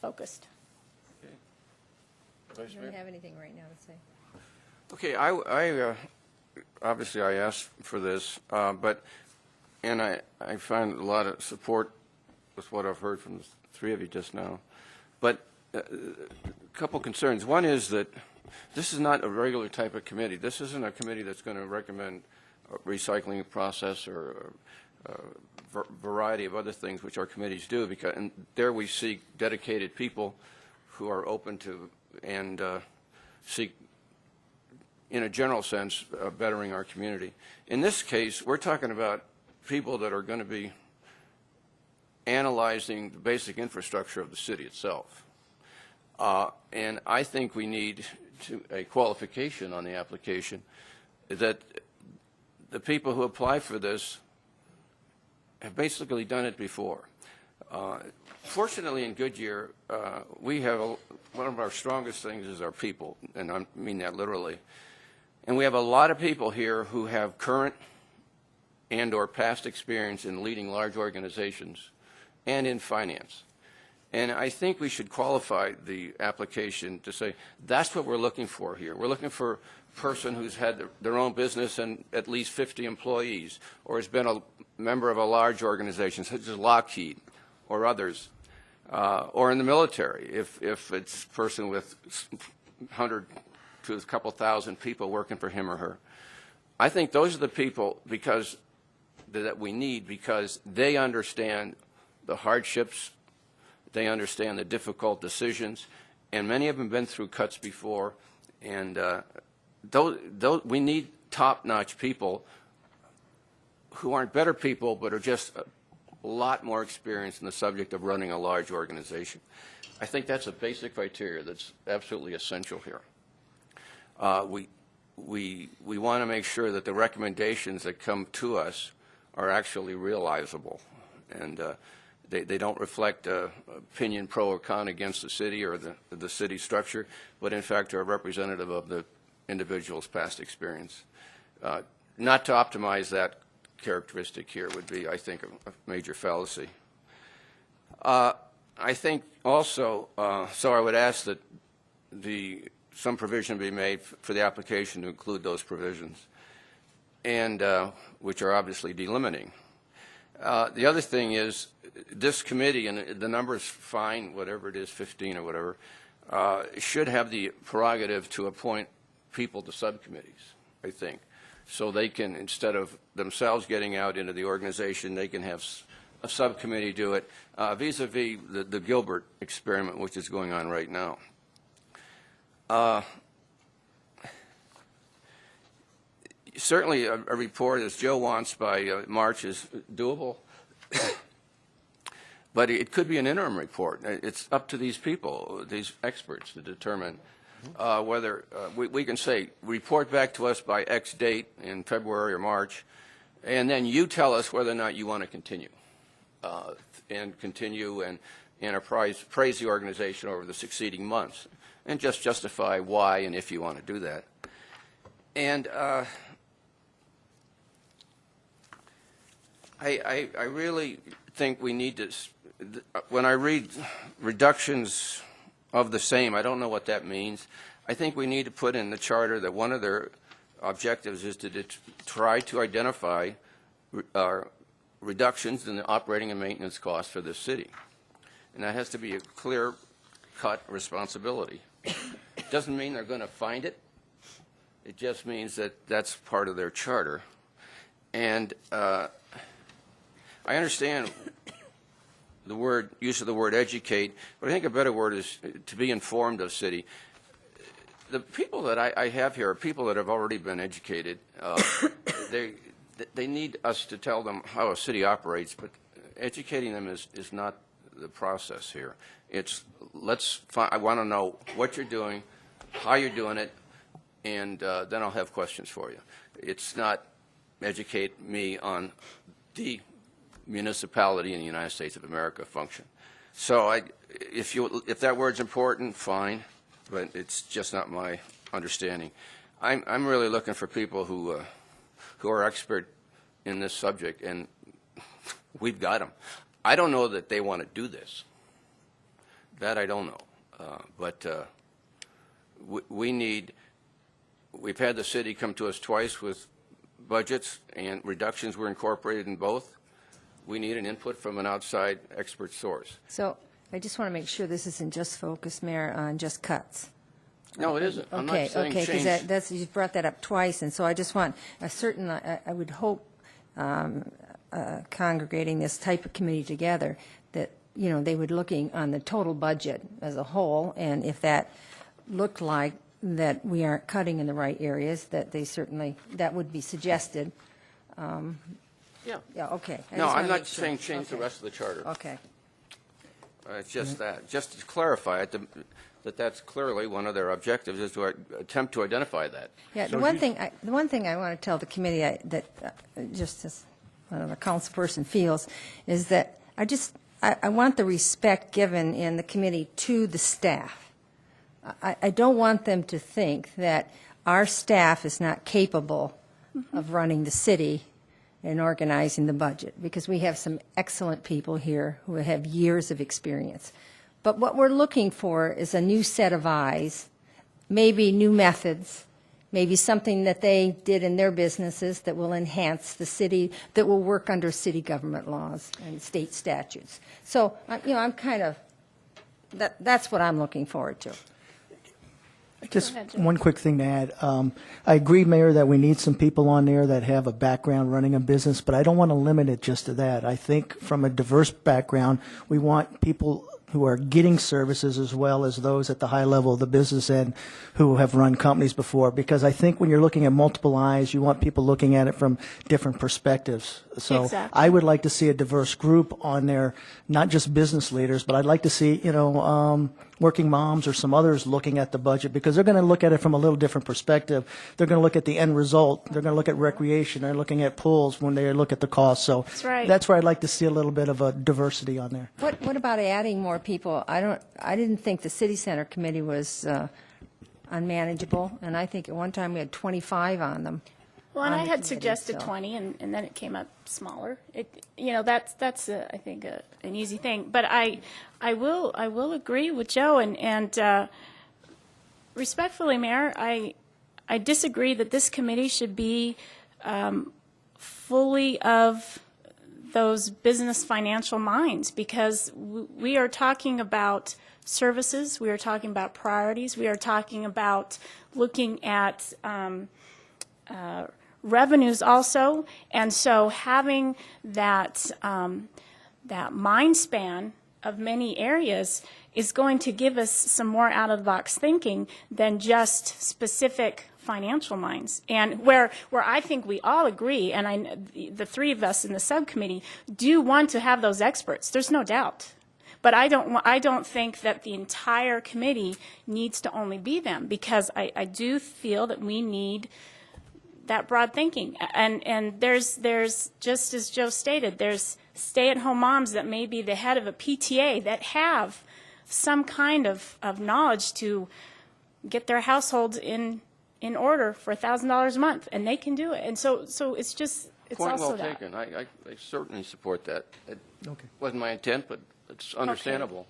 focused. I don't have anything right now to say. Okay, I obviously I asked for this, but I find a lot of support with what I've heard from the 3 of you just now. But a couple concerns. One is that This is not a regular type of committee. This isn't a committee that's going to recommend a recycling process or a variety of other things which our committees do, because and there we seek dedicated people who are open to and seek, in a general sense, bettering our community. In this case, we're talking about people that are going to be analyzing the basic infrastructure of the city itself. And I think we need a qualification on the application that the people who apply for this have basically done it before. Fortunately, in Goodyear, we have one of our strongest things is our people, and I mean that literally. And we have a lot of people here who have current and or past experience in leading large organizations and in finance. And I think we should qualify the application to say that's what we're looking for here. We're looking for a person who's had their own business and at least 50 employees, or has been a member of a large organization such as Lockheed or others, or in the military, if it's a person with 100 to a couple thousand people working for him or her. I think those are the people that we need, because they understand the hardships, they understand the difficult decisions, and many of them have been through cuts before, and we need top-notch people who aren't better people but are just a lot more experienced in the subject of running a large organization. I think that's a basic criteria that's absolutely essential here. We want to make sure that the recommendations that come to us are actually realizable, and they don't reflect opinion pro or con against the city or the city structure, but in fact are representative of the individual's past experience. Not to optimize that characteristic here would be, I think, a major fallacy. I think also, so I would ask that some provision be made for the application to include those provisions, and which are obviously delimiting. The other thing is this committee, and the number is fine, whatever it is, 15 or whatever, should have the prerogative to appoint people to subcommittees, I think. So they can, instead of themselves getting out into the organization, they can have a subcommittee do it, vis-a-vis the Gilbert experiment, which is going on right now. Certainly a report, as Joe wants, by March is doable, but it could be an interim report. It's up to these people, these experts, to determine whether we can say, report back to us by X date in February or March, and then you tell us whether or not you want to continue, and praise the organization over the succeeding months, and just justify why and if you want to do that. And I really think we need to, when I read reductions of the same, I don't know what that means. I think we need to put in the charter that one of their objectives is to try to identify reductions in the operating and maintenance costs for the city. And that has to be a clear-cut responsibility. It doesn't mean they're going to find it. It just means that that's part of their charter. And I understand the use of the word educate, but I think a better word is to be informed of city. The people that I have here are people that have already been educated. They need us to tell them how a city operates, but educating them is not the process here. It's I want to know what you're doing, how you're doing it, and then I'll have questions for you. It's not educate me on the municipality in the United States of America function. So if that word's important, fine, but it's just not my understanding. I'm really looking for people who are expert in this subject, and we've got them. I don't know that they want to do this. That I don't know. But we've had the city come to us twice with budgets, and reductions were incorporated in both. We need an input from an outside expert source. So I just want to make sure this isn't just focused, Mayor, on just cuts. No, it isn't. I'm not saying Okay, change. because that's, you've brought that up twice, and so I just want a certain, I would hope, congregating this type of committee together, that, you know, they would looking on the total budget as a whole, and if that looked like that we aren't cutting in the right areas, that they certainly, that would be suggested. Yeah. Yeah, okay. I No, just I'm wanna not make sure. saying change the Okay. rest of the charter. Okay. It's just that, just to clarify it, that that's clearly one of their objectives, is to attempt to identify that. Yeah, the one thing I want to tell the committee that just as one of the council person feels is that I want the respect given in the committee to the staff. I don't want them to think that our staff is not capable of running the city and organizing the budget, because we have some excellent people here who have years of experience. But what we're looking for is a new set of eyes, maybe new methods, maybe something that they did in their businesses that will enhance the city, that will work under city government laws and state statutes. So, you know, I'm kind of, that's what I'm looking forward to. Just one quick thing to add. I agree, Mayor, that we need some people on there that have a background running a business, but I don't want to limit it just to that. I think from a diverse background, we want people who are getting services as well as those at the high level of the business end who have run companies before. Because I think when you're looking at multiple eyes, you want people looking at it from different perspectives. So Exactly. I would like to see a diverse group on there, not just business leaders, but I'd like to see, you know, working moms or some others looking at the budget, because they're going to look at it from a little different perspective. They're going to look at the end result. They're going to look at recreation. They're looking at pools when they look at the cost. So That's right. that's where I'd like to see a little bit of a diversity on there. What about adding more people? I didn't think the city center committee was unmanageable, and I think at one time we had 25 on them. Well, and on I the had committee, suggested so. 20, and then it came up smaller. You know, that's I think, an easy thing. But I will agree with Joe, and respectfully, Mayor, I disagree that this committee should be fully of those business financial minds, because we are talking about services, we are talking about priorities, we are talking about looking at revenues also, and so having that mind span of many areas is going to give us some more out-of-the-box thinking than just specific financial minds. And where I think we all agree, and the three of us in the subcommittee do want to have those experts, there's no doubt. But I don't think that the entire committee needs to only be them, because I do feel that we need that broad thinking. And there's just as Joe stated, there's stay-at-home moms that may be the head of a PTA that have some kind of knowledge to get their households in order for $1,000 a month, and they can do it. And so it's just, it's Point also well that. taken. I certainly support that. It Okay. wasn't my intent, but it's understandable.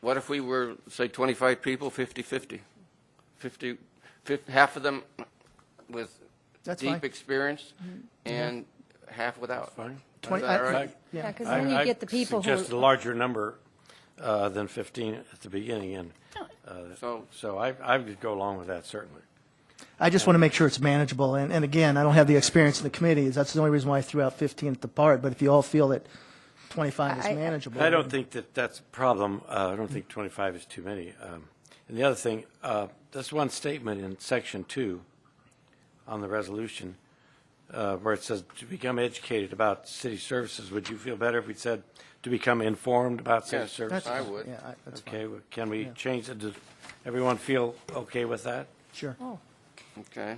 What if we were, say, 25 people, 50-50? 50, half of them with That's deep fine. experience and half without. Fine. 20 Is that all right? Yeah, because then you get the people who. I suggest a larger number than 15 at the beginning, and So I would go along with that, certainly. I just want to make sure it's manageable. And again, I don't have the experience in the committees. That's the only reason why I threw out 15 at the part. But if you all feel that 25 is manageable. I don't think that that's a problem. I don't think 25 is too many. And the other thing, there's one statement in Section 2 on the resolution where it says to become educated about city services. Would you feel better if we said to become informed about city Yes, services? I would. Yeah, that's Okay, fine. well, can we change it? Does everyone feel okay with that? Sure. Okay.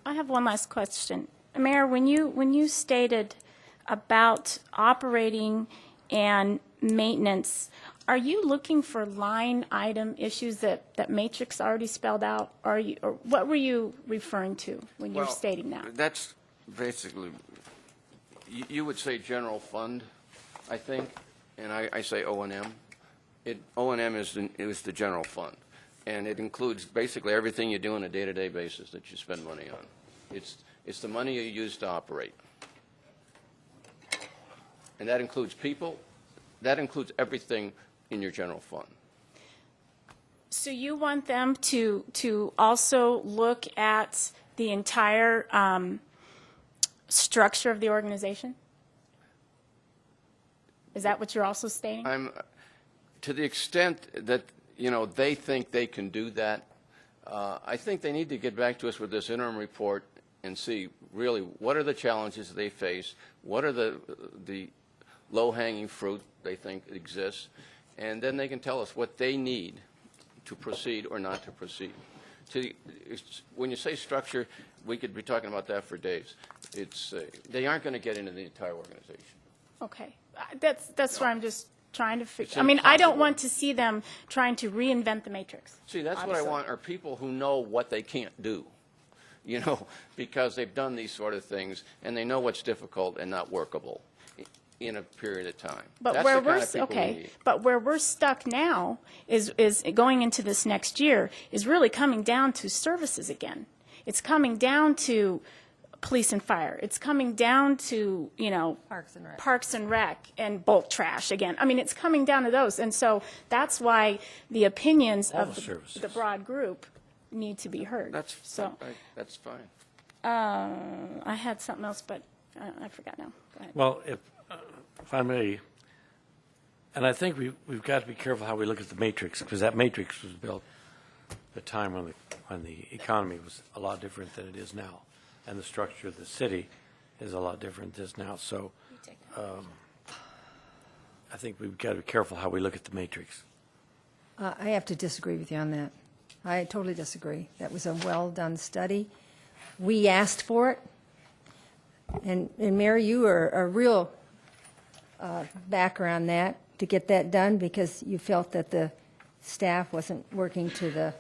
I have one last question. Mayor, when you stated about operating and maintenance, are you looking for line item issues that Matrix already spelled out? Or what were you referring to when you're Well, stating that? That's basically, you would say general fund, I think, and I say O&M. O&M is the general fund, and it includes basically everything you do on a day-to-day basis that you spend money on. It's the money you use to operate. And that includes people, that includes everything in your general fund. So you want them to also look at the entire structure of the organization? Is that what you're also stating? To the extent that, they think they can do that, I think they need to get back to us with this interim report and see really what are the challenges they face, what are the low-hanging fruit they think exists, and then they can tell us what they need to proceed or not to proceed. When you say structure, we could be talking about that for days. They aren't going to get into the entire organization. Okay. That's where I'm just trying to figure. It's I mean, I don't impossible. want to see them trying to reinvent the matrix. See, that's obviously. what I want, are people who know what they can't do, because they've done these sort of things, and they know what's difficult and not workable in a period of time. But That's where the we're kind of people we okay, need. but where we're stuck now is going into this next year is really coming down to services again. It's coming down to police and fire. It's coming down to Parks and Rec and bulk trash again. I mean, it's coming down to those, and so that's why the opinions of the broad group need to be heard. That's fine. I had something else, but I forgot now. Go ahead. Well, if I may, and I think we've got to be careful how we look at the matrix, because that matrix was built at a time when the economy was a lot different than it is now, and the structure of the city is a lot different than it is now. So I think we've got to be careful how we look at the matrix. I have to disagree with you on that. I totally disagree. That was a well-done study. We asked for it. And Mary, you are a real backer on that, to get that done, because you felt that the staff wasn't working to the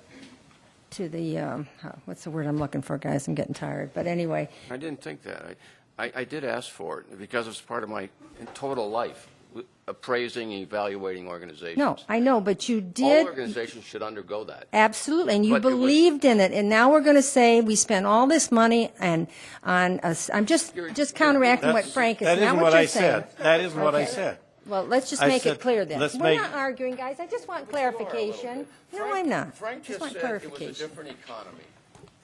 what's the word I'm looking for, guys? I'm getting tired. But anyway. I didn't think that. I did ask for it because it's part of my total life, appraising and evaluating organizations. No, I know, but you All did. organizations should undergo that. Absolutely, and you But it was- believed in it, and now we're going to say we spent all this money and on us. I'm just counteracting what Frank is. That Not isn't what what you're I saying. said. That isn't what I Okay. said. Well, let's just I make said, it clear then. let's We're make- not arguing, guys. I just want clarification. No, I'm not. Frank just want said it was a clarification. different economy.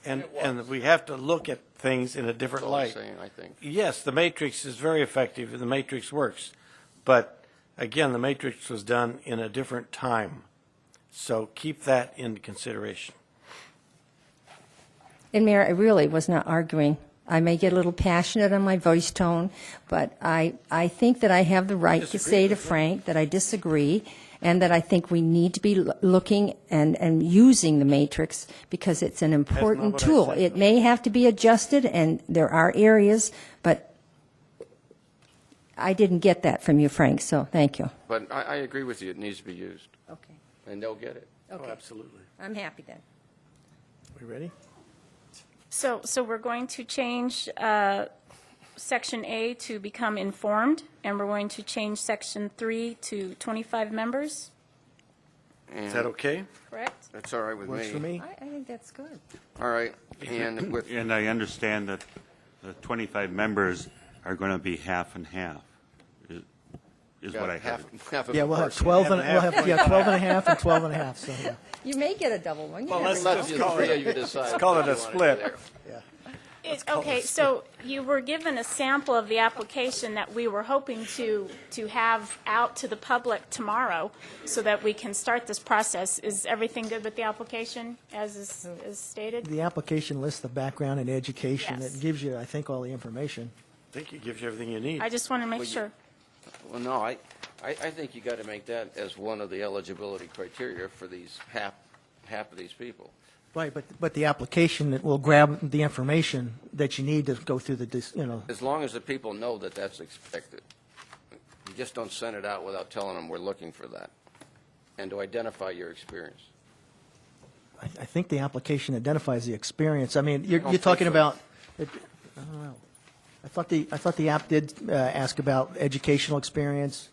And we have to look at things in a different That's all I'm light. saying, I think. Yes, the matrix is very effective, and the matrix works. But again, the matrix was done in a different time. So keep that into consideration. And Mayor, I really was not arguing. I may get a little passionate on my voice tone, but I think that I have the right to say to Frank that I disagree, and that I think we need to be looking and using the matrix, because it's an important what I tool. said. It may have to be adjusted, and there are areas, but I didn't get that from you, Frank, so thank you. But I agree with you. It needs to be used, Okay. and they'll get it. Okay. Absolutely. I'm happy then. We ready? So we're going to change Section A to become informed, and we're going to change Section 3 to 25 members, Is that okay? correct? That's all right with me. Works for me. I think that's good. All right, and with, And I understand that the 25 members are going to be half and half, is what I heard. half of Yeah, a we'll have person. 12 and, we'll have 12 and a half and 12 and a half, so, yeah. You may get a double one. You never let's know. Let the three of you decide. call it what a you wanna do split. there. Okay, so you were given a sample of the application that we were hoping to have out to the public tomorrow, so that we can start this process. Is everything good with the application, as is stated? The application lists the background and education. Yes. It gives you, I think, all the information. I think it gives you everything you need. I just want to make sure. Well, no, I think you got to make that as one of the eligibility criteria for these half of these people. Right, but the application, it will grab the information that you need to go through the, As long as the people know that that's expected. You just don't send it out without telling them we're looking for that, and to identify your experience. I think the application identifies the experience. I mean, you're don't think talking so. about, I don't know. I thought the app did ask about educational experience,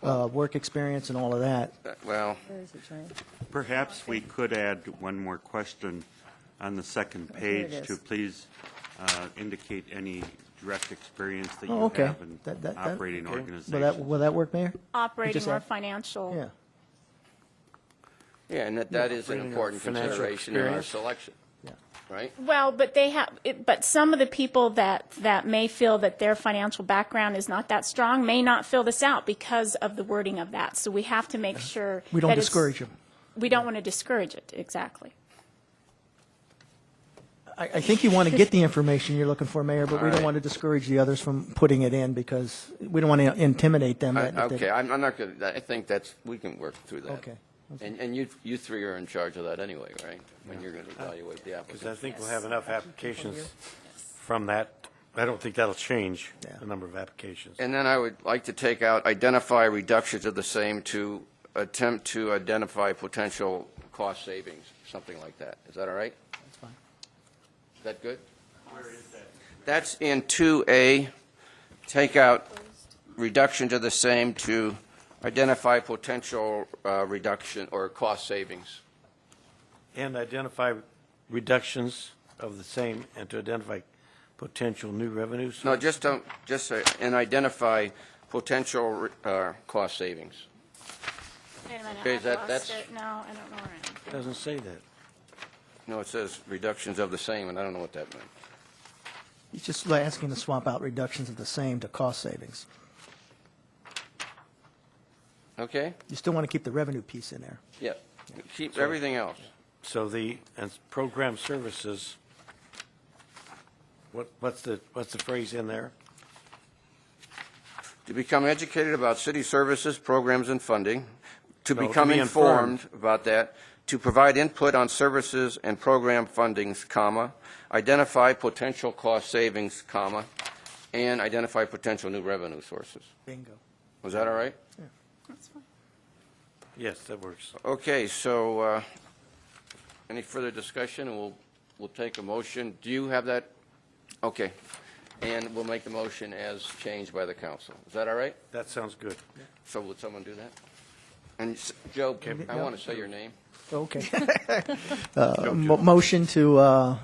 work experience, and all of that. Well, Where is it, Johnny? Perhaps we could add one more question on the second Here it page to is. please indicate any direct experience that Oh, you okay. have in That- operating Will organizations. that work, Mayor? Operating just or add- financial. Yeah. Yeah, and that is an Bringing important financial consideration in our experience. selection, right? Well, but but some of the people that may feel that their financial background is not that strong may not fill this out because of the wording of that. So we have to make sure We don't that it's- discourage them. We don't want to discourage it, exactly. I think you want to get the information you're looking for, Mayor, but we All don't right. want to discourage the others from putting it in because we don't want to intimidate them. Okay, I'm not going to, I think we can work through that. Okay. And you three are in charge of that anyway, right? When you're going to evaluate the Because applicant. I think we'll have enough applications from that. I don't think that'll change the number of applications. And then I would like to take out identify reductions of the same to attempt to identify potential cost savings, something like that. Is that all right? That's fine. Is that good? Where is that? That's in 2A. Take out reduction to the same to identify potential reduction or cost savings. And identify reductions of the same and to identify potential new revenues? No, just don't, just say, and identify potential cost savings. Wait a minute, Okay, I've that's- lost it. No, I don't know where I am. It doesn't say that. No, it says reductions of the same, and I don't know what that meant. He's just asking to swap out reductions of the same to cost savings. Okay? You still want to keep the revenue piece in there. Yeah. Keep everything else. So and program services, what's the phrase in there? To become educated about city services, programs, and funding, to No, to become be informed about that, to provide input on services and program fundings, comma, identify potential cost savings, comma, and identify potential new revenue sources. Bingo. Was that all right? That's fine. Yes, that works. Okay, so any further discussion, and we'll take a motion. Do you have that? Okay. And we'll make the motion as changed by the council. Is that all right? That sounds good. So would someone do that? And Joe, I want to say your name. Okay. Motion to, I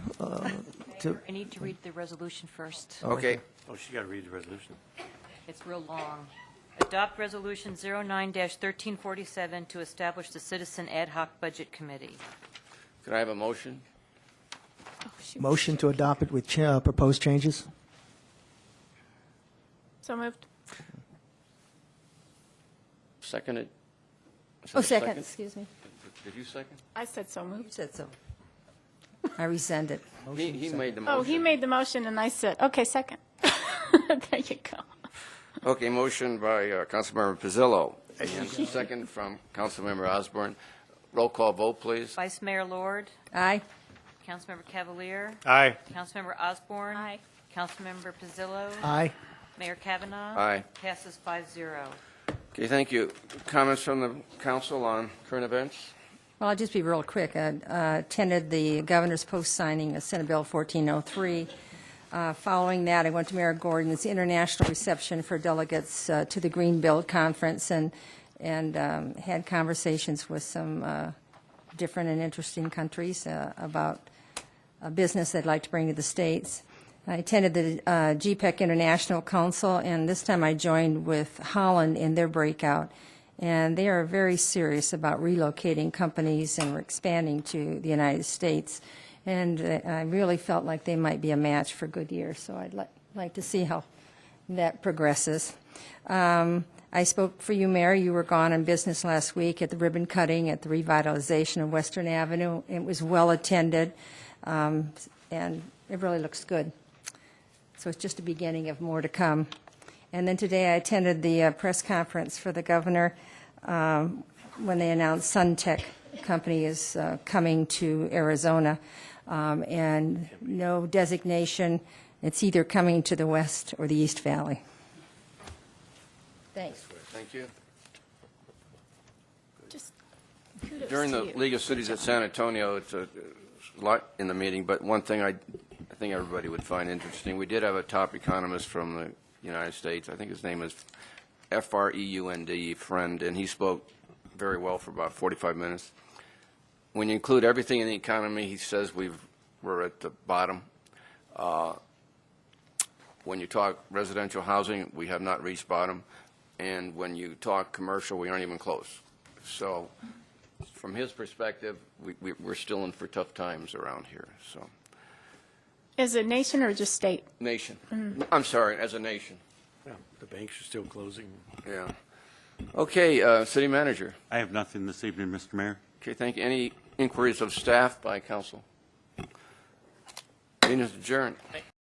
need to read the resolution first. Okay. Oh, she got to read the resolution. It's real long. Adopt Resolution 09-1347 to establish the Citizen Ad Hoc Budget Committee. Could I have a motion? motion to adopt it with proposed changes? So moved. Seconded? Is Oh, that a second, excuse me. Did you second? I said so You moved. said so. I rescind it. He made the motion. Oh, he made the motion and I said, okay, second. There you go. Okay, motion by Councilmember Pizzillo, and second from Councilmember Osborne. Roll call vote, please. Vice Mayor Lord, Aye. Councilmember Cavalier, Aye. Councilmember Osborne. Aye. Councilmember Pizzillo. Aye. Mayor Kavanaugh. Aye. Passes 5-0. Okay, thank you. Comments from the council on current events? Well, I'll just be real quick. I attended the governor's post signing of Senate Bill 1403. Following that, I went to Mayor Gordon's international reception for delegates to the Greenbelt Conference and had conversations with some different and interesting countries about a business they'd like to bring to the States. I attended the GPEC International Council, and this time I joined with Holland in their breakout. And they are very serious about relocating companies and expanding to the United States. And I really felt like they might be a match for Goodyear, so I'd like to see how that progresses. I spoke for you, Mayor. You were gone on business last week at the ribbon cutting at the revitalization of Western Avenue. It was well attended, and it really looks good. So it's just the beginning of more to come. And then today I attended the press conference for the governor when they announced SunTech company is coming to Arizona, and no designation. It's either coming to the West or the East Valley. Thanks. Thank you. Just kudos During to the you. League of Cities at San Antonio, it's a lot in the meeting, but one thing I think everybody would find interesting, we did have a top economist from the United States. I think his name is Friend, and he spoke very well for about 45 minutes. When you include everything in the economy, he says we're at the bottom. When you talk residential housing, we have not reached bottom. And when you talk commercial, we aren't even close. So from his perspective, we're still in for tough times around here, so. Is it nation or just state? Nation. I'm sorry, as a nation. Yeah, the banks are still closing. Yeah. Okay, city manager. I have nothing this evening, Mr. Mayor. Okay, thank you. Any inquiries of staff by council? Meeting is adjourned.